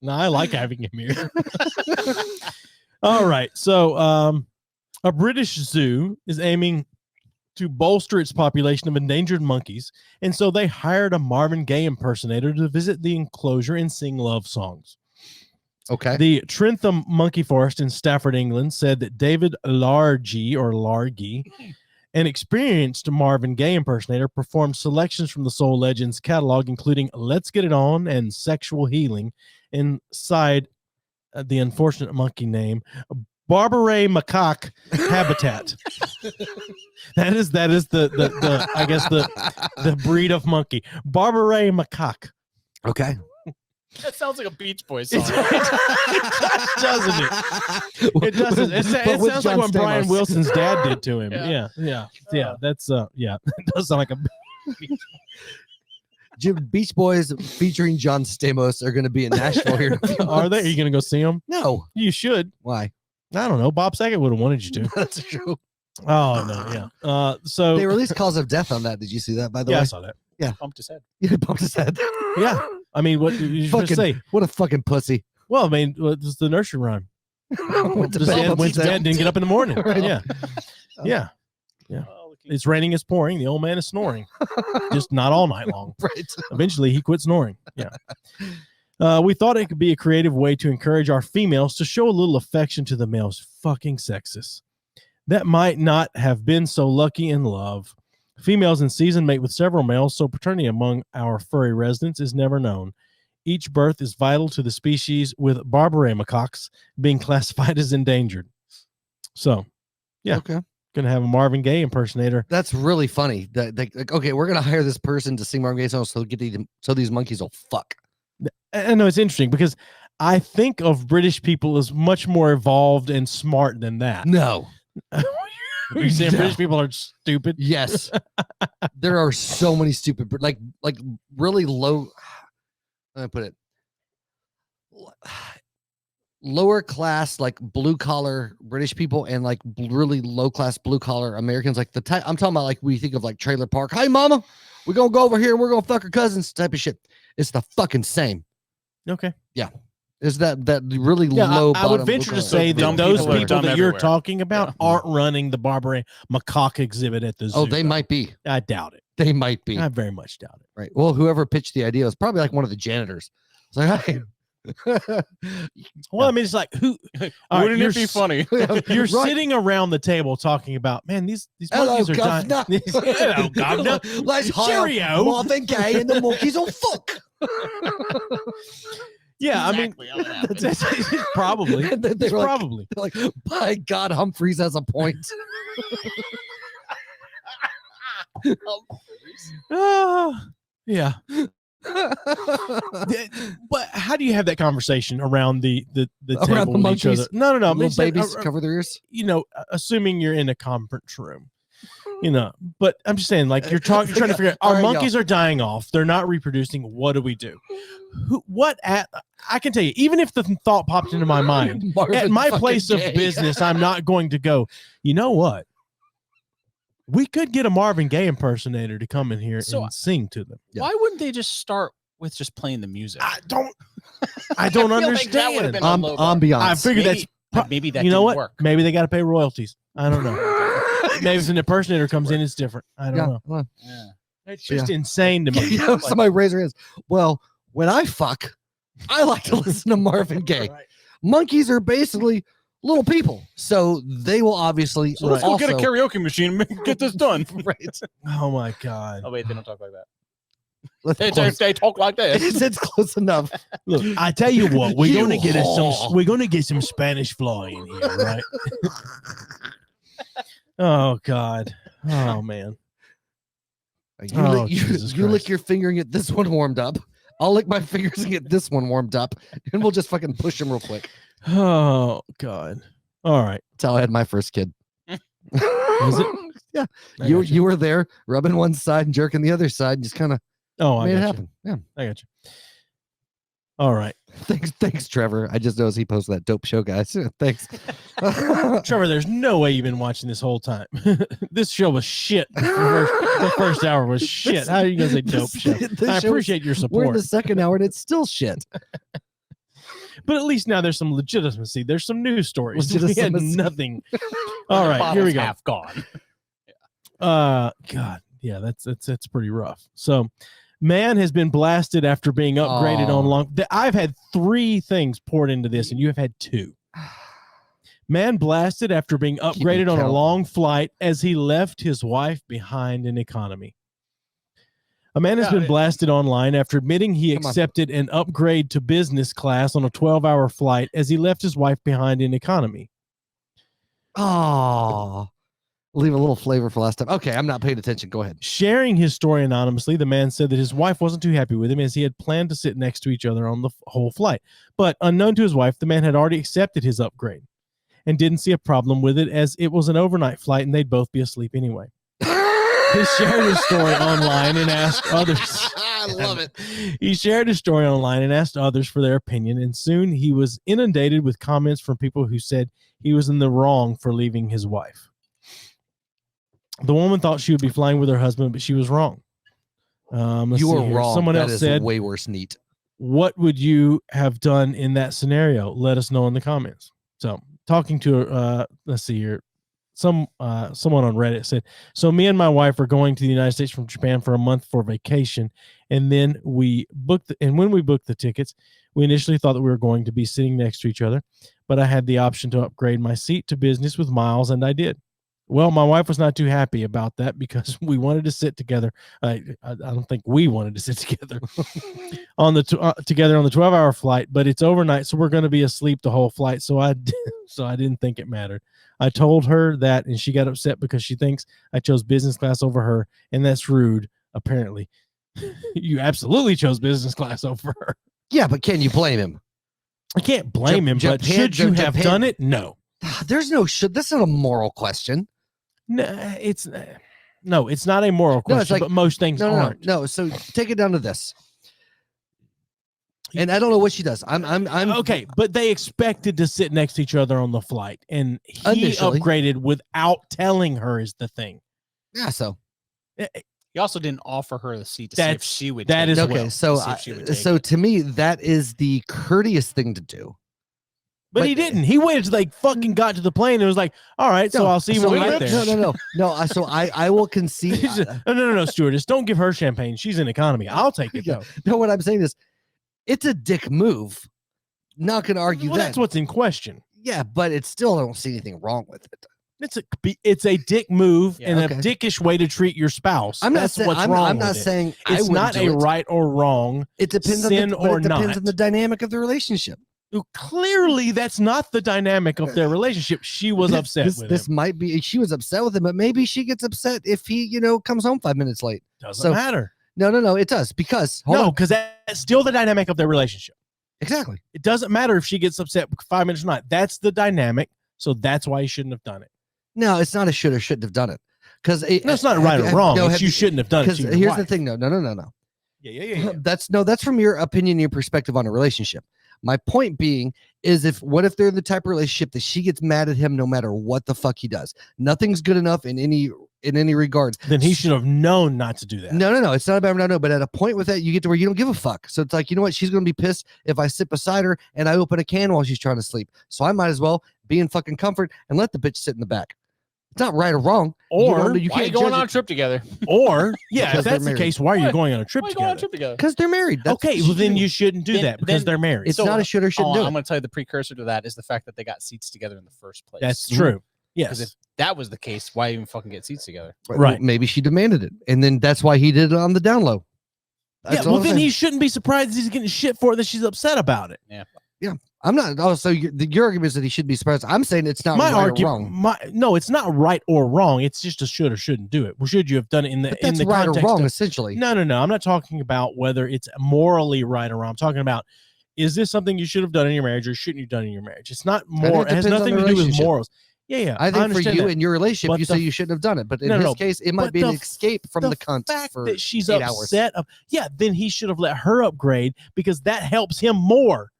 C: No, I like having him here. All right. So, a British zoo is aiming to bolster its population of endangered monkeys, and so they hired a Marvin Gaye impersonator to visit the enclosure and sing love songs.
D: Okay.
C: The Trentham Monkey Forest in Stafford, England, said that David Largy An experienced Marvin Gaye impersonator performed selections from the Soul Legends catalog, including Let's Get It On and Sexual Healing, inside the unfortunate monkey name, Barbary macaque habitat. that is the I guess the breed of monkey. Barbary macaque.
D: Okay.
E: That sounds like a Beach Boys song.
C: Doesn't it? It doesn't. It sounds like what Brian Wilson's dad did to him. Yeah. That's yeah. It does sound like a.
D: Beach Boys featuring John Stamos are going to be in Nashville here.
C: Are they? Are you going to go see them?
D: No.
C: You should.
D: Why?
C: I don't know. Bob Saget would have wanted you to.
D: That's true.
C: Oh no, yeah. So
D: they released Cause of Death on that. Did you see that? By the way,
C: I saw that.
D: Yeah,
E: bumped his head.
D: Yeah, bumped his head.
C: Yeah, I mean, what you should say?
D: What a fucking pussy.
C: Well, I mean, it's the nursery rhyme. Went to bed, didn't get up in the morning. Right. Yeah. Yeah. It's raining, it's pouring. The old man is snoring, just not all night long.
D: Right.
C: Eventually, he quit snoring. Yeah. We thought it could be a creative way to encourage our females to show a little affection to the males. Fucking sexist. That might not have been so lucky in love. Females in season mate with several males, so paternity among our furry residents is never known. Each birth is vital to the species, with Barbary macaques being classified as endangered. So, yeah.
D: Okay.
C: Gonna have a Marvin Gaye impersonator.
D: That's really funny. Okay, we're gonna hire this person to sing Marvin Gaye songs so these monkeys will fuck.
C: I know it's interesting because I think of British people as much more evolved and smart than that.
D: No.
C: You're saying British people are stupid?
D: Yes. There are so many stupid, like really low. Let me put it. Lower class, like blue collar British people, and like really low class blue collar Americans. Like I'm talking about, like we think of like trailer park. Hey, mama, we're gonna go over here and we're gonna fuck our cousins type of shit. It's the fucking same.
C: Okay.
D: Yeah. Is that really low?
C: I would venture to say that those people that you're talking about aren't running the Barbary macaque exhibit at the zoo.
D: Oh, they might be.
C: I doubt it.
D: They might be.
C: I very much doubt it.
D: Right. Well, whoever pitched the idea was probably like one of the janitors. It's like, hey.
C: Well, I mean, it's like who?
E: Wouldn't it be funny?
C: You're sitting around the table talking about, man, these monkeys are dying. Hello, governor.
D: Let's hire Marvin Gaye and the monkeys will fuck.
C: Yeah,
E: exactly,
C: I mean, that's probably.
D: They're
C: probably
D: like, by God, Humphreys has a point.
C: Yeah. But how do you have that conversation around the table
D: around the
C: with each other? No.
D: Little babies cover their ears.
C: Assuming you're in a conference room. But I'm just saying, like, you're trying to figure out, our monkeys are dying off. They're not reproducing. What do we do? I can tell you, even if the thought popped into my mind, at my place of business, I'm not going to go, you know what? We could get a Marvin Gaye impersonator to come in here and sing to them.
E: Why wouldn't they just start with just playing the music?
C: I don't understand.
D: Ambiance.
C: I figured
E: maybe that
C: you know what?
E: work.
C: Maybe they got to pay royalties. I don't know. Maybe if an impersonator comes in, it's different. I don't know.
D: Well,
C: It's just insane to me.
D: Somebody raise their hands. Well, when I fuck, I like to listen to Marvin Gaye. Right. Monkeys are basically little people, so they will obviously.
E: So let's go get a karaoke machine and get this done.
D: Right.
C: Oh my God.
E: Oh wait, they don't talk like that. They talk like this.
D: It's close enough.
C: Look, I tell you what, we're gonna get some Spanish fly in here, right? Oh God. Oh man.
D: You lick your finger and get this one warmed up. I'll lick my fingers and get this one warmed up, and we'll just fucking push them real quick.
C: Oh God. All right.
D: That's how I had my first kid.
C: Is it?
D: Yeah. You were there rubbing one side and jerking the other side and just kind of made it happen. Yeah.
C: I got you. All right.
D: Thanks, Trevor. I just noticed he posted that dope show, guys. Thanks.
C: Trevor, there's no way you've been watching this whole time. This show was shit. The first hour was shit. How are you going to say dope show? I appreciate your support.
D: We're in the second hour and it's still shit.
C: But at least now there's some legitimacy. There's some news stories. We had nothing. All right, here we go.
E: Half gone.
C: God. Yeah, that's pretty rough. So, man has been blasted after being upgraded on long. I've had 3 things poured into this, and you have had 2. Man blasted after being upgraded on a long flight as he left his wife behind in economy. A man has been blasted online after admitting he accepted an upgrade to business class on a 12-hour flight as he left his wife behind in economy.
D: Oh, leave a little flavor for last time. Okay, I'm not paying attention. Go ahead.
C: Sharing his story anonymously, the man said that his wife wasn't too happy with him as he had planned to sit next to each other on the whole flight. But unknown to his wife, the man had already accepted his upgrade and didn't see a problem with it as it was an overnight flight and they'd both be asleep anyway. He shared his story online and asked others.
D: I love it.
C: He shared his story online and asked others for their opinion, and soon he was inundated with comments from people who said he was in the wrong for leaving his wife. The woman thought she would be flying with her husband, but she was wrong.
D: You were wrong.
C: Someone
D: that
C: else said,
D: way worse. Neat.
C: What would you have done in that scenario? Let us know in the comments. So talking to, let's see here. Someone on Reddit said, so me and my wife are going to the United States from Japan for a month for vacation. And then when we booked the tickets, we initially thought that we were going to be sitting next to each other, but I had the option to upgrade my seat to business with miles, and I did. Well, my wife was not too happy about that because we wanted to sit together. I don't think we wanted to sit together together on the 12-hour flight, but it's overnight, so we're going to be asleep the whole flight. So I didn't think it mattered. I told her that, and she got upset because she thinks I chose business class over her, and that's rude, apparently. You absolutely chose business class over her.
D: Yeah, but can you blame him?
C: I can't blame him, but should you have done it? No.
D: There's no should. That's not a moral question.
C: No, it's not a moral question, but most things aren't.
D: No, so take it down to this. And I don't know what she does. I'm
C: okay, but they expected to sit next to each other on the flight, and he upgraded without telling her is the thing.
D: Yeah, so
E: he also didn't offer her the seat to see if she would.
C: That is
D: okay. So to me, that is the courteous thing to do.
C: But he didn't. He waited till they fucking got to the plane and was like, all right, so I'll see you when we get there.
D: No. So I will concede.
C: No, stewardess, don't give her champagne. She's in economy. I'll take it, though.
D: No, what I'm saying is, it's a dick move. Not going to argue that.
C: That's what's in question.
D: Yeah, but it's still, I don't see anything wrong with it.
C: It's a dick move and a dickish way to treat your spouse.
D: I'm not saying
C: it's not a right or wrong.
D: It depends
C: sin
D: on
C: or not.
D: It depends on the dynamic of the relationship.
C: Clearly, that's not the dynamic of their relationship. She was upset with him.
D: This might be. She was upset with him, but maybe she gets upset if he, comes home 5 minutes late.
C: Doesn't matter.
D: No, it does because
C: that's still the dynamic of their relationship.
D: Exactly.
C: It doesn't matter if she gets upset 5 minutes or not. That's the dynamic. So that's why he shouldn't have done it.
D: No, it's not a should or shouldn't have done it because
C: it's not right or wrong. You shouldn't have done it.
D: Because here's the thing. No.
C: Yeah.
D: That's from your opinion, your perspective on a relationship. My point being is what if they're in the type of relationship that she gets mad at him no matter what the fuck he does? Nothing's good enough in any regard.
C: Then he should have known not to do that.
D: No. It's not about no. But at a point with that, you get to where you don't give a fuck. So it's like, you know what? She's going to be pissed if I sit beside her and I open a can while she's trying to sleep. So I might as well be in fucking comfort and let the bitch sit in the back. It's not right or wrong.
E: Or you can't go on a trip together.
C: Or if that's the case, why are you going on a trip together?
D: Because they're married.
C: Okay, well then you shouldn't do that because they're married.
D: It's not a should or shouldn't do it.
E: I'm going to tell you the precursor to that is the fact that they got seats together in the first place.
C: That's true. Yes.
E: Because if that was the case, why even fucking get seats together?
C: Right.
D: Well, maybe she demanded it, and then that's why he did it on the down low.
C: Then he shouldn't be surprised he's getting shit for it that she's upset about it.
E: Yeah.
D: I'm not. Oh, so your argument is that he should be surprised. I'm saying it's not right or wrong.
C: No, it's not right or wrong. It's just a should or shouldn't do it. Well, should you have done it in the
D: right
C: context
D: or wrong? Essentially,
C: no. I'm not talking about whether it's morally right or wrong. I'm talking about is this something you should have done in your marriage or shouldn't you have done in your marriage? It's not more. It has nothing to do with morals. Yeah.
D: I think for you in your relationship, you say you shouldn't have done it, but in this case, it might be an escape from the cunt.
C: Fact
D: for
C: that she's
D: 8
C: upset
D: hours.
C: Then he should have let her upgrade because that helps him more.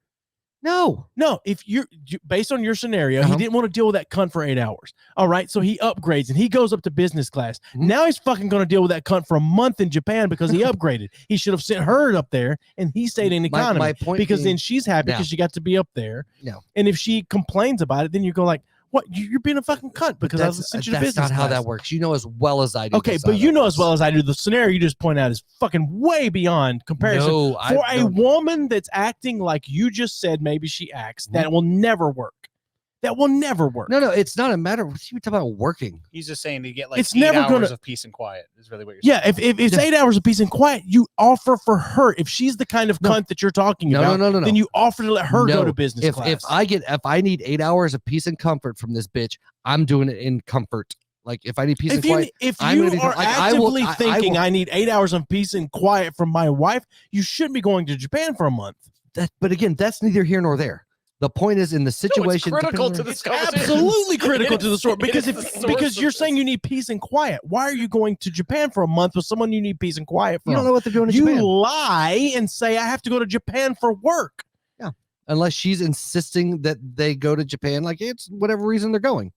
C: No, if you're based on your scenario, he didn't want to deal with that cunt for 8 hours. All right. So he upgrades and he goes up to business class. Mm-hmm. Now he's fucking going to deal with that cunt for a month in Japan because he upgraded. He should have sent her up there and he stayed in economy
D: my point
C: because
D: being,
C: then she's happy because she got to be up there.
D: No.
C: And if she complains about it, then you go like, what? You're being a fucking cunt because I was sent you to business class.
D: That's not how that works. You know as well as I do.
C: Okay, but you know as well as I do, the scenario you just point out is fucking way beyond comparison.
D: No,
C: for a woman that's acting like you just said maybe she acts, that will never work. That will never work.
D: No, it's not a matter. What you talking about working?
E: He's just saying to get like
C: It's
E: 8
C: never
E: hours
C: gonna-
E: of peace and quiet is really what you're
C: Yeah,
E: saying.
C: if it's 8 hours of peace and quiet, you offer for her. If she's the kind of cunt that you're talking about,
D: no.
C: then you offer to let her go
D: No.
C: to business class.
D: If I need 8 hours of peace and comfort from this bitch, I'm doing it in comfort. Like if I need peace and quiet,
C: if
D: I'm
C: you
D: gonna be-
C: are
D: like,
C: actively
D: I
C: thinking
D: will-
C: I need 8 hours of peace and quiet from my wife, you shouldn't be going to Japan for a month.
D: but again, that's neither here nor there. The point is in the situation.
E: No, it's critical to
D: depending on-
E: this conversation.
C: Absolutely critical
E: It
C: to the
E: is-
C: story
E: it
C: because
E: is the source
C: because
E: of
C: you're
E: this.
C: saying you need peace and quiet. Why are you going to Japan for a month with someone you need peace and quiet from?
D: You don't know what they're doing in
C: You
D: Japan.
C: lie and say I have to go to Japan for work.
D: Unless she's insisting that they go to Japan, like it's whatever reason they're going.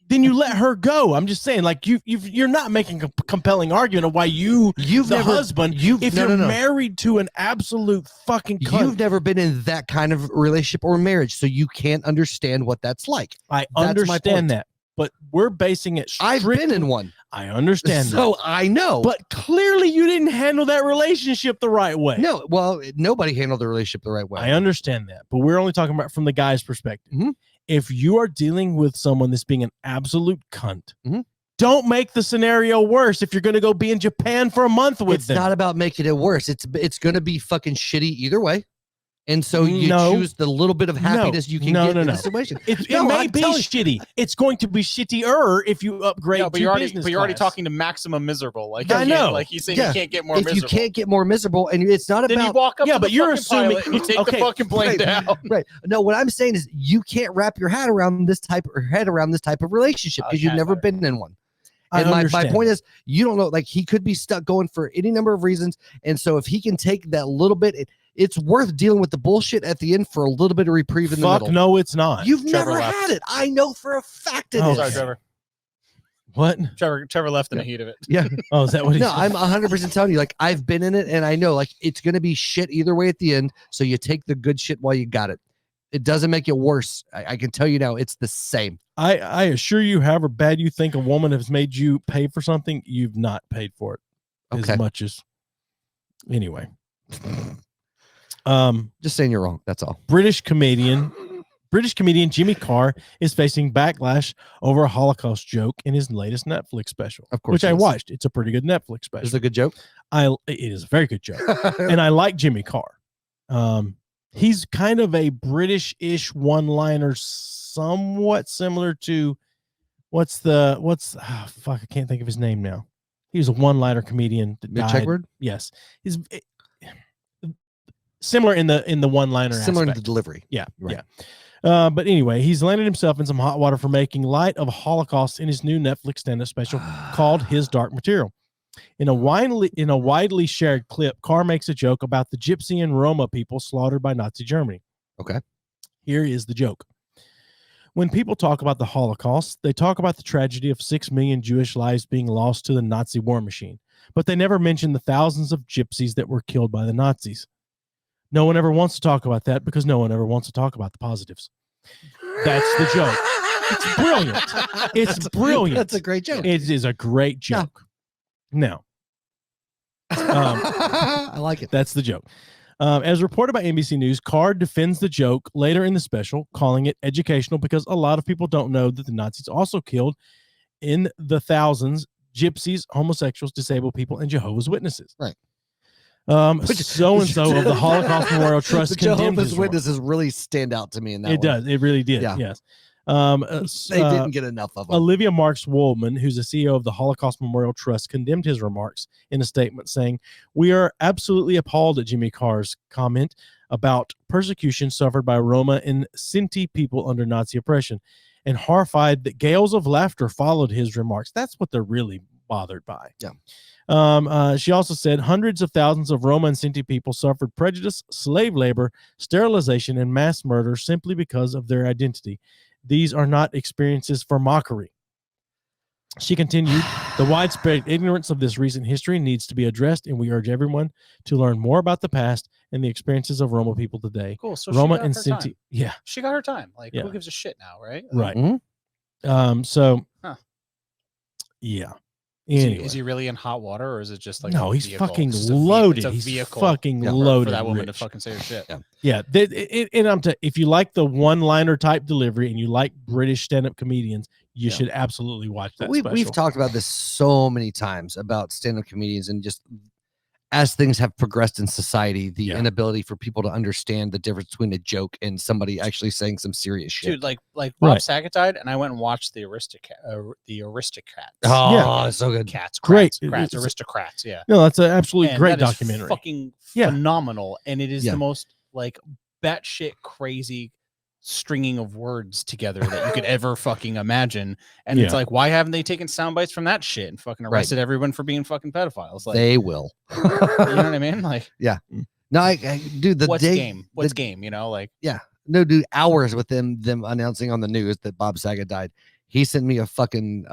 C: Then you let her go. I'm just saying, like you're not making a compelling argument of why you've the
D: never-
C: husband.
D: you've-
C: If
D: no,
C: you're
D: no, no.
C: married to an absolute fucking cunt,
D: You've never been in that kind of relationship or marriage, so you can't understand what that's like.
C: I
D: That's my point.
C: understand that, but we're basing it.
D: I've been in one,
C: I understand
D: so I know.
C: that, but clearly you didn't handle that relationship the right way.
D: no, well, nobody handled the relationship the right way.
C: I understand that, but we're only talking about from the guy's perspective.
D: Mhm.
C: If you are dealing with someone that's being an absolute cunt,
D: Mhm.
C: don't make the scenario worse. If you're going to go be in Japan for a month with
D: It's
C: them,
D: not about making it worse. It's going to be fucking shitty either way. And so you
C: No.
D: choose the little bit of happiness you can get in the situation.
C: It
D: No,
C: may
D: I'm
C: be
D: telling-
C: shitty. It's going to be shittier if you upgrade
E: No, but
C: to
E: you're already
C: business
E: already
C: class.
E: talking to maximum miserable. Like
C: I
E: you can't-
C: know.
E: like he's saying
D: Yeah.
E: you can't get more
D: If
E: miserable.
D: you can't get more miserable, and it's not
E: then you
D: about
E: walk up
C: Yeah,
E: to
C: but
E: the
C: you're
E: fucking
C: assuming-
E: pilot and you take
C: okay,
E: the fucking plane
D: right,
E: down.
D: right. No, what I'm saying is you can't wrap your head around this type of relationship because you've
E: Okay,
D: never
E: better.
D: been in one.
C: I
D: And my
C: understand
D: point
C: that.
D: is, you don't know, like he could be stuck going for any number of reasons. And so if he can take that little bit, it's worth dealing with the bullshit at the end for a little bit of reprieve in the
C: Fuck
D: middle.
C: no, it's not.
D: You've
E: Trevor
D: never
E: left.
D: had it. I know for a fact it
C: Oh,
D: is.
E: Sorry, Trevor.
C: What?
E: Trevor left in the heat of it.
D: Yeah.
C: Oh, is that what he
D: No,
C: said?
D: I'm 100% telling you, like I've been in it and I know like it's going to be shit either way at the end. So you take the good shit while you got it. It doesn't make it worse. I can tell you now, it's the same.
C: I assure you, however bad you think a woman has made you pay for something, you've not paid for it
D: Okay.
C: as much as. Anyway,
D: Just saying you're wrong. That's all.
C: British comedian Jimmy Carr is facing backlash over a Holocaust joke in his latest Netflix special,
D: Of course
C: which
D: he
C: I
D: is.
C: watched. It's a pretty good Netflix special.
D: Is it a good joke?
C: It is a very good joke, and I like Jimmy Carr. He's kind of a British-ish one-liner, somewhat similar to I can't think of his name now. He was a one-liner comedian that
D: Mitch
C: died.
D: Hedberg?
C: Yes, he's similar in the one-liner
D: Similar to
C: aspect.
D: the delivery.
C: Yeah,
D: Right.
C: yeah. But anyway, he's landed himself in some hot water for making light of Holocaust in his new Netflix stand-up special called His Dark Material. In a widely shared clip, Carr makes a joke about the Gypsy and Roma people slaughtered by Nazi Germany.
D: Okay.
C: Here is the joke. When people talk about the Holocaust, they talk about the tragedy of 6 million Jewish lives being lost to the Nazi war machine, but they never mention the thousands of gypsies that were killed by the Nazis. No one ever wants to talk about that because no one ever wants to talk about the positives. That's the joke. It's brilliant. It's brilliant.
D: That's a great joke.
C: It is a great joke. Now,
D: I like it.
C: that's the joke. As reported by NBC News, Carr defends the joke later in the special, calling it educational because a lot of people don't know that the Nazis also killed in the thousands gypsies, homosexuals, disabled people, and Jehovah's Witnesses.
D: Right.
C: So-and-so of the Holocaust Memorial Trust
D: The
C: condemned
D: Jehovah's
C: his work.
D: Witnesses really stand out to me in that
C: It does. It really did.
D: Yeah.
C: Yes.
D: They didn't get enough of them.
C: Olivia Marks Woolman, who's the CEO of the Holocaust Memorial Trust, condemned his remarks in a statement saying, "We are absolutely appalled at Jimmy Carr's comment about persecution suffered by Roma and Sinti people under Nazi oppression, and horrified that gales of laughter followed his remarks." That's what they're really bothered by.
D: Yeah.
C: She also said hundreds of thousands of Roma and Sinti people suffered prejudice, slave labor, sterilization, and mass murder simply because of their identity. These are not experiences for mockery. She continued, "The widespread ignorance of this recent history needs to be addressed, and we urge everyone to learn more about the past and the experiences of Roma people today."
E: Cool. So
C: Roma
E: she got
C: and
E: her
C: Sinti.
E: time.
C: Yeah,
E: She got her time. Like
C: Yeah.
E: who gives a shit now, right?
C: right.
D: Mhm.
C: So,
E: Huh.
C: yeah. Anyway.
E: Is he really in hot water, or is it just like
C: no?
E: a
C: He's
E: vehicle?
C: fucking
E: It's just
C: loaded.
E: It's a
C: He's
E: vehicle
C: fucking
E: for
C: loaded.
E: that woman
C: Rich.
E: to fucking say her shit.
C: Yeah. And if you like the one-liner type delivery and you like British stand-up comedians, you should absolutely watch that.
D: We've talked about this so many times about stand-up comedians, and just as things have progressed in society, the inability for people to understand the difference between a joke and somebody actually saying some serious shit.
E: Dude, like Bob Saget died, and I went and watched the Aristocrats.
D: Oh, so good.
C: Great.
E: Aristocrats. Yeah.
C: No, that's an absolutely great
E: that is
C: documentary.
E: Fucking phenomenal, and it is the most like batshit crazy stringing of words together that you could ever fucking imagine. And it's like, why haven't they taken sound bites from that shit and fucking arrested everyone for being fucking pedophiles? Like,
D: they will.
E: You know what I mean? Like,
D: no, I dude, the
E: what's
D: day,
E: game? What's game? You know, like,
D: no, dude, hours with them announcing on the news that Bob Saget died. He sent me a fucking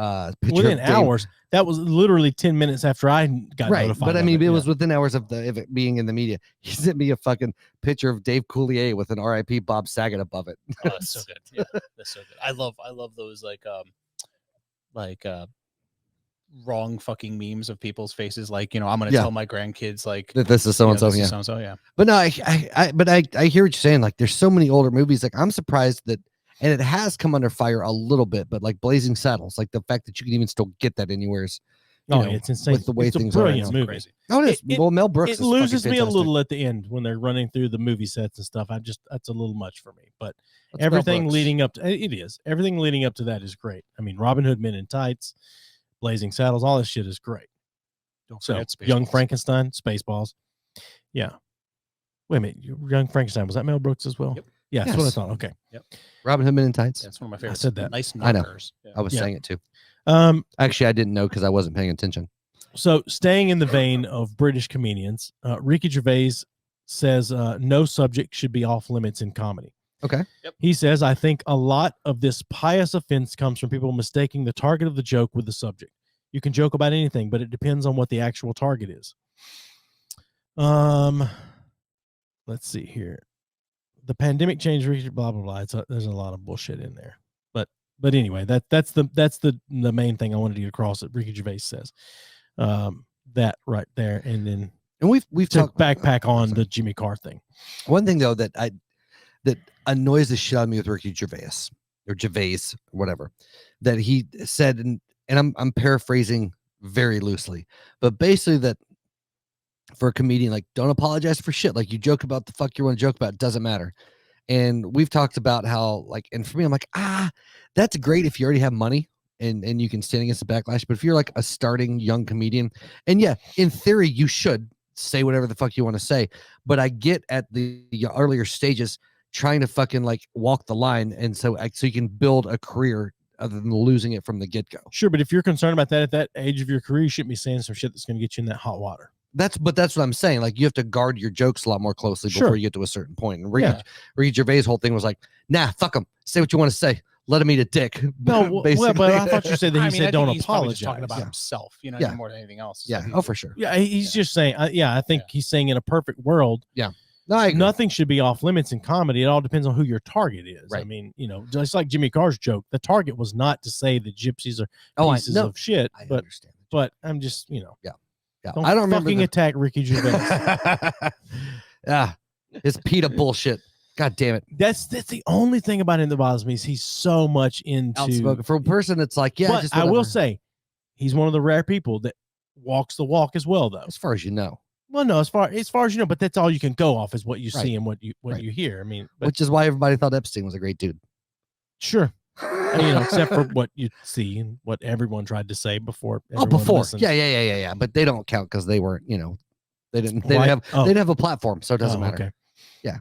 D: picture
C: within hours. That was literally 10 minutes after I got notified.
D: But I mean, it was within hours of it being in the media. He sent me a fucking picture of Dave Coulier with an RIP Bob Saget above it.
E: Oh, that's so good. Yeah, that's so good. I love those like wrong fucking memes of people's faces. Like, you know, I'm gonna tell my grandkids like
D: this is so and so.
E: Yeah.
D: But no, I hear what you're saying. Like, there's so many older movies. Like, I'm surprised that. And it has come under fire a little bit, but like Blazing Saddles, like the fact that you can even still get that anywheres.
C: It's insane.
D: With the way things
C: are.
D: It's
C: movie.
D: Crazy. Oh, it is. Well, Mel Brooks.
C: It loses me a little at the end when they're running through the movie sets and stuff. That's a little much for me. But everything leading up to everything leading up to that is great. I mean, Robin Hood Men in Tights, Blazing Saddles, all this shit is great.
E: Don't forget
C: Young Frankenstein, Spaceballs. Yeah. Wait a minute, Young Frankenstein, was that Mel Brooks as well?
E: Yep.
C: Yeah, that's what I thought. Okay.
E: Yep.
D: Robin Hood Men in Tights.
E: That's one of my favorites.
C: I said that.
E: Nice
D: I know.
E: Yeah.
D: I was saying it too.
C: Actually,
D: I didn't know because I wasn't paying attention.
C: So, staying in the vein of British comedians, Ricky Gervais says no subject should be off limits in comedy.
D: Okay.
E: Yep.
C: He says, I think a lot of this pious offense comes from people mistaking the target of the joke with the subject. You can joke about anything, but it depends on what the actual target is. Let's see here. The pandemic changed blah blah blah. There's a lot of bullshit in there, but anyway, that's the main thing I wanted to get across that Ricky Gervais says. That right there, and we've talked backpack on the Jimmy Carr thing.
D: One thing though that annoys the shit out of me with Ricky Gervais or whatever, that he said, and I'm paraphrasing very loosely, but basically that. For a comedian, like, don't apologize for shit. Like, you joke about the fuck you want to joke about, it doesn't matter. And we've talked about how, like, and for me, I'm like, that's great if you already have money and you can stand against the backlash. But if you're like a starting young comedian, and yeah, in theory, you should say whatever the fuck you want to say. But I get at the earlier stages trying to fucking like walk the line, and so you can build a career other than losing it from the get go.
C: Sure, but if you're concerned about that at that age of your career, you shouldn't be saying some shit that's going to get you in that hot water.
D: That's what I'm saying. Like, you have to guard your jokes a lot more closely before you get to a certain point. And Ricky Gervais' whole thing was like, nah, fuck him. Say what you want to say. Let him eat a dick.
C: No, well, but I thought you said that said don't apologize.
E: He's talking about himself, you know, more than anything else.
D: Yeah. Oh, for sure.
C: Yeah, he's just saying. I think he's saying in a perfect world.
D: Yeah. No,
C: nothing should be off limits in comedy. It all depends on who your target is.
D: Right.
C: I mean, you know, just like Jimmy Carr's joke, the target was not to say the gypsies are pieces of shit.
D: I
C: but
D: understand.
C: But I'm just, you know.
D: Yeah.
C: Don't
D: I don't
C: fucking attack Ricky Gervais.
D: Yeah, it's PETA bullshit. God damn it.
C: That's the only thing about him that bothers me is he's so much into
D: outspoken. For a person that's like,
C: but I will say, he's one of the rare people that walks the walk as well, though.
D: As far as you know.
C: Well, no, as far as you know, but that's all you can go off is what you see and what you hear. I mean,
D: which is why everybody thought Epstein was a great dude.
C: Sure. You know, except for what you see and what everyone tried to say before. Listened.
D: Yeah. But they don't count because they weren't, you know, they didn't have a platform, so it doesn't matter.
C: Okay.
D: Yeah.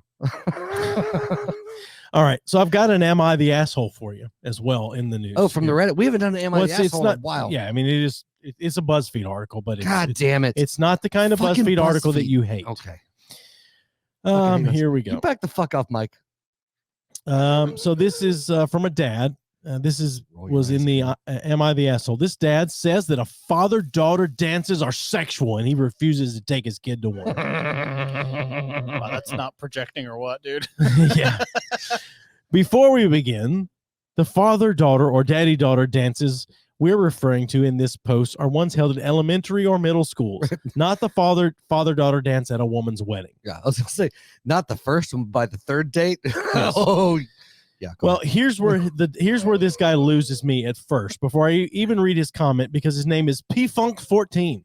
C: All right. So I've got an Am I the Asshole for you as well in the news.
D: Oh, from the Reddit. We haven't done an Am I the Asshole in a while.
C: Yeah, I mean, it's a BuzzFeed article, but
D: God damn it.
C: It's not the kind of BuzzFeed article that you hate.
D: Okay.
C: Here we go.
D: You back the fuck off, Mike.
C: So this is from a dad. Was in the Am I the Asshole? This dad says that a father-daughter dances are sexual and he refuses to take his kid to one.
E: Wow, that's not projecting or what, dude?
C: Yeah. Before we begin, the father-daughter or daddy-daughter dances we're referring to in this post are ones held at elementary or middle schools, not the father-daughter dance at a woman's wedding.
D: Yeah, I was gonna say not the first one, by the third date. Oh, yeah.
C: Well, here's where this guy loses me at first before I even read his comment, because his name is pfunk14.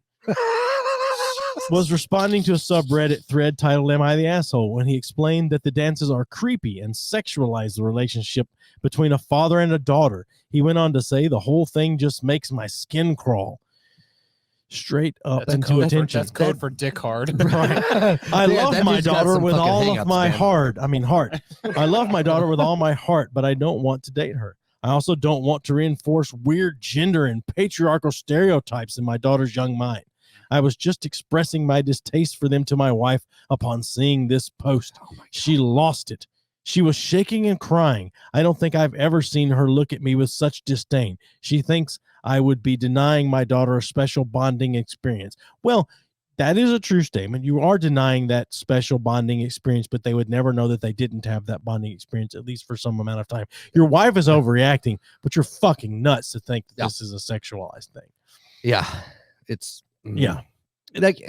C: Was responding to a subreddit thread titled "Am I the Asshole?" when he explained that the dances are creepy and sexualize the relationship between a father and a daughter. He went on to say, "The whole thing just makes my skin crawl." Straight up into attention.
E: That's code for dick hard.
C: Right. I love my daughter with all of my heart. I love my daughter with all my heart, but I don't want to date her. I also don't want to reinforce weird gender and patriarchal stereotypes in my daughter's young mind. I was just expressing my distaste for them to my wife upon seeing this post. She lost it. She was shaking and crying. I don't think I've ever seen her look at me with such disdain. She thinks I would be denying my daughter a special bonding experience. Well, that is a true statement. You are denying that special bonding experience, but they would never know that they didn't have that bonding experience, at least for some amount of time. Your wife is overreacting, but you're fucking nuts to think that this is a sexualized thing.
D: Yeah. It's
C: like,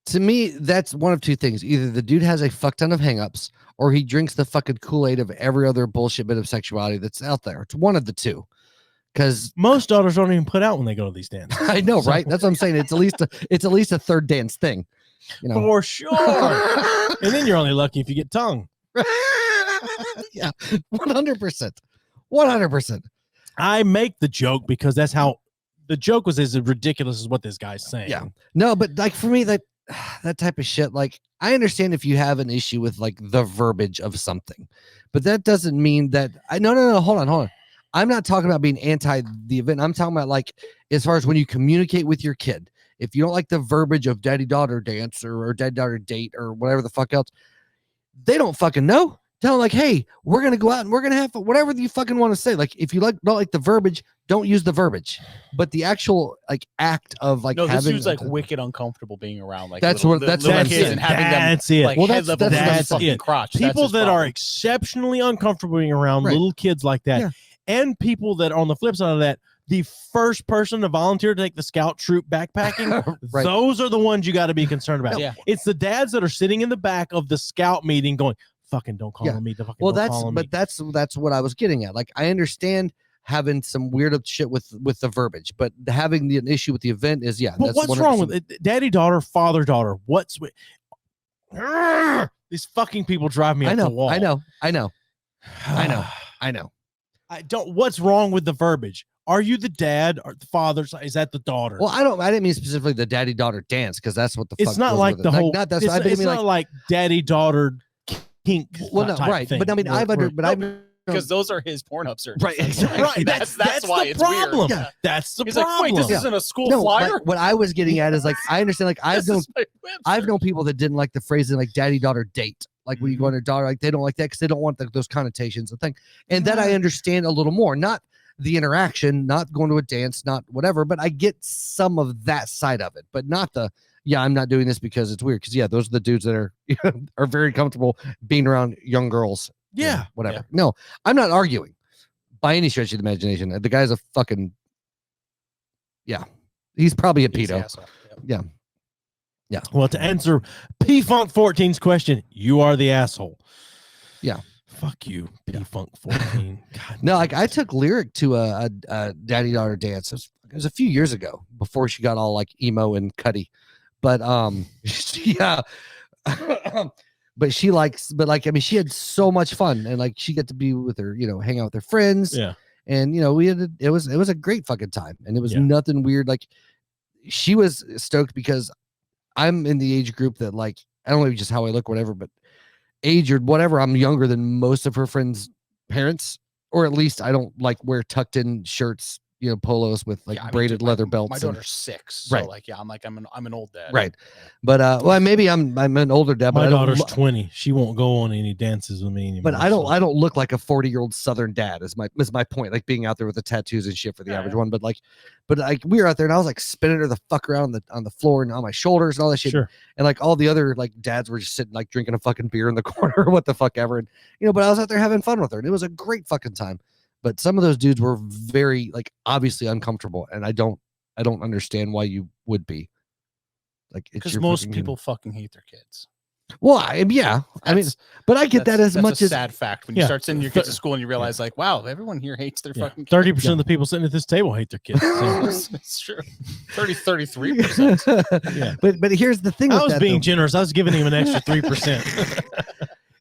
D: to me, that's one of two things. Either the dude has a fuck ton of hangups, or he drinks the fucking Kool-Aid of every other bullshit bit of sexuality that's out there. It's one of the two. Because
C: most daughters don't even put out when they go to these dances.
D: I know, right? That's what I'm saying. It's at least a third dance thing. You know?
C: For sure. And then you're only lucky if you get tongue.
D: Yeah, 100%. 100%.
C: I make the joke because that's how the joke was as ridiculous as what this guy's saying.
D: Yeah. No, but like for me, that type of shit, like I understand if you have an issue with like the verbiage of something, but that doesn't mean that no, hold on. I'm not talking about being anti the event. I'm talking about like as far as when you communicate with your kid. If you don't like the verbiage of daddy-daughter dance or daddy-daughter date or whatever the fuck else, they don't fucking know. Tell them like, hey, we're gonna go out and we're gonna have whatever you fucking want to say. Like, if you don't like the verbiage, don't use the verbiage. But the actual like act of like
E: this dude's like wicked uncomfortable being around like
D: that's
E: little
D: what
E: kids and having
C: that's
E: them
C: it.
E: like
C: Well,
E: head level
C: that's
E: fucking
C: it.
E: crotch.
C: People that are exceptionally uncomfortable being around little kids like that, and people that are on the flip side of that, the first person to volunteer to take the scout troop backpacking, those are the ones you got to be concerned about.
E: Yeah.
C: It's the dads that are sitting in the back of the scout meeting going, fucking don't call on me.
D: That's what I was getting at. Like, I understand having some weird shit with the verbiage, but having an issue with the event is
C: But what's wrong with it? Daddy, daughter, father, daughter? What's with these fucking people drive me up the wall.
D: I know.
C: I don't. What's wrong with the verbiage? Are you the dad or the father? Is that the daughter?
D: Well, I didn't mean specifically the daddy-daughter dance, because that's what the fuck.
C: It's not like the whole.
D: Not that's.
C: It's not like daddy-daughter kink.
D: Well, no, right.
C: Thing.
D: But I mean,
E: because those are his Pornhub searches.
D: Right, exactly.
C: Right.
E: That's
C: the
E: why it's
C: problem.
E: weird.
C: Yeah. That's the
E: He's
C: problem.
E: like, wait, this isn't a school flyer?
D: Like, what I was getting at is like, I understand, like I've known people that didn't like the phrasing like daddy-daughter date. Like when you go on a daughter, like they don't like that because they don't want those connotations and thing. And that I understand a little more. Not the interaction, not going to a dance, not whatever, but I get some of that side of it, but not the, I'm not doing this because it's weird. Because those are the dudes that are very comfortable being around young girls.
C: Yeah.
D: Whatever.
C: Yeah.
D: No, I'm not arguing by any stretch of the imagination. The guy's a fucking, he's probably a pedo. Yeah. Yeah.
C: Well, to answer P-Funk 14's question, you are the asshole.
D: Yeah.
C: Fuck you, P-Funk 14. God,
D: no, like I took Lyric to a daddy-daughter dance. It was a few years ago before she got all like emo and cutty. But but she she had so much fun, and like she got to be with her, hang out with her friends.
C: Yeah.
D: And it was a great fucking time, and it was nothing weird. Like she was stoked because I'm in the age group that like, I don't know just how I look, whatever, but age or whatever, I'm younger than most of her friends' parents, or at least I don't like wear tucked in shirts, polos with like braided leather belts.
E: My daughter's 6, so
D: right.
E: like I'm an old dad.
D: Right. But well, maybe I'm an older dad.
C: My daughter's 20. She won't go on any dances with me anymore.
D: But I don't look like a 40-year-old Southern dad is my point. Like being out there with the tattoos and shit for the average one. But we were out there and I was like spinning her the fuck around on the floor and on my shoulders and all that shit.
C: Sure.
D: And like all the other like dads were just sitting like drinking a fucking beer in the corner or what the fuck ever. And but I was out there having fun with her and it was a great fucking time. But some of those dudes were very like obviously uncomfortable, and I don't understand why you would be. Like,
E: because most people fucking hate their kids.
D: Well, I mean, but I get that as much as
E: sad fact when you start sending your kids to school and you realize like, wow, everyone here hates their fucking
C: 30% of the people sitting at this table hate their kids. So.
E: It's true. 33%.
D: Yeah. But here's the thing.
C: I was being generous. I was giving him an extra 3%.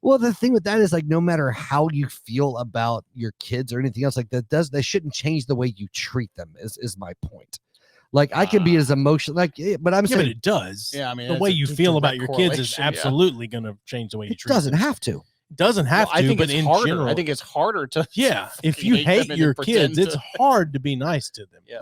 D: Well, the thing with that is like, no matter how you feel about your kids or anything else like that, they shouldn't change the way you treat them is my point. Like I can be as emotional, like, but I'm saying
C: but it does.
E: Yeah, I mean,
C: the way you feel about your kids is absolutely going to change the way you treat them.
D: It doesn't have to.
C: It doesn't have to.
E: I think
C: but
E: it's
C: in
E: harder.
C: general,
E: I think it's harder to.
C: Yeah, if you hate your kids, it's hard to be nice to them.
E: Yeah,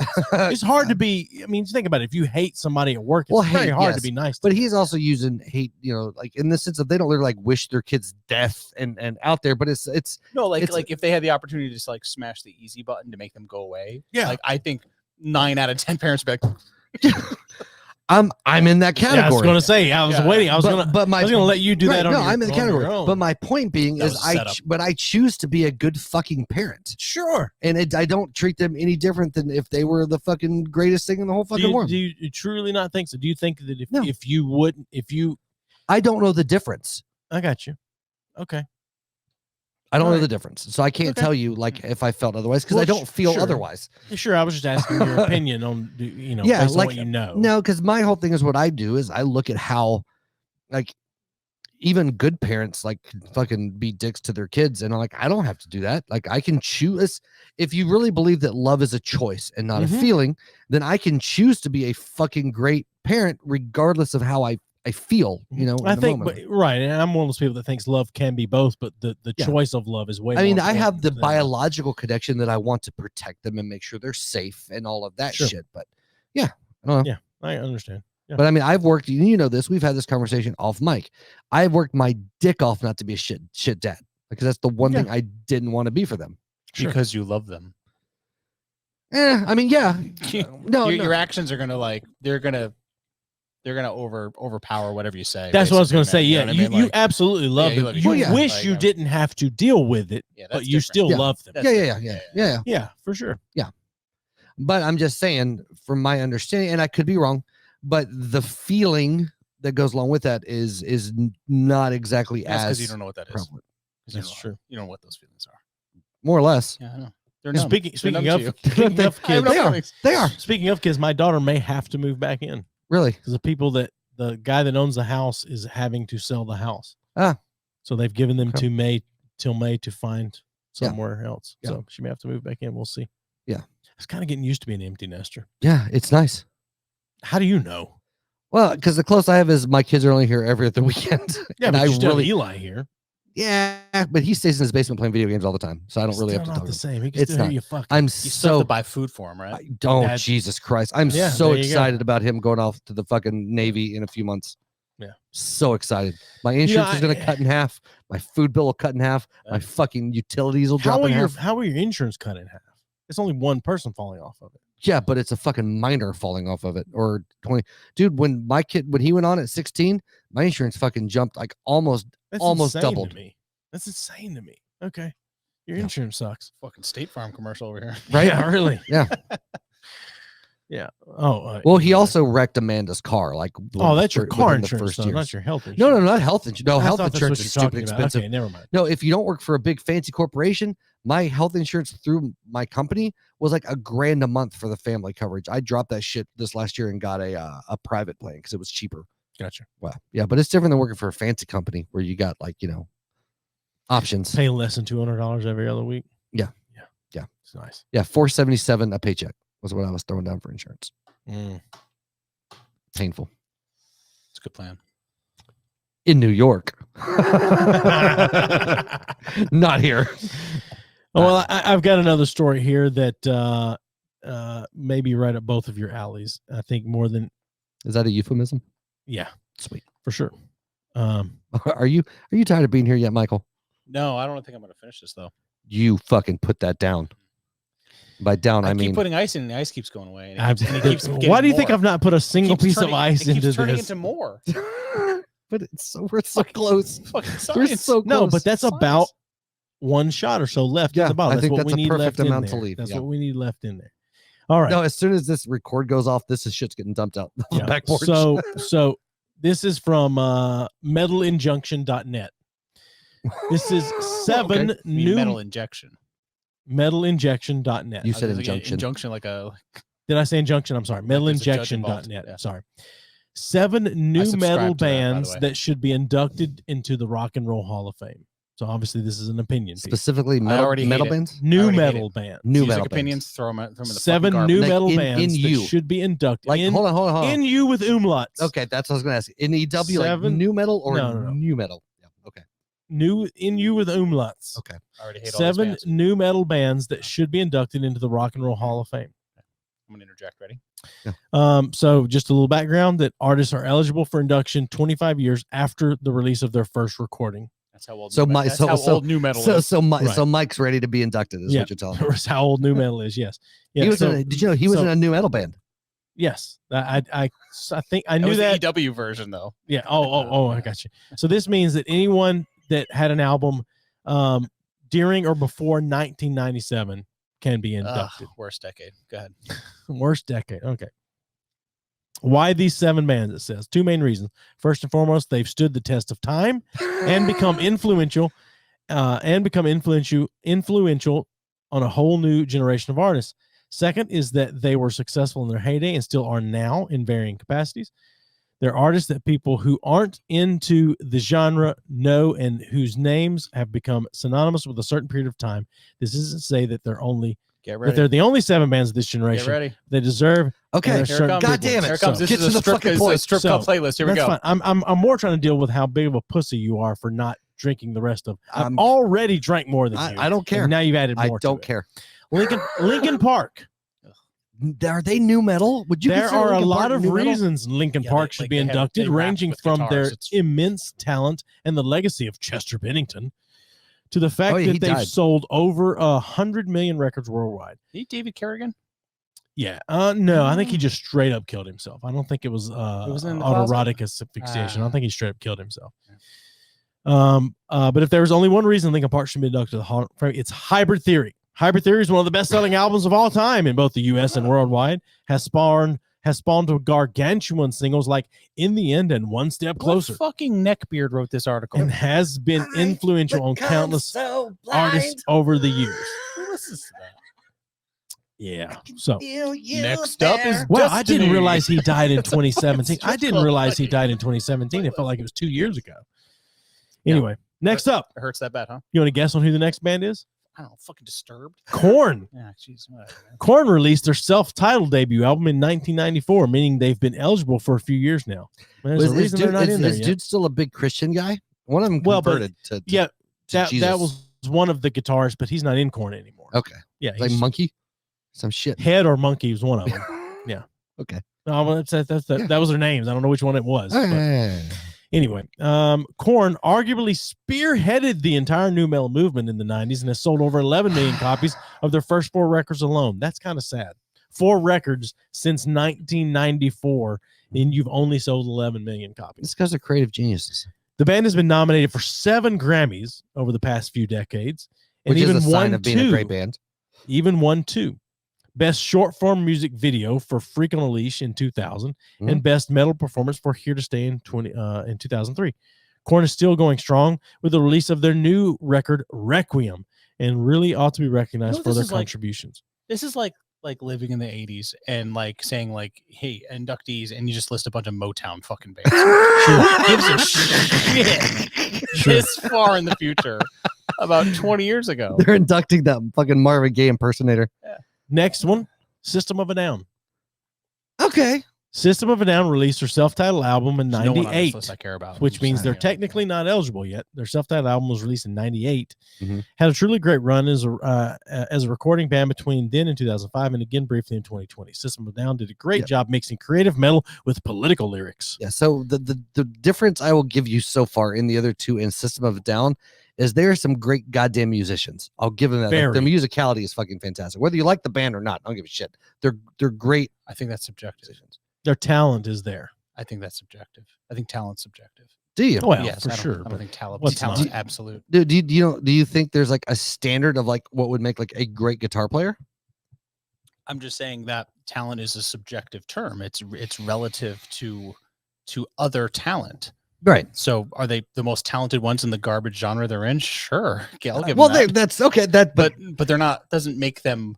C: it's hard to be. I mean, think about it. If you hate somebody at work, it's very hard to be nice.
D: But he's also using hate, like in the sense of they don't literally like wish their kids death and out there. But it's
E: no, like if they had the opportunity to just like smash the easy button to make them go away.
C: Yeah,
E: like I think 9 out of 10 parents would be like.
D: I'm in that category.
C: Yeah, I was going to say I was waiting. I was going to let you do that.
D: No, I'm in the category. But my point being is I choose to be a good fucking parent.
C: Sure.
D: And I don't treat them any different than if they were the fucking greatest thing in the whole fucking world.
C: Do you truly not think so? Do you think that if you
D: I don't know the difference.
C: I got you. Okay.
D: I don't know the difference. So I can't tell you like if I felt otherwise because I don't feel otherwise.
C: Sure. I was just asking your opinion on, based on what you know.
D: No, because my whole thing is what I do is I look at how like even good parents like fucking be dicks to their kids. And I'm like, I don't have to do that. Like I can choose. If you really believe that love is a choice and not a feeling, then I can choose to be a fucking great parent regardless of how I feel,
C: I think, right. And I'm one of those people that thinks love can be both, but the choice of love is way.
D: I mean, I have the biological connection that I want to protect them and make sure they're safe and all of that shit. But I don't know.
C: Yeah, I understand. Yeah.
D: But I mean, I've worked, this, we've had this conversation off mic. I've worked my dick off not to be a shit dad because that's the one thing I didn't want to be for them.
E: Because you love them.
D: I mean, yeah.
E: Your actions are going to they're going to overpower whatever you say.
C: That's what I was going to say.
E: Yeah,
C: you absolutely love them. You wish you didn't have to deal with it, but you still love them.
D: Yeah,
C: for sure.
D: Yeah. But I'm just saying, from my understanding, and I could be wrong, but the feeling that goes along with that is not exactly as
E: because you don't know what that is.
C: That's true.
E: You don't know what those feelings are.
D: More or less.
E: Yeah, I know.
C: Speaking of
D: kids, they are.
C: Speaking of kids, my daughter may have to move back in.
D: Really?
C: Because the guy that owns the house is having to sell the house. So they've given them till May to find somewhere else.
D: Yeah.
C: So she may have to move back in. We'll see.
D: Yeah.
C: It's kind of getting used to being an empty nester.
D: Yeah, it's nice.
C: How do you know?
D: Well, because the closest I have is my kids are only here every other weekend.
C: Yeah,
D: and
C: but you still have Eli here.
D: Yeah, but he stays in his basement playing video games all the time, so I don't really have to talk.
C: The same. It's not.
D: I'm
E: you still have to buy food for him, right?
D: Jesus Christ! I'm so excited about him going off to the fucking Navy in a few months.
C: Yeah,
D: so excited. My insurance is going to cut in half. My food bill will cut in half. My fucking utilities will drop in half.
C: How will your insurance cut in half? It's only one person falling off of it.
D: Yeah, but it's a fucking minor falling off of it, or 20. Dude, when he went on at 16, my insurance fucking jumped like almost doubled.
C: To me. That's insane to me. Okay, your insurance sucks.
E: Fucking State Farm commercial over here.
D: Right?
C: Yeah, really?
D: Yeah.
C: Yeah. Oh.
D: Well, he also wrecked Amanda's car. Like,
C: that's your car insurance, not your health insurance.
D: No, not health insurance. No, health insurance is stupid expensive.
C: Okay, never mind.
D: No, if you don't work for a big fancy corporation, my health insurance through my company was like $1,000 a month for the family coverage. I dropped that shit this last year and got a private plan because it was cheaper.
C: Gotcha.
D: Well, yeah, but it's different than working for a fancy company where you got options.
C: Pay less than $200 every other week.
D: Yeah.
C: It's nice.
D: Yeah, $477 a paycheck was what I was throwing down for insurance. Painful.
E: It's a good plan.
D: In New York. Not here.
C: Well, I've got another story here that maybe right up both of your alleys. I think more than.
D: Is that a euphemism?
C: Yeah.
D: Sweet.
C: For sure.
D: Are you tired of being here yet, Michael?
E: No, I don't think I'm going to finish this though.
D: You fucking put that down. By down, I mean
E: keep putting ice in, and the ice keeps going away. And it keeps
C: why do you think I've not put a single piece of ice into this?
E: Turning into more.
D: But we're so close.
E: Fucking
D: we're
E: science.
D: so close.
C: No, but that's about one shot or so left in the bottle.
D: I think that's
C: what we
D: a
C: need
D: perfect
C: left in
D: amount
C: there.
D: to leave.
C: That's
D: Yeah.
C: what we need left in there. All right.
D: No, as soon as this record goes off, this is shit's getting dumped out the back porch.
C: So this is from metalinjunction.net. This is 7 new
E: metal injection.
C: Metalinjection.net.
D: You said
E: I was
D: injunction.
E: Injunction like a
C: Did I say injunction? I'm sorry.
E: there's a judge
C: Metalinjection.net.
E: involved. Yeah.
C: Sorry. 7 new
E: subscribe
C: metal
E: to that, by the
C: bands
E: way.
C: that should be inducted into the Rock and Roll Hall of Fame. So obviously this is an opinion piece.
D: Specifically
E: already hate
D: metal
E: it.
D: bands?
C: New
E: already hate
C: metal
E: it.
C: bands.
D: New
E: music
D: metal
E: opinions.
D: bands.
E: Throw them in the
C: 7
E: fucking
C: new
E: garbage.
C: metal
D: Like
C: bands
D: in
C: that
D: you.
C: should be inducted.
D: Like, hold on.
C: In you with umlauts.
D: Okay, that's what I was going to ask. In EW, like
C: 7
D: new metal or
C: No.
D: new metal? Yeah, okay.
C: New in you with umlauts.
D: Okay.
E: I already hate all these
C: 7
E: bands.
C: new metal bands that should be inducted into the Rock and Roll Hall of Fame.
E: I'm gonna interject. Ready?
C: So just a little background that artists are eligible for induction 25 years after the release of their first recording.
E: That's how old.
D: So
E: new
D: my-
E: that's
D: so-
E: how
D: so-
E: old new metal
D: So
E: is.
D: so
C: Right.
D: Mike's ready to be inducted is
C: Yeah.
D: what you're telling me.
C: That's how old new metal is. Yes. Yeah.
D: Did you know he was
C: so-
D: in a new metal band?
C: Yes. I think I
E: That
C: knew
E: was
C: that.
E: the EW version though.
C: Yeah. Oh, I got you. So this means that anyone that had an album during or before 1997 can be inducted.
E: Worst decade. Go ahead.
C: Worst decade. Okay. Why these 7 bands? It says 2 main reasons. First and foremost, they've stood the test of time and become influential on a whole new generation of artists. Second is that they were successful in their heyday and still are now in varying capacities. They're artists that people who aren't into the genre know and whose names have become synonymous with a certain period of time. This isn't to say that they're
E: Get ready.
C: the only 7 bands of this
E: Get
C: generation.
E: ready.
C: They deserve.
D: Okay.
C: and
E: Here it
C: certain
E: comes.
D: God
C: big
D: damn
C: ones.
D: it.
E: Here it comes.
C: So-
E: This
D: Get
E: is
D: to
E: a
D: the
E: strip,
D: fucking
E: it's a
D: point.
E: strip club
C: So,
E: playlist. Here we
C: That's
E: go.
C: fine. I'm more trying to deal with how big of a pussy you are for not drinking the rest of. I've
D: I'm-
C: already drank more than you.
D: I don't care.
C: And now you've added
D: I
C: more.
D: don't
C: to
D: care.
C: it. Lincoln Park.
D: Are they new metal? Would you?
C: There
D: consider
C: are a
D: Linkin
C: lot
D: Park
C: of
D: new metal?
C: reasons Lincoln
E: Yeah,
C: Park
E: they-
C: should
E: like
C: be
E: they have-
C: inducted,
E: they rap
C: ranging
E: with
C: from
E: guitars.
C: their
E: It's-
C: immense talent and the legacy of Chester Bennington to the fact
D: Oh, yeah, he
C: that they've
D: died.
C: sold over 100 million records worldwide.
E: Hey, David Kerrigan.
C: Yeah. No, I think he just straight up killed himself. I don't think it was
E: was in the
C: autoerotic asphyxiation. I
E: Ah.
C: think he straight up killed himself. But if there was only one reason Linkin Park should be inducted to the Hall of Fame, it's Hybrid Theory. Hybrid Theory is one of the best-selling albums of all time in both the U.S. and worldwide. Has spawned to gargantuan singles like "In the End" and "One Step Closer,"
E: What fucking neckbeard wrote this article?
C: and has been influential on countless artists over the years.
E: Who listens to that?
C: Yeah. So,
E: Next up is
C: wow, I didn't
E: Destiny.
C: realize he died in 2017.
E: It's
C: I
E: just
C: didn't
E: called
C: realize he
E: Buddy.
C: died in 2017. It felt like it was 2 years ago. Anyway, next up,
E: It hurts that bad, huh?
C: you want to guess on who the next band is?
E: I don't know. Fucking Disturbed.
C: Korn.
E: Yeah, jeez. Whatever.
C: Korn released their self-titled debut album in 1994, meaning they've been eligible for a few years now. There's a reason they're not in there
D: is
C: yet.
D: dude still a big Christian guy? One of them
C: Well, but-
D: converted to
C: Yeah, that
D: Jesus.
C: was one of the guitarists, but he's not in Korn anymore.
D: Okay.
C: Yeah,
D: Like
C: he's
D: monkey, some shit.
C: Head or Monkey was one of them. Yeah.
D: Okay.
C: No, well, that was their names. I don't know which one it was. but-
D: Hey.
C: Anyway, Korn arguably spearheaded the entire nu metal movement in the 90s and has sold over 11 million copies of their first 4 records alone. That's kind of sad. 4 records since 1994, and you've only sold 11 million copies.
D: It's because they're creative geniuses.
C: The band has been nominated for 7 Grammys over the past few decades, and
D: Which
C: even
D: is a sign
C: won
D: of being a
C: 2.
D: great band.
C: Even won 2. Best short form music video for Freak on a Leash in 2000, and best metal performance for Here to Stay in 2003. Korn is still going strong with the release of their new record Requiem, and really ought to be recognized
E: You know,
C: for
E: this
C: their
E: is like-
C: contributions.
E: This is like living in the 80s and like saying like, hey, inductees, and you just list a bunch of Motown fucking bands. Who gives a shit this far in the future about 20 years ago?
D: They're inducting that fucking Marvin Gaye impersonator.
C: Next one, System of a Down.
D: Okay.
C: System of a Down released their self-titled album in
E: There's no one on this
C: 98.
E: list I care about.
C: Which
E: I'm
C: means
E: just
C: they're
E: saying,
C: technically not eligible yet. Their self-titled album was released in 98.
D: Mhm.
C: Had a truly great run as a recording band between then and 2005, and again briefly in 2020. System of a Down did a great
D: Yep.
C: job mixing creative metal with political lyrics.
D: Yeah. So the difference I will give you so far in the other two in System of a Down is there are some great goddamn musicians. I'll give them that. Like,
C: Very.
D: their musicality is fucking fantastic. Whether you like the band or not, I don't give a shit. They're great
E: I think that's subjective.
C: Their talent is there.
E: I think that's subjective. I think talent's subjective.
D: Do you?
C: Well,
E: Yes,
C: for
E: I don't,
C: sure.
E: I don't
C: but
E: think
C: what's
E: talent's
C: not?
E: absolute.
D: Do you think there's like a standard of like what would make like a great guitar player?
E: I'm just saying that talent is a subjective term. It's relative to other talent.
D: Right.
E: So are they the most talented ones in the garbage genre they're in? Sure. Okay, I'll give
D: Well,
E: them that.
D: that's okay. That
E: but they're not, doesn't make them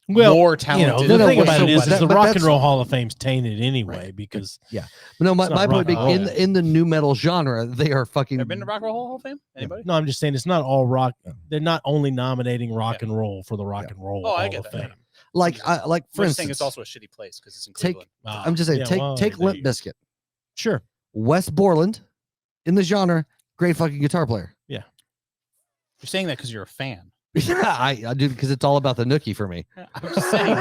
C: Well,
E: more
C: you
E: talented.
C: know, the
D: No,
C: thing
D: but
C: about
D: so-
C: it is
D: but
C: the
D: that-
C: Rock
D: that's-
C: and Roll Hall of Fame's tainted anyway
E: Right.
C: because
D: no, my
C: It's not
D: point
C: rock
D: being
C: and roll.
D: in the new metal genre, they are fucking.
E: Ever been to Rock and Roll Hall of Fame? Anybody?
C: no, I'm just saying it's not all rock. They're not only nominating rock and roll for the Rock and Roll
E: Oh, I
C: Hall
E: get
C: of
E: that.
C: Fame.
D: like for
E: I'm just
D: instance,
E: saying it's also a shitty place because it's in
D: take-
E: Cleveland.
D: I'm just saying, take
C: there
D: Limp
C: you go.
D: Bizkit,
C: Sure.
D: Wes Borland, in the genre, great fucking guitar player.
E: You're saying that because you're a fan.
D: Yeah, I do because it's all about the nookie for me.
E: I'm just saying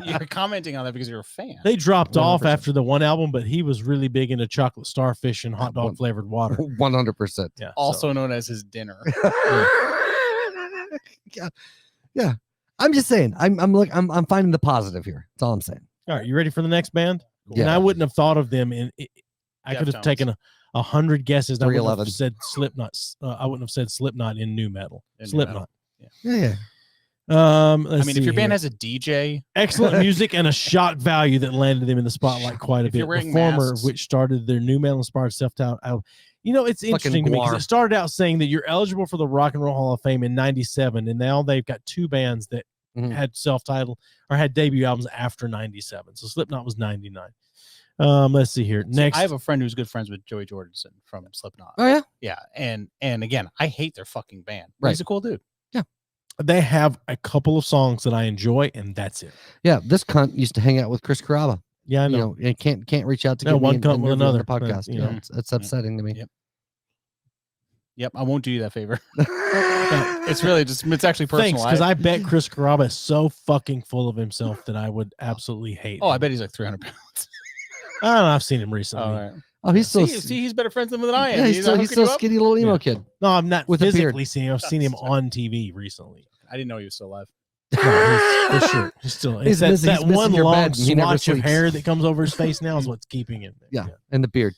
E: you're commenting on that because you're a fan.
C: They dropped off
D: 100%.
C: after the one album, but he was really big into chocolate starfish and hot dog flavored water.
D: 100%.
C: Yeah.
E: Also known as his dinner.
D: Yeah. I'm just saying. I'm finding the positive here. That's all I'm saying.
C: All right, you ready for the next band? And
D: Yeah.
C: I wouldn't have thought of them I could have
E: Deftones.
C: taken 100 guesses. I wouldn't
D: 311.
C: have said Slipknot. I wouldn't have said Slipknot in new metal.
E: In nu
C: Slipknot.
D: Yeah.
C: Let's
E: I mean,
C: see
E: if your band
C: here.
E: has a DJ,
C: excellent music and a shock value that landed them in the spotlight quite a
E: If you're
C: bit.
E: wearing
C: The former,
E: masks.
C: which started their new metal inspired self-titled album. You know, it's interesting to me because
D: Guar.
C: it started out saying that you're eligible for the Rock and Roll Hall of Fame in '97, and now they've got two bands that
D: Mhm.
C: had self-titled or had debut albums after '97. So Slipknot was '99. Let's see here. Next,
E: I have a friend who's good friends with Joey Jordison from Slipknot.
D: Oh yeah.
E: Yeah, and again, I hate their fucking band.
D: Right.
E: He's a cool dude.
C: they have a couple of songs that I enjoy, and that's it.
D: Yeah. This cunt used to hang out with Chris Carrabba.
C: Yeah, I know.
D: You know, and can't reach out to
C: No,
D: get me
C: one
D: and-
C: cunt
D: and
C: with
D: interview on
C: another,
D: the
C: but,
D: podcast.
C: you
D: You
C: know.
D: know, it's upsetting to me.
E: Yep. Yep, I won't do you that favor. It's really just, it's actually personal.
C: Thanks, because I bet Chris Carrabba is so fucking full of himself that I would absolutely hate.
E: Oh, I
C: him.
E: bet he's like 300 pounds.
C: I don't know. I've seen him recently.
E: All right.
D: Oh, he's so
E: See, he's better friends than I am.
D: yeah, he's so
E: hooking you up?
D: skinny little emo
C: Yeah.
D: kid.
C: No, I'm not
D: With a beard.
C: physically seeing him. I've seen him on TV recently.
E: I didn't know he was still alive.
C: No, he's, for sure. He's still.
D: He's
C: It's
D: missing-
C: that
D: he's missing
C: one
D: your
C: long
D: bed and he never
C: swatch of
D: sleeps.
C: hair that comes over his face now is what's keeping him.
D: Yeah, and the beard.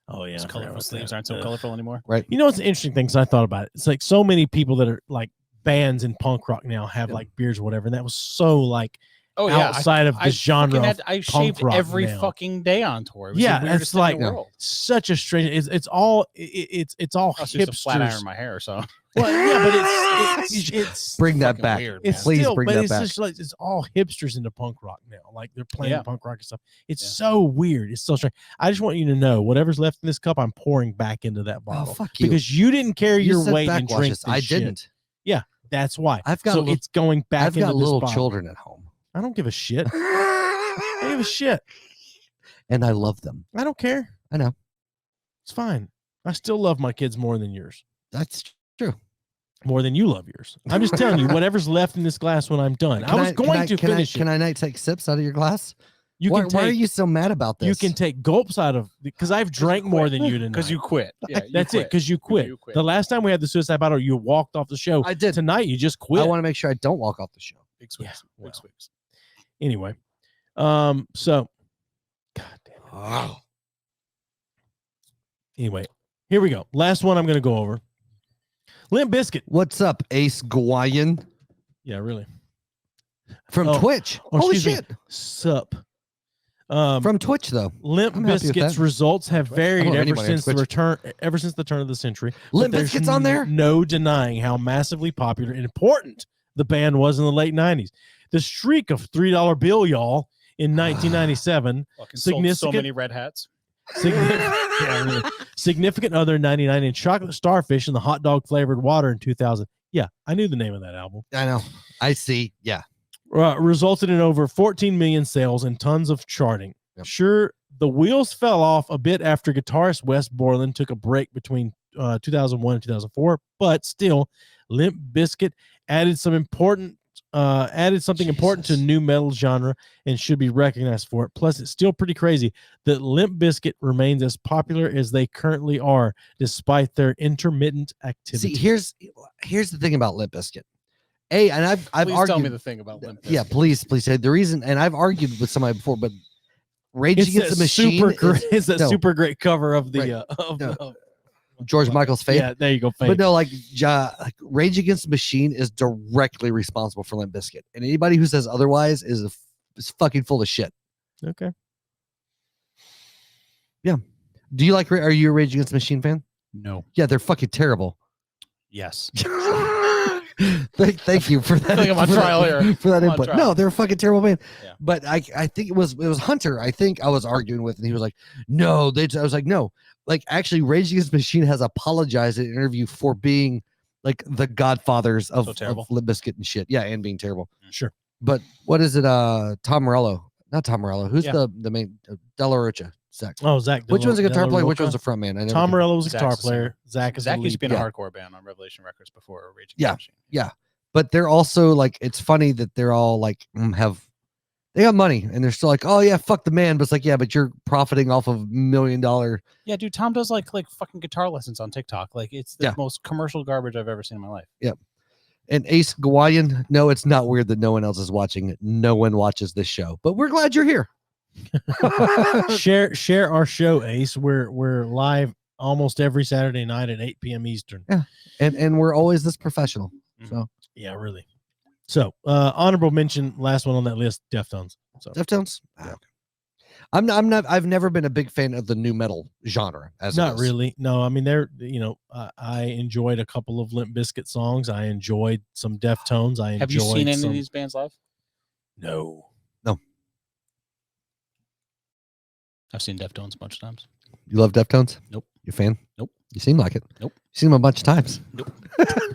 C: Oh yeah.
E: His
C: I forgot
E: colorful
C: about
E: sleeves
C: that.
E: aren't so colorful anymore.
D: Right.
C: You know what's an interesting thing? Because I thought about it. It's like so many people that are like bands in punk rock now have
D: Yeah.
C: like beards or whatever, and that was so like
E: Oh yeah,
C: outside of the genre. Of
E: I
C: punk
E: shaved
C: rock
E: every
C: now.
E: fucking day on tour. It was
C: Yeah,
E: the weirdest
C: it's
E: thing
C: like
E: in the world.
C: such a strange. It's all it's all
E: I was just a flat
C: hipsters.
E: iron my hair, so
C: Well, yeah, but it's
D: Bring that
E: fucking
D: back.
E: weird,
C: it's
E: man.
D: Please
C: still,
D: bring
C: but
D: that
C: it's
D: back.
C: just like it's all hipsters into punk rock now. Like they're playing
E: Yeah.
C: punk rock and stuff. It's
E: Yeah.
C: so weird. It's so strange. I just want you to know whatever's left in this cup, I'm pouring back into that bottle.
D: fuck you.
C: Because you didn't carry
D: You
C: your
D: said
C: weight and drink
D: backwash
C: this
D: this. I
C: shit.
D: didn't.
C: That's why.
D: I've got
C: so
D: little-
C: it's going back
D: I've
C: into
D: got
C: this
D: little
C: bottle.
D: children at home,
C: I don't give a shit. I don't give a shit.
D: and I love them.
C: I don't care.
D: I know.
C: It's fine. I still love my kids more than yours.
D: That's true.
C: More than you love yours. I'm just telling you, whatever's left in this glass when I'm done. I was going to finish
D: Can
C: it.
D: I not take sips out of your glass?
C: You
D: why,
C: can
D: why are
C: take.
D: you so mad about this?
C: You can take gulps out of because I've drank more than you tonight.
E: because you quit. Yeah, you
C: That's
E: quit.
C: it. Because you quit.
E: You quit.
C: The last time we had the suicide battle, you walked off the show.
D: I did.
C: Tonight, you just quit.
D: I want to make sure I don't walk off the show.
E: Big sweeps.
C: Yeah,
E: Big
C: well.
E: sweeps.
C: Anyway, so, God damn it.
D: Oh.
C: Anyway, here we go. Last one I'm going to go over. Limp Bizkit.
D: What's up, Ace Gawaiian
C: Yeah, really.
D: from
C: Oh,
D: Twitch?
C: oh,
D: Holy
C: excuse me.
D: shit!
C: Sup.
D: From Twitch though.
C: Limp
D: I'm happy with
C: Bizkit's
D: that.
C: results have varied
D: know
C: ever
D: anybody on
C: since the
D: Twitch.
C: ever since the turn of the century. but
D: Limp
C: there's
D: Bizkit's on there.
C: No denying how massively popular and important the band was in the late 90s. The streak of $3 bill, y'all, in 1997.
E: Fucking sold so
C: Significant-
E: many red hats.
C: Yeah, really. Significant Other in 99 and Chocolate Starfish and the hot dog flavored water in 2000. Yeah, I knew the name of that album.
D: I know. I see. Yeah.
C: Resulted in over 14 million sales and tons of charting.
D: Yep.
C: Sure, the wheels fell off a bit after guitarist Wes Borland took a break between 2001 and 2004, but still, Limp Bizkit added something important to new metal genre and should be recognized for it. Plus, it's still pretty crazy that Limp Bizkit remains as popular as they currently are, despite their intermittent activity.
D: See, here's the thing about Limp Bizkit. And I've
E: Please
D: argued.
E: tell me the thing about Limp Bizkit.
D: Yeah, please say the reason. And I've argued with somebody before, but Rage Against the Machine.
C: It's a super great cover of the
D: right. George Michael's Fate.
C: Yeah, there you go. Fate.
D: But no, like Rage Against the Machine is directly responsible for Limp Bizkit, and anybody who says otherwise is fucking full of shit.
C: Okay.
D: Yeah. Do you like? Are you a Rage Against the Machine fan?
E: No.
D: Yeah, they're fucking terrible.
E: Yes.
D: Thank you for that.
E: I think I'm on trial here.
D: For that input. No, they're a fucking terrible band.
E: Yeah.
D: But I think it was Hunter. I think I was arguing with, and he was like, "No." I was like, "No." Like, actually, Rage Against the Machine has apologized in an interview for being like the godfathers of Limp Bizkit and shit. Yeah, and being terrible.
C: Sure.
D: But what is it? Tom Morello. Not Tom Morello. Who's the main? De La Rocha. Zach.
C: Oh, Zach.
D: Which one's a guitar player? Which one's a front man?
C: Tom Morello was a guitar player. Zach
E: used to be in a hardcore band on Revelation Records before Rage Against the Machine.
D: Yeah. But they're also like, it's funny that they're all like they got money and they're still like, oh yeah, fuck the man. But it's like, yeah, but you're profiting off of $1 million.
E: Yeah, dude, Tom does like fucking guitar lessons on TikTok. Like, it's the most commercial garbage I've ever seen in my life.
D: Yep. And Ace Gawayan, no, it's not weird that no one else is watching it. No one watches this show, but we're glad you're here.
C: share our show, Ace. We're live almost every Saturday night at 8 p.m. Eastern.
D: Yeah. And we're always this professional. So
C: yeah, really. So honorable mention, last one on that list, Deftones. So
D: Deftones.
C: Yeah.
D: I've never been a big fan of the new metal genre.
C: Not really. No, I mean, I enjoyed a couple of Limp Bizkit songs. I enjoyed some Deftones.
E: Have you seen any of these bands live?
C: No.
E: I've seen Deftones a bunch of times.
D: You love Deftones?
E: Nope.
D: You a fan?
E: Nope.
D: You seem like it.
E: Nope.
D: You seen them a bunch of times.
E: Nope.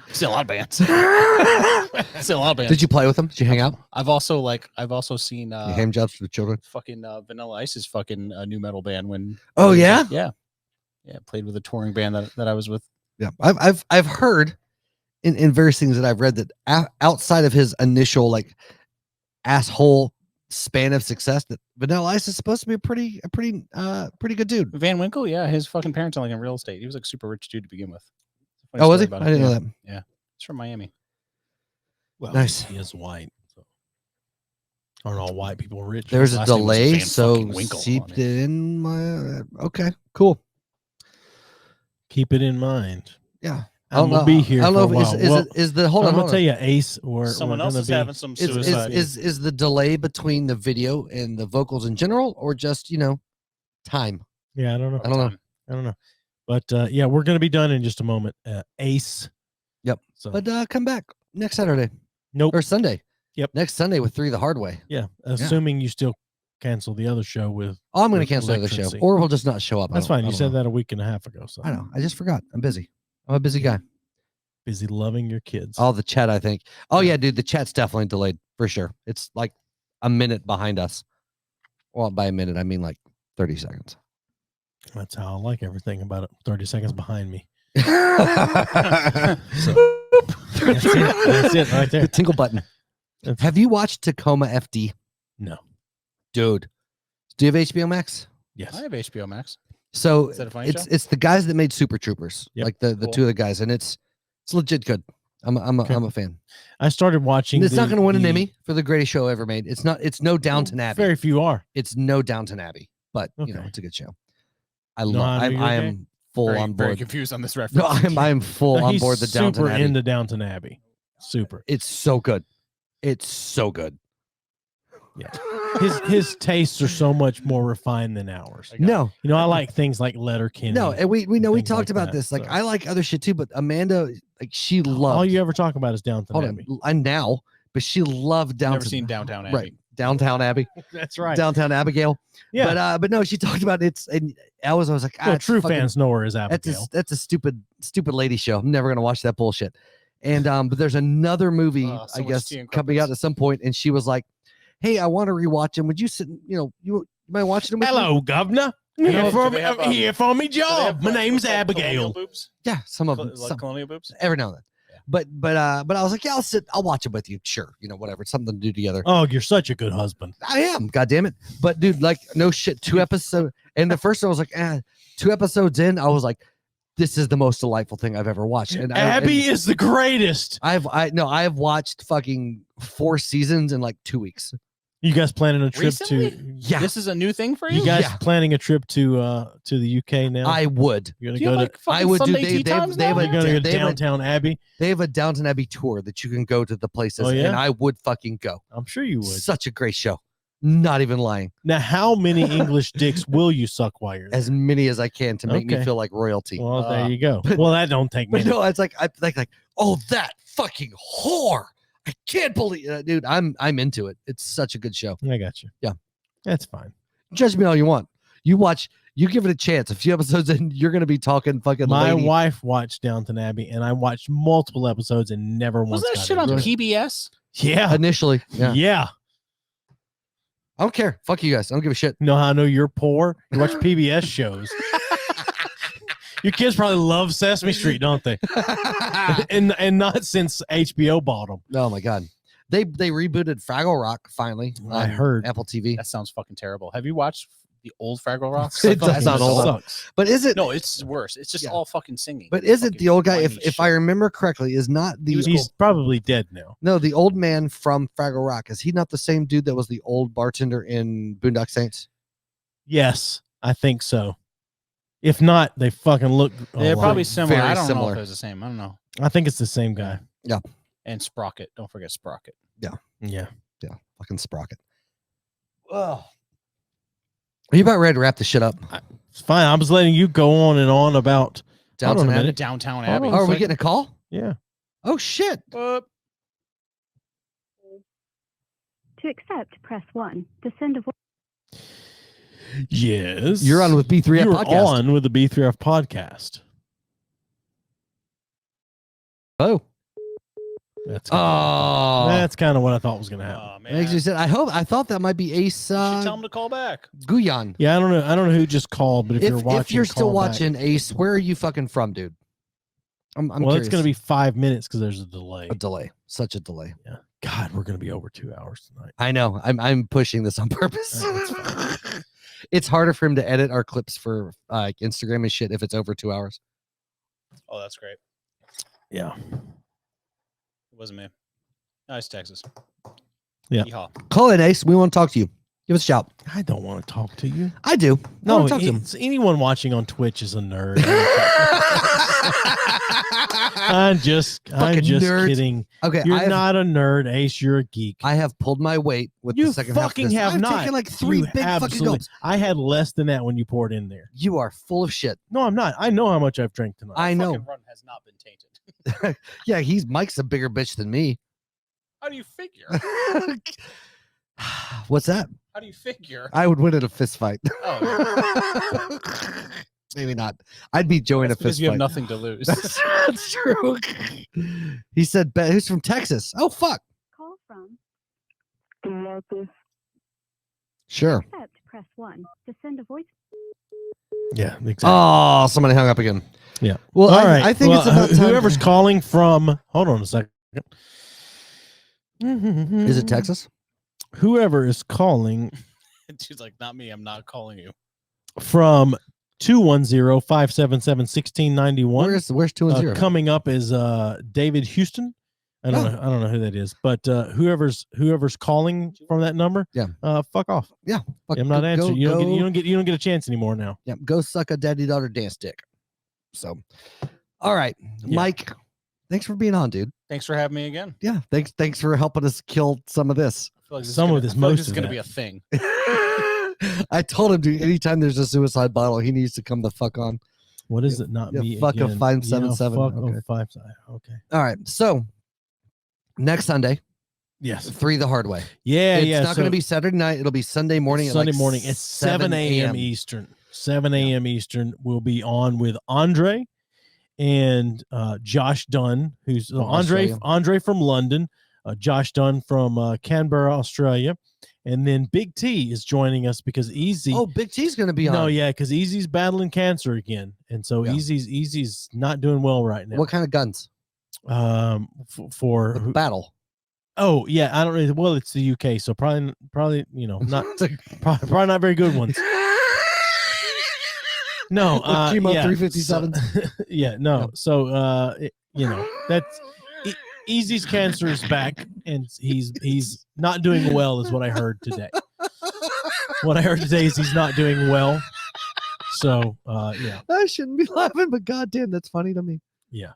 E: Seen a lot of bands. Seen a lot of bands.
D: Did you play with them? Did you hang out?
E: I've also seen
D: hand jobs for the children.
E: Fucking Vanilla Ice's fucking new metal band when.
D: Oh yeah.
E: Yeah. Played with a touring band that I was with.
D: Yeah, I've heard in various things that I've read that outside of his initial like asshole span of success, that Vanilla Ice is supposed to be a pretty good dude.
E: Van Winkle, yeah, his fucking parents are like in real estate. He was like a super rich dude to begin with.
D: Oh, was he? I didn't know that.
E: Yeah, he's from Miami.
C: Well,
D: nice.
C: He is white. So. Aren't all white people rich?
D: There's a delay, so seeped it in my. Okay, cool.
C: Keep it in mind.
D: Yeah.
C: I'm gonna be here.
D: I don't know if is the hold on.
C: I'm gonna tell you, Ace, or
E: someone else is having some suicide.
D: Is the delay between the video and the vocals in general, or just time?
C: Yeah, I don't know. But yeah, we're gonna be done in just a moment. Ace.
D: Yep.
C: So,
D: but come back next Saturday.
C: Nope.
D: Or Sunday.
C: Yep.
D: Next Sunday with 3 the hard way.
C: Yeah, assuming you still cancel the other show with.
D: Oh, I'm gonna cancel the other show, or we'll just not show up.
C: That's fine. You said that a week and a half ago. So
D: I know. I just forgot. I'm busy. I'm a busy guy.
C: Busy loving your kids.
D: Oh, the chat, I think. Oh, yeah, dude. The chat's definitely delayed for sure. It's like a minute behind us. Well, by a minute, I mean like 30 seconds.
C: That's how I like everything about it. 30 seconds behind me.
D: That's
C: it right there.
D: The tinkle button. Have you watched Tacoma FD?
C: No.
D: Dude. Do you have HBO Max?
C: Yes.
E: I have HBO Max.
D: So
E: Is that a funny show?
D: it's the guys that made Super Troopers, like the
E: Cool.
D: two of the guys, and it's legit good. I'm a fan.
C: I started watching.
D: It's not going to win an Emmy for the greatest show ever made. It's not. It's no Downton Abbey.
C: Very few are.
D: It's no Downton Abbey, but
C: Okay.
D: it's a good show. I am full on board.
E: Very confused on this reference.
D: No, I'm full on
C: He's
D: board. The Downton
C: super
D: Abbey.
C: into Downton Abbey. Super.
D: It's so good. It's so good.
C: Yeah. His tastes are so much more refined than ours.
D: No,
C: I like things like Letterkenny.
D: no, and we know we
C: things
D: talked
C: like
D: about
C: that,
D: this. Like
C: so.
D: I like other shit too, but Amanda, like she loved.
C: All you ever talk about is Downton
D: Hold
C: Abbey.
D: on, I now, but she loved Downton.
E: Never seen Downtown Abbey.
D: Right, Downtown Abbey,
C: That's right.
D: Downtown Abigail.
C: Yeah.
D: But no, she talked about it. And I was like,
C: Well,
D: it's
C: true
D: fucking-
C: fans know her as Abigail.
D: That's a stupid lady show. I'm never gonna watch that bullshit. And but there's another movie,
E: So
D: I
E: much
D: guess,
E: tea and
D: coming out
E: crumpets.
D: at some point, and she was like, "Hey, I want to rewatch them. Would you sit? You mind watching them?" With me?"
C: Hello, governor.
E: Do
C: Here for
E: they have,
C: here for me
E: Do they have,
C: job. My name's
E: colonial
C: Abigail.
E: boobs?
D: Yeah, some of them.
E: Like colonial boobs?
D: Every now and then.
E: Yeah.
D: But I was like, yeah, I'll watch it with you. Sure, whatever. It's something to do together.
C: Oh, you're such a good husband.
D: I am, god damn it. But dude, like, no shit, 2 episodes, and the first one I was like, 2 episodes in, I was like, this is the most delightful thing I've ever watched. And
C: Abby is the greatest.
D: I have watched fucking 4 seasons in like 2 weeks.
C: You guys planning a trip
E: Recently?
C: to?
D: Yeah.
E: This is a new thing for you.
C: You guys
D: Yeah.
C: planning a trip to the UK now?
D: I would.
C: You're gonna
E: Do you have,
C: go
E: like,
C: to.
E: fucking
D: I would do-
E: Sunday
D: they-
E: tea
D: they-
E: times
D: they
E: now?
D: have a-
C: You're gonna go to
D: they would-
C: Downtown Abbey.
D: They have a Downton Abbey tour that you can go to the places,
C: Oh, yeah?
D: and I would fucking go.
C: I'm sure you would.
D: Such a great show. Not even lying.
C: Now, how many English dicks will you suck while you're there?
D: As many as I can to make me
C: Okay.
D: feel like royalty.
C: Well, there you go.
D: but-
C: Well, that don't take
D: But
C: many.
D: no, it's like I like oh, that fucking whore. I can't believe dude, I'm into it. It's such a good show.
C: I got you.
D: Yeah.
C: That's fine.
D: Judge me all you want. You watch, you give it a chance. A few episodes in, you're gonna be talking fucking
C: My
D: lady.
C: wife watched Downton Abbey, and I watched multiple episodes and never
E: Was
C: once.
E: that
C: got
E: shit on
C: into it.
E: PBS?
C: Yeah.
D: Initially. Yeah.
C: Yeah.
D: I don't care. Fuck you guys. I don't give a shit.
C: You know how I know you're poor? You watch PBS shows. Your kids probably love Sesame Street, don't they? and not since HBO bought them.
D: Oh my god. They rebooted Fraggle Rock finally.
C: I
D: on
C: heard.
D: Apple TV.
E: That sounds fucking terrible. Have you watched the old Fraggle Rock?
D: It does not hold up.
C: Sucks.
D: But is it
E: No, it's worse. It's just
D: Yeah.
E: all fucking singing.
D: but is it
E: Fucking
D: the old guy,
E: whiny
D: if I
E: shit.
D: remember correctly, is not the
C: He's probably dead now.
D: no, the old man from Fraggle Rock. Is he not the same dude that was the old bartender in Boondock Saints?
C: Yes, I think so. If not, they fucking look.
E: They're
C: alike.
E: probably similar.
D: Very
E: I don't know
D: similar.
E: if they're the same. I don't know.
C: I think it's the same guy.
E: And Sprocket. Don't forget Sprocket.
C: Yeah.
D: Yeah, fucking Sprocket. Oh. Are you about ready to wrap this shit up?
C: It's fine. I was letting you go on and on about. Hold on
D: Downton
C: a
D: Abbey?
C: minute.
E: Downtown
C: Hold
E: Abbey.
C: on.
D: Oh, are we
C: second.
D: getting a call?
C: Yeah.
D: Oh shit.
E: Boop.
F: To accept, press 1. To send a voice.
C: Yes.
D: You're on with B3F
C: You're
D: podcast.
C: on with the B3F podcast.
D: Oh.
C: That's
D: Oh.
C: that's kind of what I thought was going to happen.
E: Oh, man.
D: Makes me sad. I thought that might be Ace
E: You should tell him to call back.
D: Guyan.
C: Yeah, I don't know who just called, but if you're watching,
D: If you're still
C: call back.
D: watching Ace, where are you fucking from, dude? I'm
C: well,
D: curious.
C: it's going to be 5 minutes because there's a delay.
D: a delay. Such a delay.
C: God, we're going to be over 2 hours tonight.
D: I know. I'm pushing this on purpose.
C: That's
D: It's harder for him to edit our clips for like Instagram and shit if it's over 2 hours.
E: Oh, that's great.
C: Yeah.
E: It wasn't me. Nice, Texas.
C: Yeah.
E: Yeehaw.
D: Call in, Ace. We want to talk to you. Give us a shout.
C: I don't want to talk to you.
D: I do. I
C: No,
D: wanna talk to him.
C: anyone watching on Twitch is a nerd. I'm just
D: Fucking nerds.
C: kidding.
D: Okay,
C: You're not a nerd, Ace. You're a geek.
D: I have pulled my weight with
C: You
D: the second half. of
C: fucking
D: this.
C: have
D: I've
C: not.
D: taken like 3
C: You
D: big fucking
C: absolutely-
D: gulps.
C: I had less than that when you poured in there.
D: You are full of shit.
C: No, I'm not. I know how much I've drank tonight.
D: I know.
E: Fucking run has not been tainted.
D: Yeah, Mike's a bigger bitch than me.
E: How do you figure?
D: What's that?
E: How do you figure?
D: I would win at a fist fight.
E: Oh,
D: Maybe not. I'd beat Joey in a
E: that's because
D: fist
E: you have
D: fight.
E: nothing to lose.
D: That's true. He said, who's from Texas? Oh, fuck.
F: Call from.
D: Sure.
F: Accept, press 1. To send a voice.
C: Yeah, exactly.
D: Oh, somebody hung up again.
C: Yeah.
D: Well,
C: All
D: I,
C: right.
D: I think
C: Well,
D: it's about time.
C: whoever's calling from. Hold on a second.
D: Is it Texas?
C: Whoever is calling
E: She's like, not me. I'm not calling you.
C: from 210-577-1691.
D: Where's 2 and 0?
C: Coming up is David Houston. I don't know who that is, but whoever's calling from that number, fuck off.
D: Yeah, fuck,
C: I'm not
D: go-
C: answering. You
D: go-
C: don't get a chance anymore now.
D: Yeah, go suck a daddy daughter dance dick. So, all right,
C: Yeah.
D: Mike, thanks for being on, dude.
E: Thanks for having me again.
D: Yeah, thanks for helping us kill some of this.
E: I feel like
C: Some of this,
E: I feel like
C: most
E: this is
C: of
E: going to
C: that.
E: be a thing.
D: I told him, dude, anytime there's a suicide bottle, he needs to come the fuck on.
C: What is it? Not
D: Yeah,
C: me.
D: fuck a
C: again.
D: 577.
C: Yeah, fuck
D: Okay.
C: a 5. Okay.
D: All right, so next Sunday,
C: Yes.
D: 3 the hard way.
C: Yeah.
D: It's
C: yeah.
D: not going to be Saturday night. It'll be Sunday morning.
C: Sunday
D: at like
C: morning. It's 7 a.m. Eastern. 7 a.m. Eastern. We'll be on with Andre and Josh Dunn, who's
D: From
C: Andre
D: Australia.
C: from London, Josh Dunn from Canberra, Australia, and then Big T is joining us because Easy.
D: Oh, Big T's going to be on.
C: No, yeah, because Easy's battling cancer again, and so
D: Yeah.
C: Easy's not doing well right now.
D: What kind of guns?
C: For
D: The battle.
C: oh yeah, I don't know. Well, it's the UK, so probably not probably not very good ones. No,
D: Chemo
C: yeah,
D: 357s.
C: so- yeah, no.
D: Yeah.
C: So that's Easy's cancer is back, and he's not doing well, is what I heard today. What I heard today is he's not doing well. So, yeah.
D: I shouldn't be laughing, but goddamn, that's funny to me.
C: Yeah.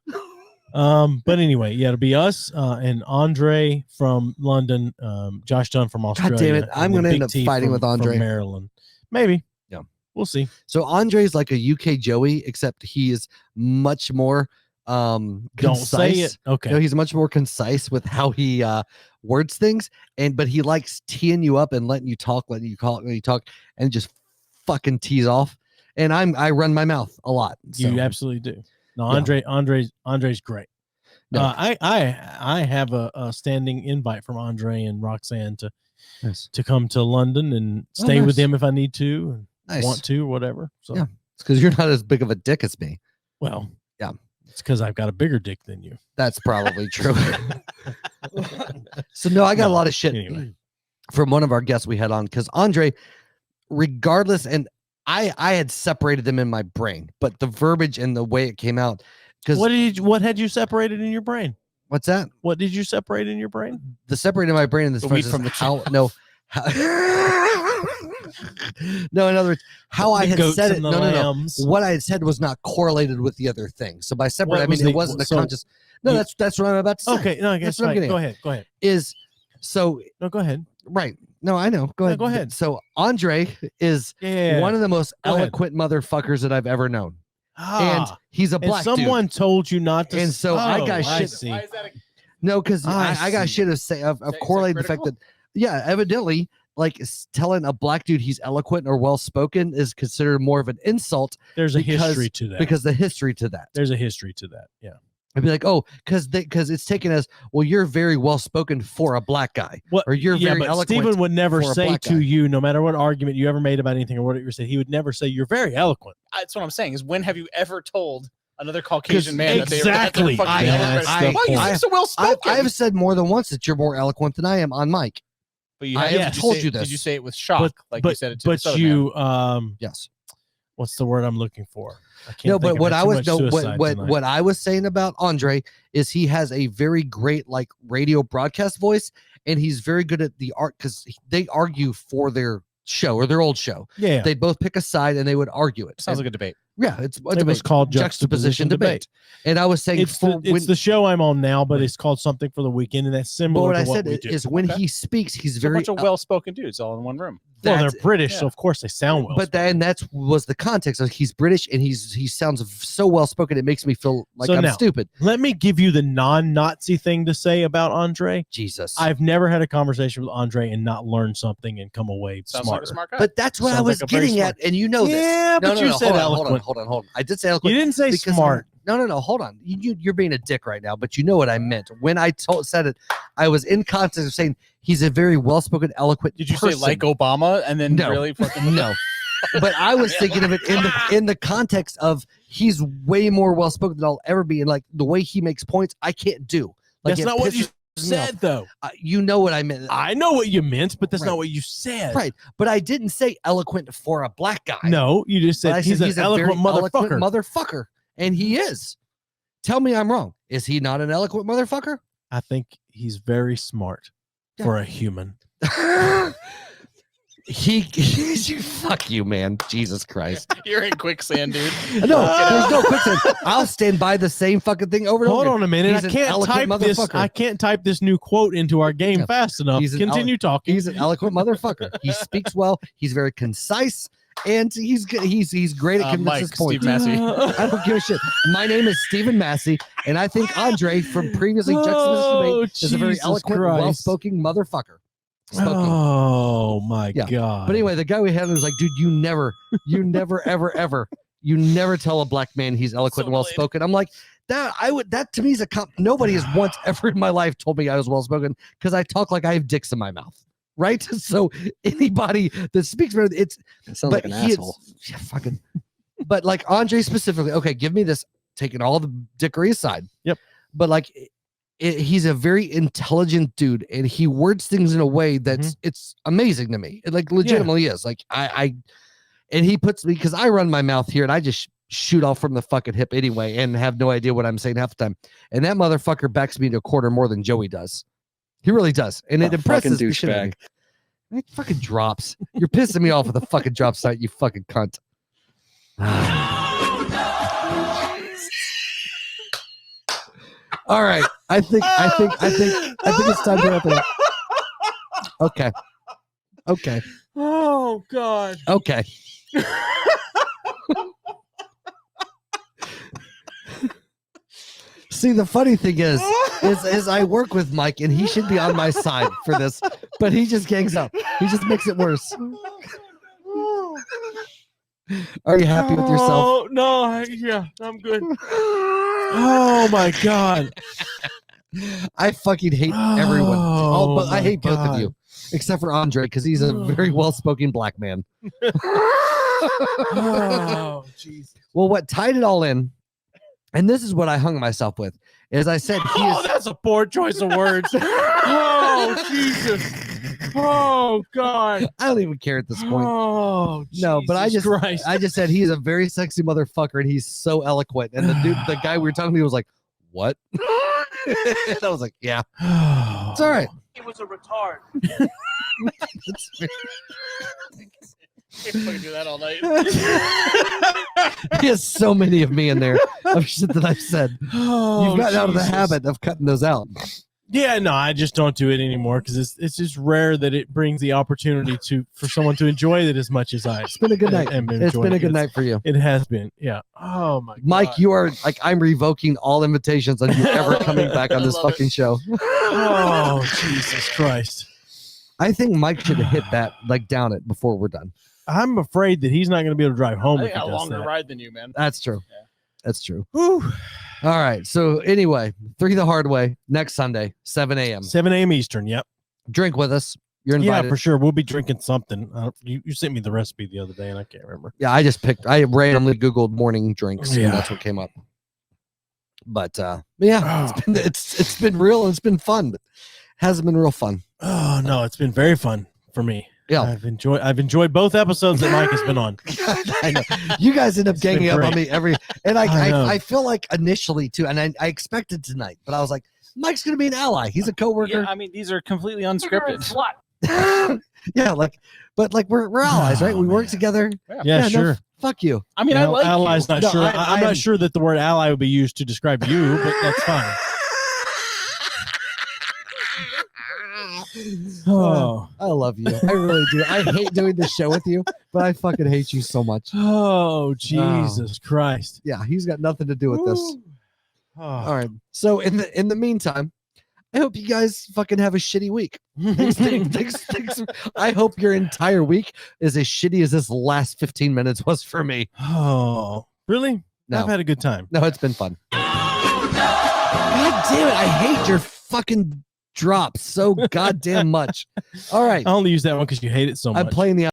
C: But anyway, yeah, it'll be us and Andre from London, Josh Dunn from Australia.
D: God damn it. I'm going to end up fighting with Andre.
C: From Maryland. Maybe.
D: Yeah.
C: We'll see.
D: So Andre's like a UK Joey, except he is much more
C: Don't
D: concise.
C: say it. Okay.
D: No, he's much more concise with how he words things, but he likes teeing you up and letting you talk, letting you talk, and just fucking tease off. And I run my mouth a lot. So.
C: You absolutely do. No, Andre's great.
D: No.
C: I have a standing invite from Andre and Roxanne to come to London and stay with them if I need to, and want to, or whatever. So
D: yeah, it's because you're not as big of a dick as me.
C: Well,
D: yeah,
C: it's because I've got a bigger dick than you.
D: That's probably true. So no, I got a lot of shit from one of our guests we had on because Andre, regardless, and I had separated them in my brain, but the verbiage and the way it came out. Because
C: what had you separated in your brain?
D: What's that?
C: What did you separate in your brain?
D: The separating my brain in this
E: wheat from the
D: how no. No, in other words, how I had said it. No. What I had said was not correlated with the other thing. So by separate, I mean it wasn't a conscious. No, that's what I'm about to say.
C: Okay, no, I guess
D: that's what I'm getting.
C: Go ahead.
D: Is so.
C: No, go ahead.
D: Right. No, I know. Go ahead.
C: Go ahead.
D: So Andre is one of the most eloquent motherfuckers that I've ever known. And he's a black dude.
C: Someone told you not to.
D: And so I got shit.
E: Why is that
D: No, because I got shit of correlating the fact that, yeah, evidently, like telling a black dude he's eloquent or well spoken is considered more of an insult.
C: There's a history to that.
D: Because the history to that.
C: There's a history to that. Yeah.
D: I'd be like, oh, because it's taken as, well, you're very well spoken for a black guy. Or you're very eloquent.
C: Stephen would never say to
D: guy.
C: you, no matter what argument you ever made about anything or what you said, he would never say you're very eloquent.
E: That's what I'm saying. Is when have you ever told another Caucasian man
C: exactly.
E: You're so well spoken.
D: I've said more than once that you're more eloquent than I am on mic.
E: But
D: I have told you this.
E: Did you say it with shock? You said it to
C: but you
D: yes.
C: What's the word I'm looking for? I can't
D: no, but what I was
C: what
D: I was saying about Andre is he has a very great like radio broadcast voice, and he's very good at the art because they argue for their show or their old show.
C: Yeah,
D: they'd both pick a side and they would argue it.
E: Sounds like a debate.
D: Yeah, it
C: was called Juxtaposition Debate.
D: And I was saying
C: it's the show I'm on now, but it's called something for the weekend, and that's similar.
D: But
C: to
D: what I said
C: do.
D: is when he speaks, he's
E: a
D: very
E: bunch of well-spoken dudes all in one room.
C: Well, they're British, so of course they sound well.
D: But then that was the context of he's British and he sounds so well spoken. It makes me feel like I'm stupid.
C: Let me give you the non-Nazi thing to say about Andre.
D: Jesus,
C: I've never had a conversation with Andre and not learned something and come away
E: Sounds
C: smarter.
E: like a smart guy.
D: But that's what I was getting at, and you know this.
C: Yeah, but you said eloquent.
D: Hold on. I did say eloquent.
C: You didn't say smart.
D: No. Hold on. You're being a dick right now, but you know what I meant when I said it. I was in context of saying he's a very well-spoken, eloquent.
E: Did you say like Obama and then really fucking
D: no? But I was thinking of it in the context of he's way more well-spoken than I'll ever be, and like the way he makes points, I can't do. Like
C: that's not what you said, though.
D: You know what I meant.
C: I know what you meant, but that's not what you said.
D: Right. But I didn't say eloquent for a black guy.
C: No, you just said he's an eloquent
D: motherfucker. And he is. Tell me I'm wrong. Is he not an eloquent motherfucker?
C: I think he's very smart for a human.
D: Fuck you, man. Jesus Christ.
E: You're in quicksand, dude.
D: No, there's no quicksand. I'll stand by the same fucking thing over and over.
C: Hold on a minute. I can't type this new quote into our game fast enough. Continue talking.
D: He's an eloquent motherfucker. He speaks well. He's very concise. And he's great at convincing his points.
E: Steve Massey.
D: I don't give a shit. My name is Stephen Massey, and I think Andre from previously Juxtaposition Debate is a very eloquent, well-spoken motherfucker.
C: Oh my god!
D: But anyway, the guy we had was like, dude, you never, ever, you never tell a black man he's eloquent and well-spoken. I'm like, that to me is a nobody has once ever in my life told me I was well-spoken because I talk like I have dicks in my mouth. Right, so anybody that speaks better, it
G: sounds like an asshole.
D: Fucking, but like Andre specifically, okay, give me this. Taking all the dickery aside,
C: yep.
D: But like, he's a very intelligent dude, and he words things in a way that's it's amazing to me. It like legitimately is. Like and he puts me because I run my mouth here, and I just shoot off from the fucking hip anyway and have no idea what I'm saying half the time. And that motherfucker backs me into a corner more than Joey does. He really does. And it impresses the shit out of me. It fucking drops. You're pissing me off with the fucking drop site, you fucking cunt. All right. I think it's time to wrap it up. Okay.
C: Oh God.
D: Okay. See, the funny thing is I work with Mike and he should be on my side for this, but he just gangs up. He just makes it worse. Are you happy with yourself?
C: Oh no, yeah, I'm good. Oh my God.
D: I fucking hate everyone. But I hate both of you, except for Andre, because he's a very well-spoken black man.
C: Oh, Jesus.
D: Well, what tied it all in, and this is what I hung myself with, is I said
C: that's a poor choice of words. Oh, Jesus. Oh, God.
D: I don't even care at this point.
C: Oh,
D: no, but I just said he is a very sexy motherfucker and he's so eloquent. And the guy we were talking to was like, what? And I was like, yeah. It's all right.
B: He was a retard.
E: Can't fucking do that all night.
D: He has so many of me in there of shit that I've said. You've gotten out of the habit of cutting those out.
C: Yeah, no, I just don't do it anymore because it's just rare that it brings the opportunity for someone to enjoy it as much as I.
D: It's been a good night. It's been a good night for you.
C: It has been. Yeah. Oh my God.
D: Mike, you are like, I'm revoking all invitations on you ever coming back on this fucking show.
C: Oh, Jesus Christ.
D: I think Mike should have hit that, like, down it before we're done.
C: I'm afraid that he's not going to be able to drive home.
E: I
C: if he
E: got a
C: does
E: longer
C: that.
E: ride than you, man.
D: That's true.
E: Yeah.
D: That's true.
C: Whew.
D: All right. So anyway, 3 the Hard Way next Sunday, 7 a.m.
C: 7 a.m. Eastern. Yep.
D: Drink with us. You're invited.
C: Yeah, for sure. We'll be drinking something. You sent me the recipe the other day, and I can't remember.
D: Yeah, I randomly Googled morning drinks, and that's what came up. But yeah, it's been real and it's been fun, but hasn't been real fun.
C: Oh no, it's been very fun for me.
D: Yeah,
C: I've enjoyed both episodes that Mike has been on.
D: I know. You guys end up ganging up on me I feel like initially too, and I expected tonight, but I was like, Mike's gonna be an ally. He's a coworker.
E: Yeah, I mean, these are completely unscripted.
D: Yeah, but we're allies, right? We work together.
C: Yeah, sure.
D: No, fuck you.
E: I mean, I like
C: allies.
E: you.
C: Not sure. I'm not sure that the word ally would be used to describe you, but that's fine. Oh,
D: I love you. I really do. I hate doing this show with you, but I fucking hate you so much.
C: Oh, Jesus Christ.
D: Yeah, he's got nothing to do with this.
C: Oh.
D: All right. So in the meantime, I hope you guys fucking have a shitty week. Thanks. I hope your entire week is as shitty as this last 15 minutes was for me.
C: Oh, really?
D: No.
C: I've had a good time.
D: No, it's been fun. God damn it. I hate your fucking drops so goddamn much. All right.
C: I only use that one because you hate it so much.
D: I'm playing the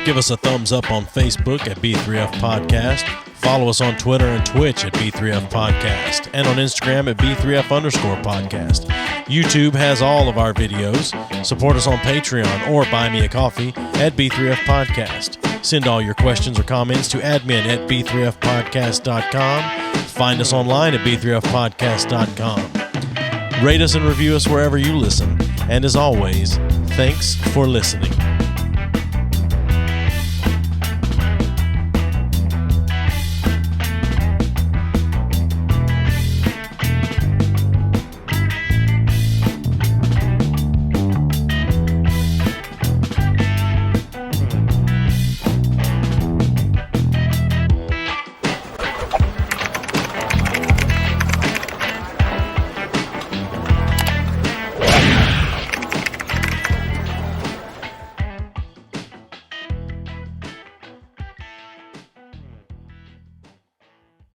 C: Give us a thumbs up on Facebook at B3F Podcast. Follow us on Twitter and Twitch at B3F Podcast. And on Instagram at B3F_podcast. YouTube has all of our videos. Support us on Patreon or buy me a coffee at B3F Podcast. Send all your questions or comments to admin at B3Fpodcast.com. Find us online at B3Fpodcast.com. Rate us and review us wherever you listen. And as always, thanks for listening.